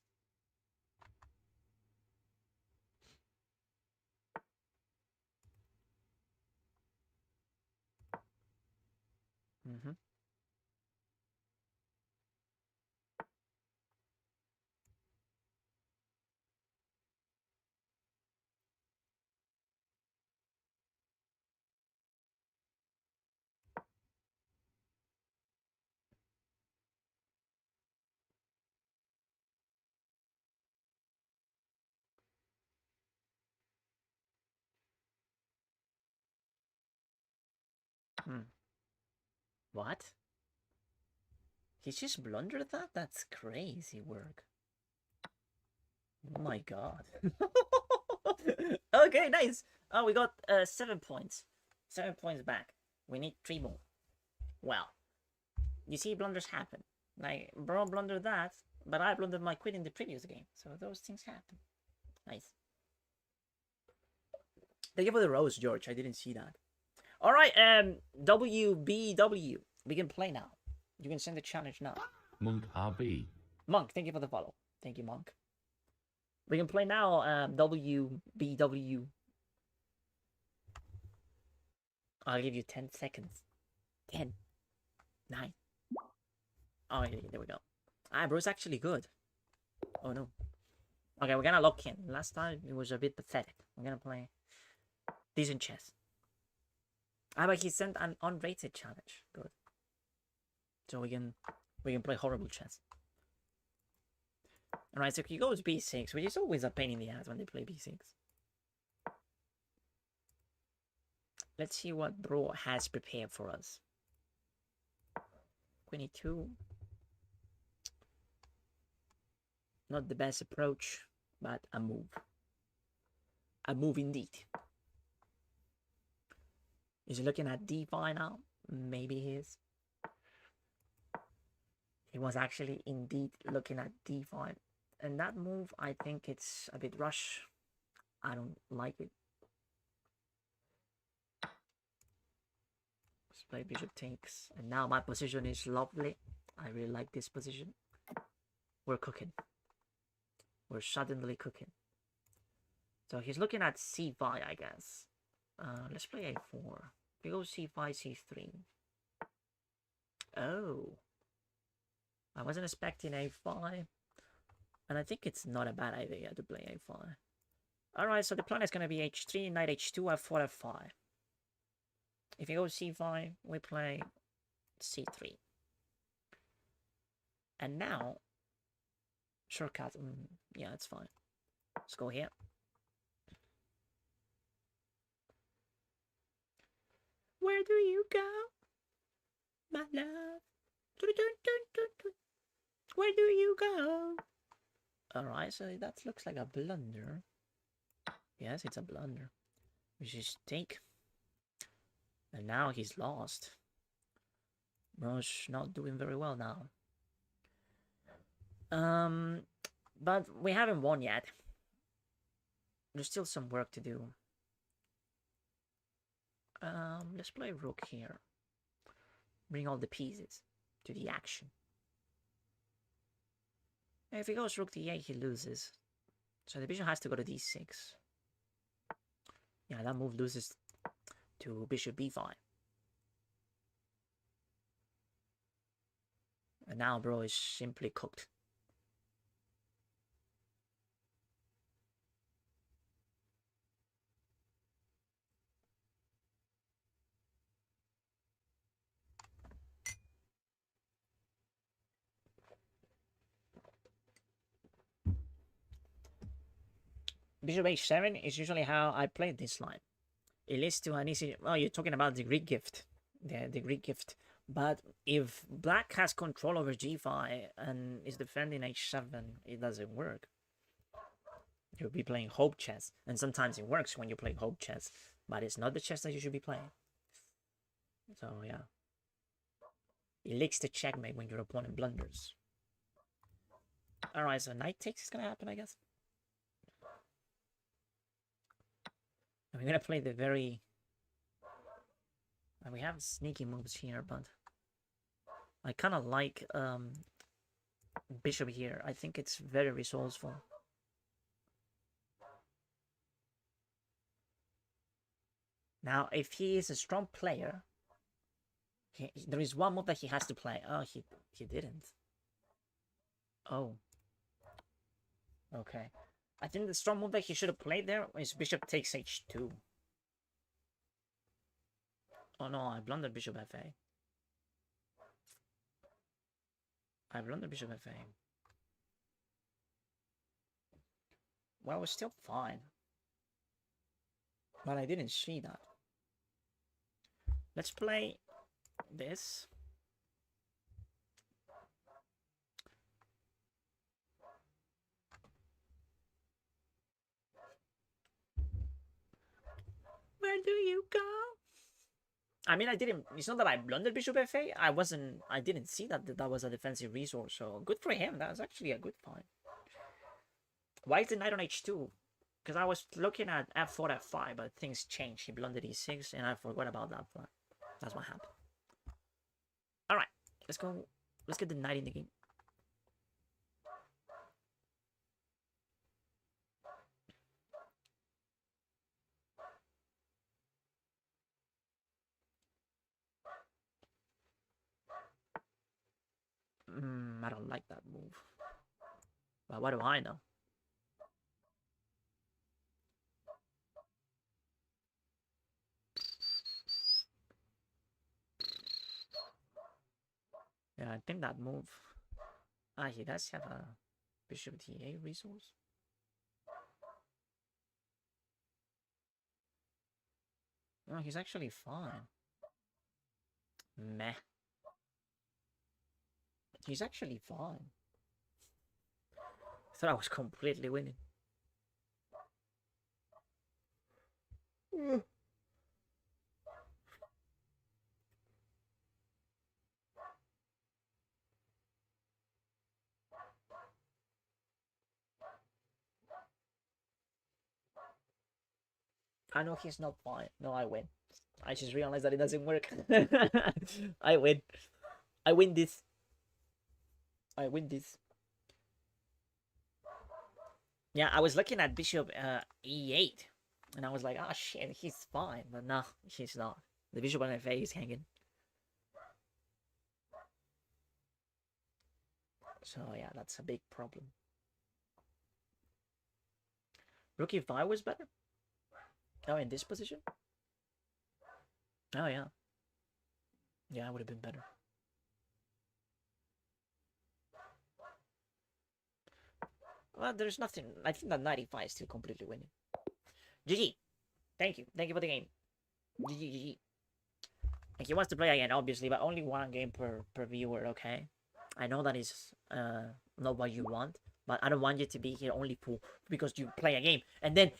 What? He just blundered that? That's crazy work. Oh my god. Okay, nice. Oh, we got 7 points. 7 points back. We need 3 more. Well, you see blunders happen. Like, bro blundered that, but I blundered my queen in the previous game. So those things happen. Nice. Thank you for the rose, George. I didn't see that. Alright, WBW. We can play now. You can send the challenge now. Monk RB. Monk, thank you for the follow. Thank you, Monk. We can play now, WBW. I'll give you 10 seconds. 10. 9. Oh, yeah, there we go. Ah, bro's actually good. Oh, no. Okay, we're gonna lock in. Last time, it was a bit pathetic. We're gonna play decent chess. Ah, but he sent an unrated challenge. Good. So we can play horrible chess. Alright, so he goes b6, which is always a pain in the ass when they play b6. Let's see what bro has prepared for us. 22. Not the best approach, but a move. A move indeed. Is he looking at d5 now? Maybe he is. He was actually indeed looking at d5. And that move, I think it's a bit rush. I don't like it. Let's play bishop takes. And now my position is lovely. I really like this position. We're cooking. We're suddenly cooking. So he's looking at c5, I guess. Let's play a4. We go c5, c3. Oh. I wasn't expecting a5. And I think it's not a bad idea to play a5. Alright, so the plan is going to be h3, knight h2, f4, f5. If you go c5, we play c3. And now, shortcut, yeah, it's fine. Let's go here. Where do you go, my love? Where do you go? Alright, so that looks like a blunder. Yes, it's a blunder. We just take. And now he's lost. Bro's not doing very well now. But we haven't won yet. There's still some work to do. Let's play rook here. Bring all the pieces to the action. If he goes rook d8, he loses. So the bishop has to go to d6. Yeah, that move loses to bishop b5. And now bro is simply cooked. Bishop h7 is usually how I play this line. It leads to an easy... Oh, you're talking about the Greek gift. The Greek gift. But if black has control over g5 and is defending h7, it doesn't work. You'll be playing hope chess. And sometimes it works when you play hope chess. But it's not the chess that you should be playing. So, yeah. It leaks to checkmate when your opponent blunders. Alright, so knight takes is going to happen, I guess. And we're going to play the very... we have sneaky moves here, but... I kind of like bishop here. I think it's very resourceful. Now, if he is a strong player... there is one move that he has to play. Oh, he didn't. Oh. Okay. I think the strong move that he should have played there is bishop takes h2. Oh no, I blundered bishop fa. I blundered bishop fa. Well, it was still fine. But I didn't see that. Let's play this. do you go? I mean, I didn't. It's not that I blundered Bishop F8. I didn't see that was a defensive resource. So good for him. That was actually a good find. Why is the knight on H2? Because I was looking at F4, F5, but things changed. He blundered E6, and I forgot about that plan. That's what happened. All right, let's go. Let's get the knight in the game. I don't like that move. But what do I know? Yeah, I think that move. Ah, he does have a Bishop T8 resource. No, he's actually fine. Meh. He's actually fine. I thought I was completely winning. I know he's not fine. No, I win. I just realized that it doesn't work. I win. I win this. I win this. Yeah, I was looking at Bishop E8, and I was like, oh shit, he's fine. But no, he's not. The Bishop on F8 is hanging. So yeah, that's a big problem. Rook E5 was better? Oh, in this position? Oh yeah. Yeah, it would have been better. Well, there's nothing. I think that 95 is still completely winning. GG. Thank you. Thank you for the game. GG, GG. And he wants to play again, obviously, but only one game per viewer, okay? I know that is not what you want, but I don't want you to be here only because you play a game. And then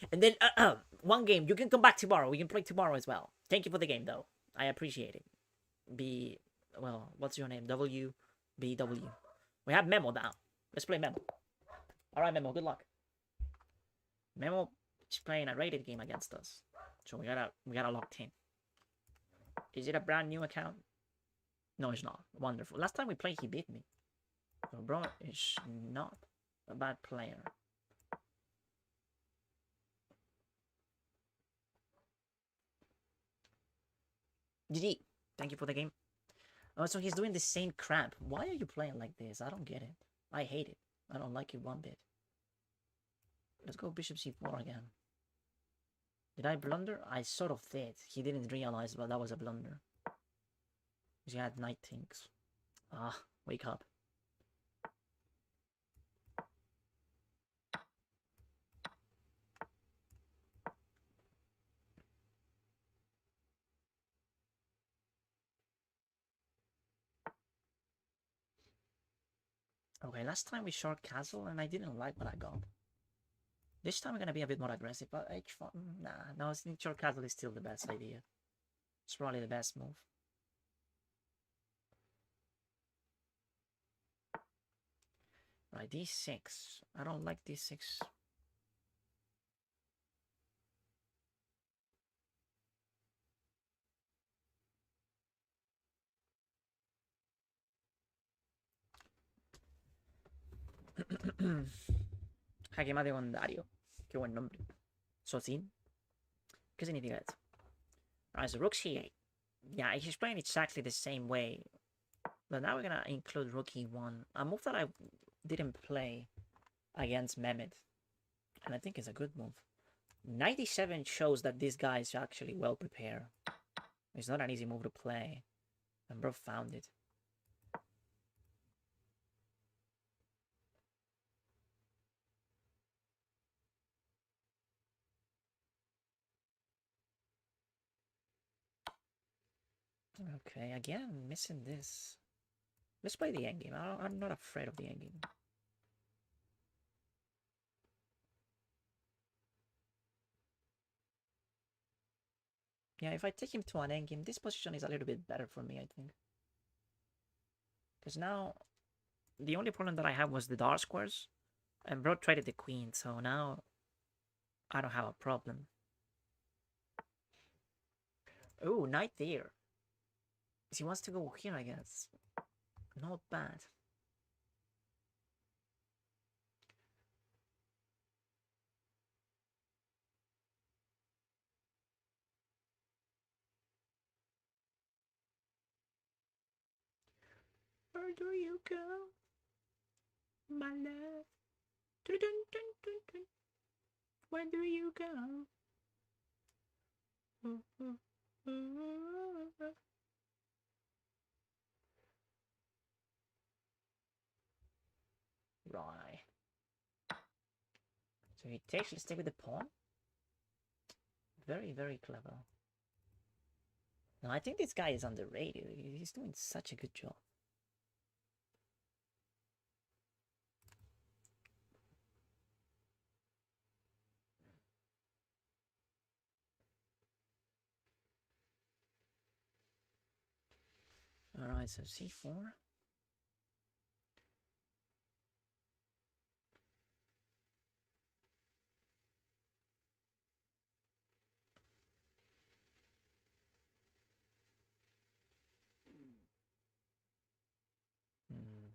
one game. You can come back tomorrow. We can play tomorrow as well. Thank you for the game, though. I appreciate it. Well, what's your name? WBW. We have Memo now. Let's play Memo. Alright, Memo, good luck. Memo is playing a rated game against us. So we gotta lock in. Is it a brand new account? No, it's not. Wonderful. Last time we played, he beat me. So bro is not a bad player. GG. Thank you for the game. Oh, so he's doing the same crap. Why are you playing like this? I don't get it. I hate it. I don't like it one bit. Let's go Bishop C4 again. Did I blunder? I sort of did. He didn't realize, but that was a blunder. He had knight things. Ah, wake up. Okay, last time we short castle and I didn't like what I got. This time I'm gonna be a bit more aggressive, but H4, nah, no, I think short castle is still the best idea. It's probably the best move. Right, D6. I don't like D6. Jaque mate con Dario. Qué buen nombre. Sosin. ¿Qué significa eso? Alright, so rook c8. Yeah, he's playing exactly the same way. But now we're gonna include rook e1. A move that I didn't play against Mehmet. And I think it's a good move. 97 shows that this guy is actually well prepared. It's not an easy move to play. And bro found it. Okay, again, missing this. Let's play the endgame. I'm not afraid of the endgame. Yeah, if I take him to an endgame, this position is a little bit better for me, I think. Because now, the only problem that I had was the dark squares, and bro traded the queen, so now I don't have a problem. Oh, knight there. He wants to go here, I guess. Not bad. Where do you go, my love? Dun, dun, dun, dun, dun. Where do you go? Right. So he takes, let's stay with the pawn. Very, very clever. No, I think this guy is underrated. He's doing such a good job. Alright, so c4. Hmm.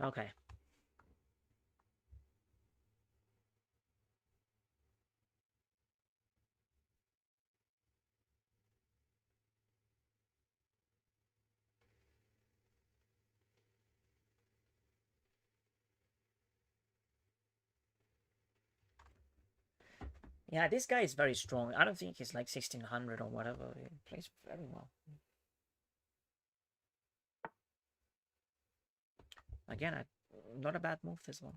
Okay. Yeah, this guy is very strong. I don't think he's like 1600 or whatever. He plays very well. Again, not a bad move this one.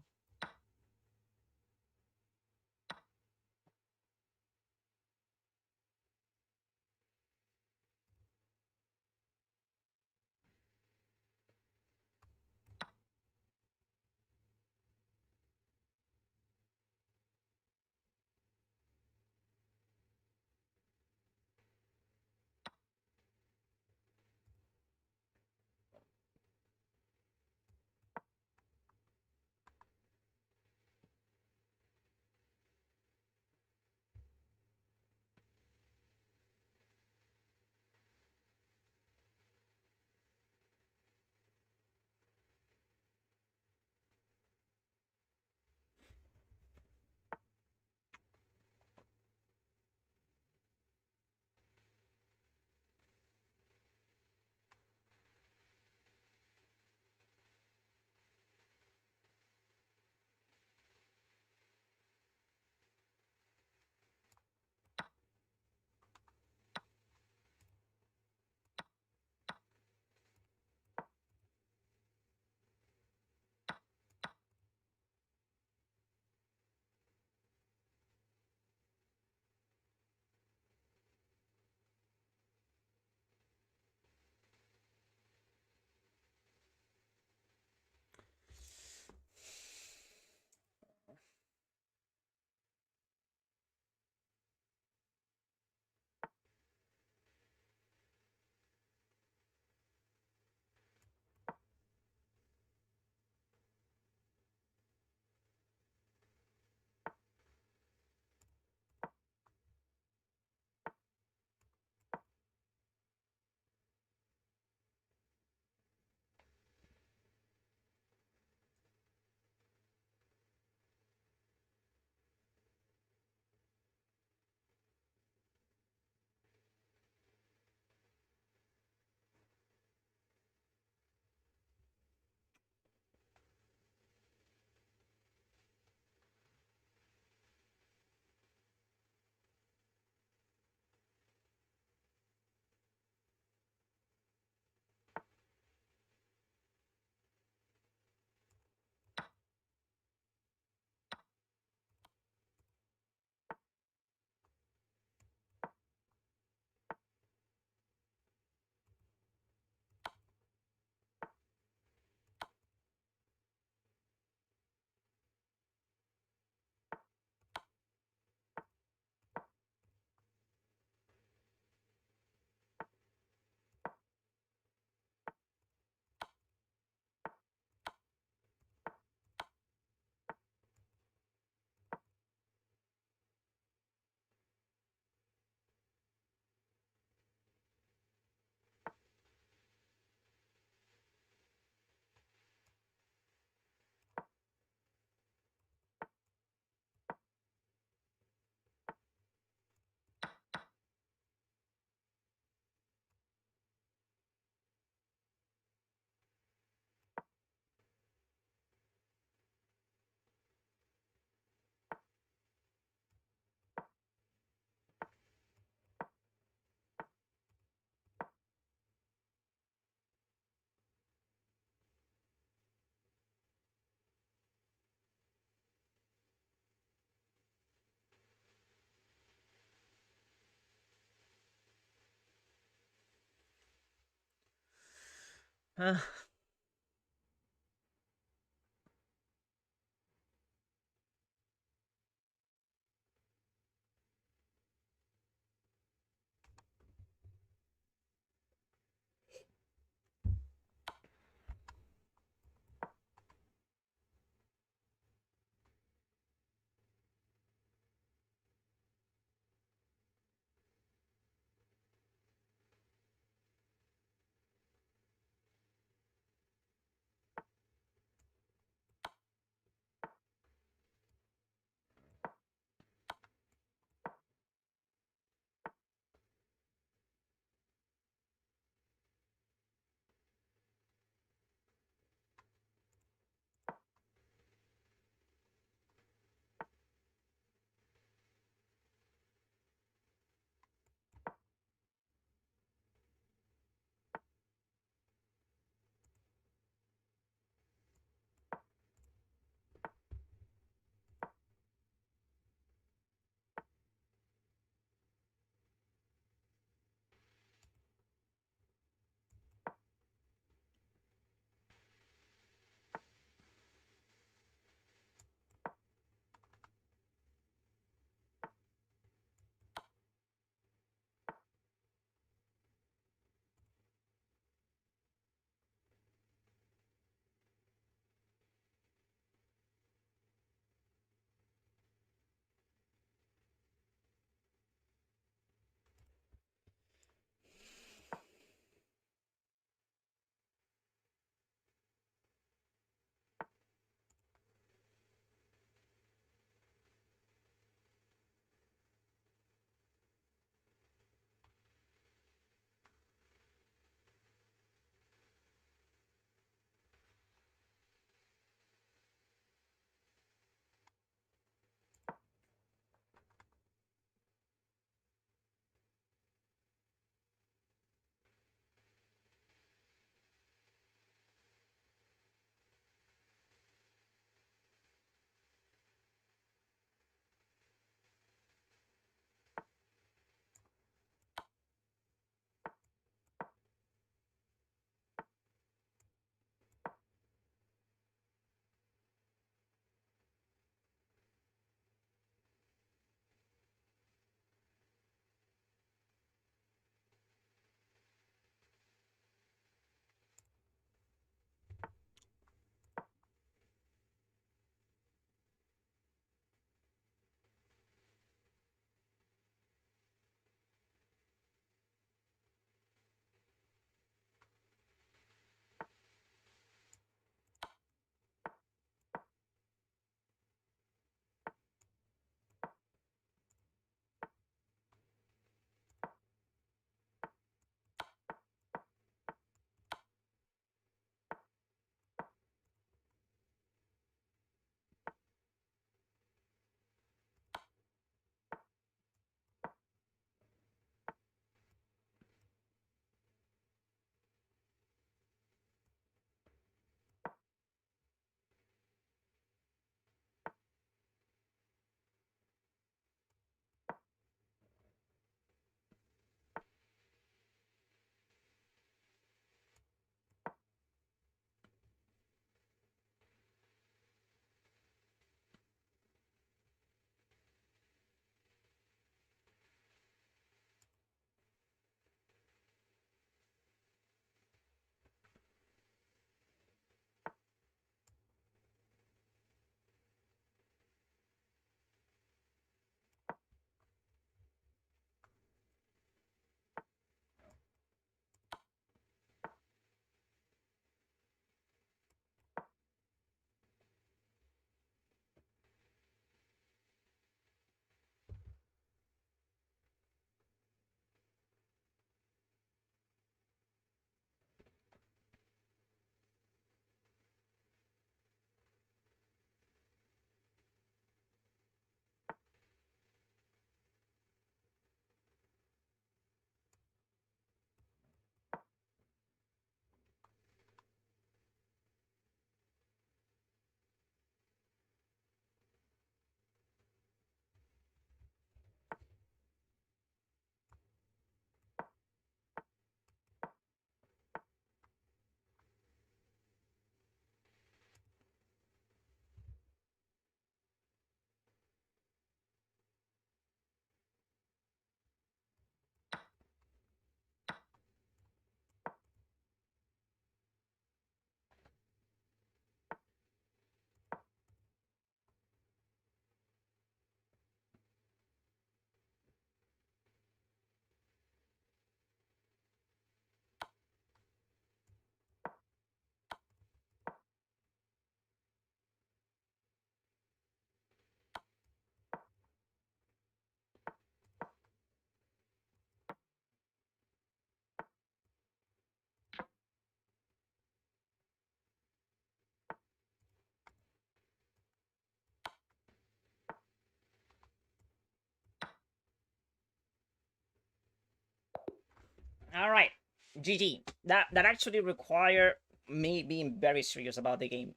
All right, GG. That actually require me being very serious about the game,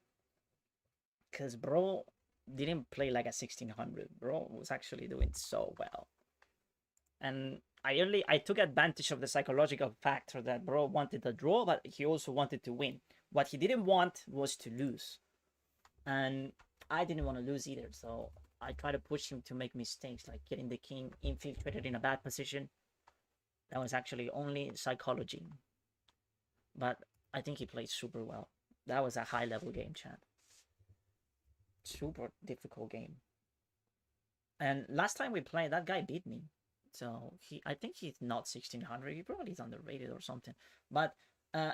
cause bro didn't play like a 1600. Bro was actually doing so well, and I took advantage of the psychological factor that bro wanted a draw, but he also wanted to win. What he didn't want was to lose, and I didn't want to lose either. So I tried to push him to make mistakes, like getting the king infiltrated in a bad position. That was actually only psychology, but I think he played super well. That was a high level game, chat. Super difficult game. And last time we played, that guy beat me. So I think he's not 1600. He probably is underrated or something. But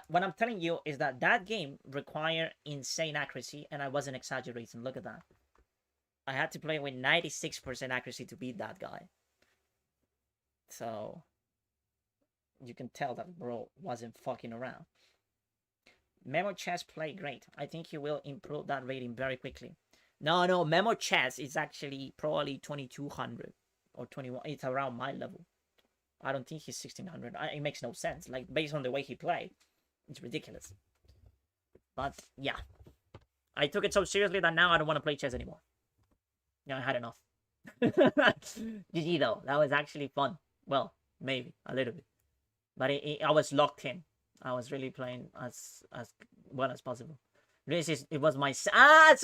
what I'm telling you is that game required insane accuracy, and I wasn't exaggerating. Look at that. I had to play with 96% accuracy to beat that guy. So you can tell that bro wasn't fucking around. Memo Chess played great. I think he will improve that rating very quickly. No, Memo Chess is actually probably 2200 or 21. It's around my level. I don't think he's 1600. It makes no sense. Like, based on the way he played, it's ridiculous. But yeah, I took it so seriously that now I don't want to play chess anymore. Yeah, I had enough. GG though, that was actually fun. Well, maybe a little bit, but I was locked in. I was really playing as well as possible. It was my so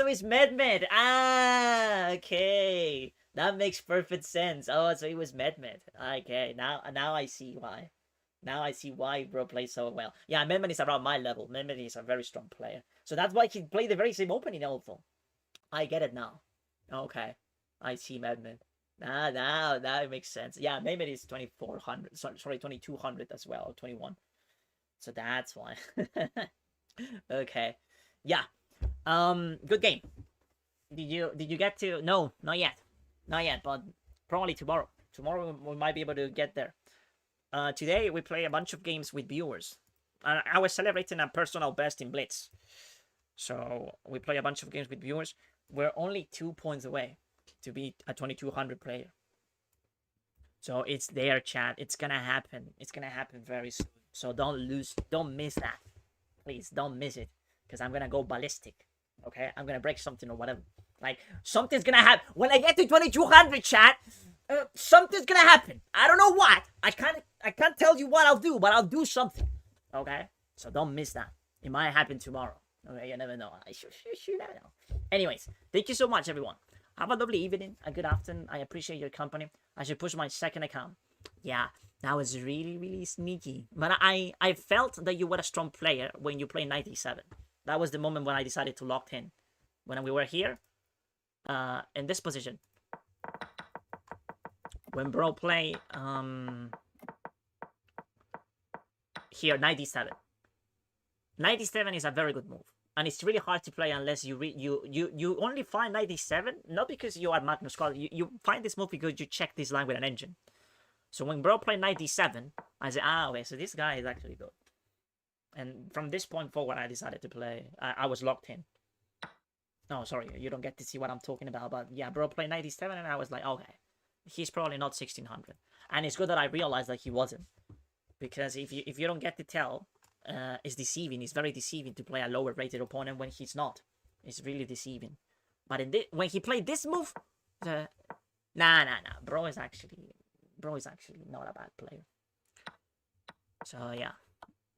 it's Mehmet. Okay, that makes perfect sense. Oh, so it was Mehmet. Okay, now I see why. Now I see why bro plays so well. Yeah, Mehmet is around my level. Mehmet is a very strong player, so that's why he played the very same opening also. I get it now. Okay, I see Mehmet. Now that makes sense. Yeah, Mehmet is 2400. Sorry, 2200 as well, 21. So that's why. Okay. Yeah. Good game. Did you get to? No, not yet. Not yet, but probably tomorrow. Tomorrow we might be able to get there. Today we play a bunch of games with viewers. I was celebrating a personal best in Blitz. So we play a bunch of games with viewers. We're only 2 points away to beat a 2200 player. So it's there, chat. It's gonna happen. It's gonna happen very soon. So don't miss that. Please don't miss it. Because I'm gonna go ballistic. Okay? I'm gonna break something or whatever. Like, something's gonna happen. When I get to 2200, chat, something's gonna happen. I don't know what. I can't tell you what I'll do, but I'll do something. Okay? So don't miss that. It might happen tomorrow. Okay? You never know. You never know. Anyways, thank you so much, everyone. Have a lovely evening, a good afternoon. I appreciate your company. I should push my second account. Yeah, that was really, really sneaky. But I felt that you were a strong player when you played 97. That was the moment when I decided to lock in. When we were here, in this position. When bro play, here, 97. 97 is a very good move. And it's really hard to play unless you only find 97, not because you are Magnus Carlsen. You find this move because you check this line with an engine. So when bro played 97, I said, okay, so this guy is actually good. And from this point forward, I decided to play. I was locked in. No, sorry, you don't get to see what I'm talking about. But yeah, bro played 97, and I was like, okay, he's probably not 1600. And it's good that I realized that he wasn't. Because if you don't get to tell, it's deceiving. It's very deceiving to play a lower rated opponent when he's not. It's really deceiving. But when he played this move, nah. Bro is actually not a bad player. So yeah,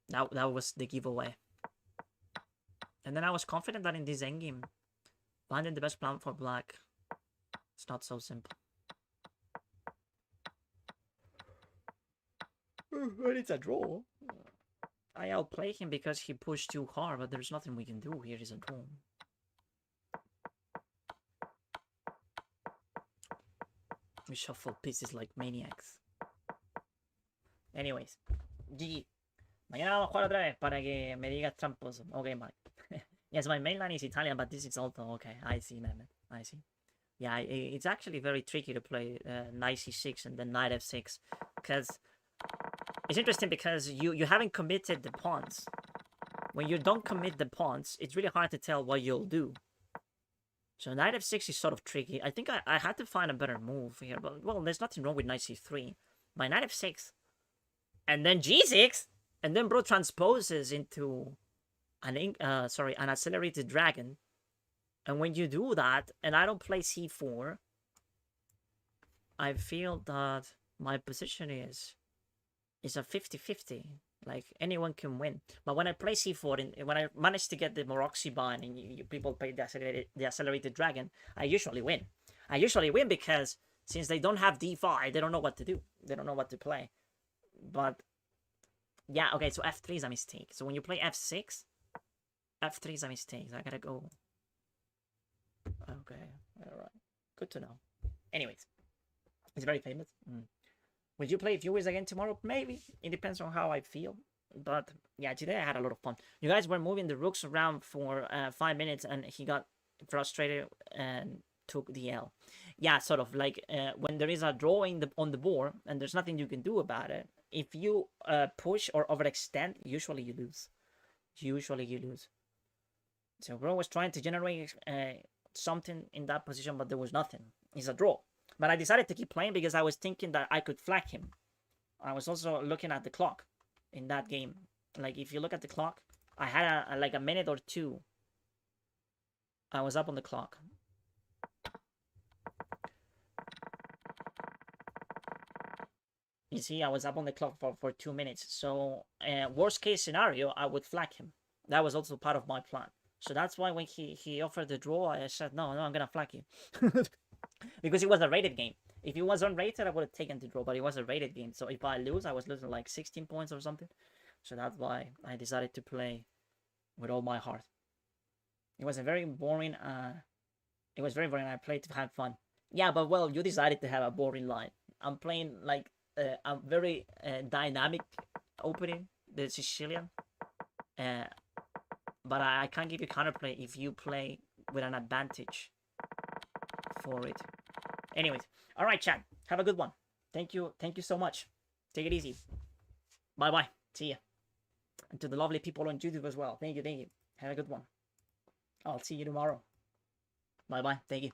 that was the giveaway. And then I was confident that in this endgame, finding the best plan for black, it's not so simple. But it's a draw. I outplay him because he pushed too hard, but there's nothing we can do. Here is a draw. We shuffle pieces like maniacs. Anyways, GG. Mañana vamos a jugar otra vez para que me digas tramposo. Okay, Mike. Yes, my main line is Italian, but this is also okay. I see, man. I see. Yeah, it's actually very tricky to play knight c6 and then knight f6, because it's interesting because you haven't committed the pawns. When you don't commit the pawns, it's really hard to tell what you'll do. So knight f6 is sort of tricky. I think I had to find a better move here, but well, there's nothing wrong with knight c3. My knight f6, and then g6, and then bro transposes into an accelerated dragon. And when you do that, and I don't play c4, I feel that my position is a 50-50. Like, anyone can win. But when I play c4, and when I manage to get the Moroxi bind, and people play the accelerated dragon, I usually win. I usually win because since they don't have d5, they don't know what to do. They don't know what to play. But, yeah, okay, so f3 is a mistake. So when you play f6, f3 is a mistake. So I gotta go. Okay, alright. Good to know. Anyways, it's very famous. Would you play viewers again tomorrow? Maybe. It depends on how I feel. But yeah, today I had a lot of fun. You guys were moving the rooks around for 5 minutes, and he got frustrated and took the L. Yeah, sort of like when there is a draw on the board and there's nothing you can do about it. If you push or overextend, usually you lose. Usually you lose. So bro was trying to generate something in that position, but there was nothing. It's a draw. But I decided to keep playing because I was thinking that I could flag him. I was also looking at the clock in that game. Like, if you look at the clock, I had like a minute or two. I was up on the clock. You see, I was up on the clock for 2 minutes. So, worst case scenario, I would flag him. That was also part of my plan. So that's why when he offered the draw, I said, no, I'm going to flag you. Because it was a rated game. If it was unrated, I would have taken the draw, but it was a rated game. So if I lose, I was losing like 16 points or something. So that's why I decided to play with all my heart. It was a very boring, it was very boring. I played to have fun. Yeah, but well, you decided to have a boring line. I'm playing like a very dynamic opening, the Sicilian. But I can't give you counterplay if you play with an advantage for it. Anyways, all right, chat. Have a good one. Thank you so much. Take it easy. Bye. See ya. And to the lovely people on YouTube as well. Thank you. Have a good one. I'll see you tomorrow. Bye. Thank you.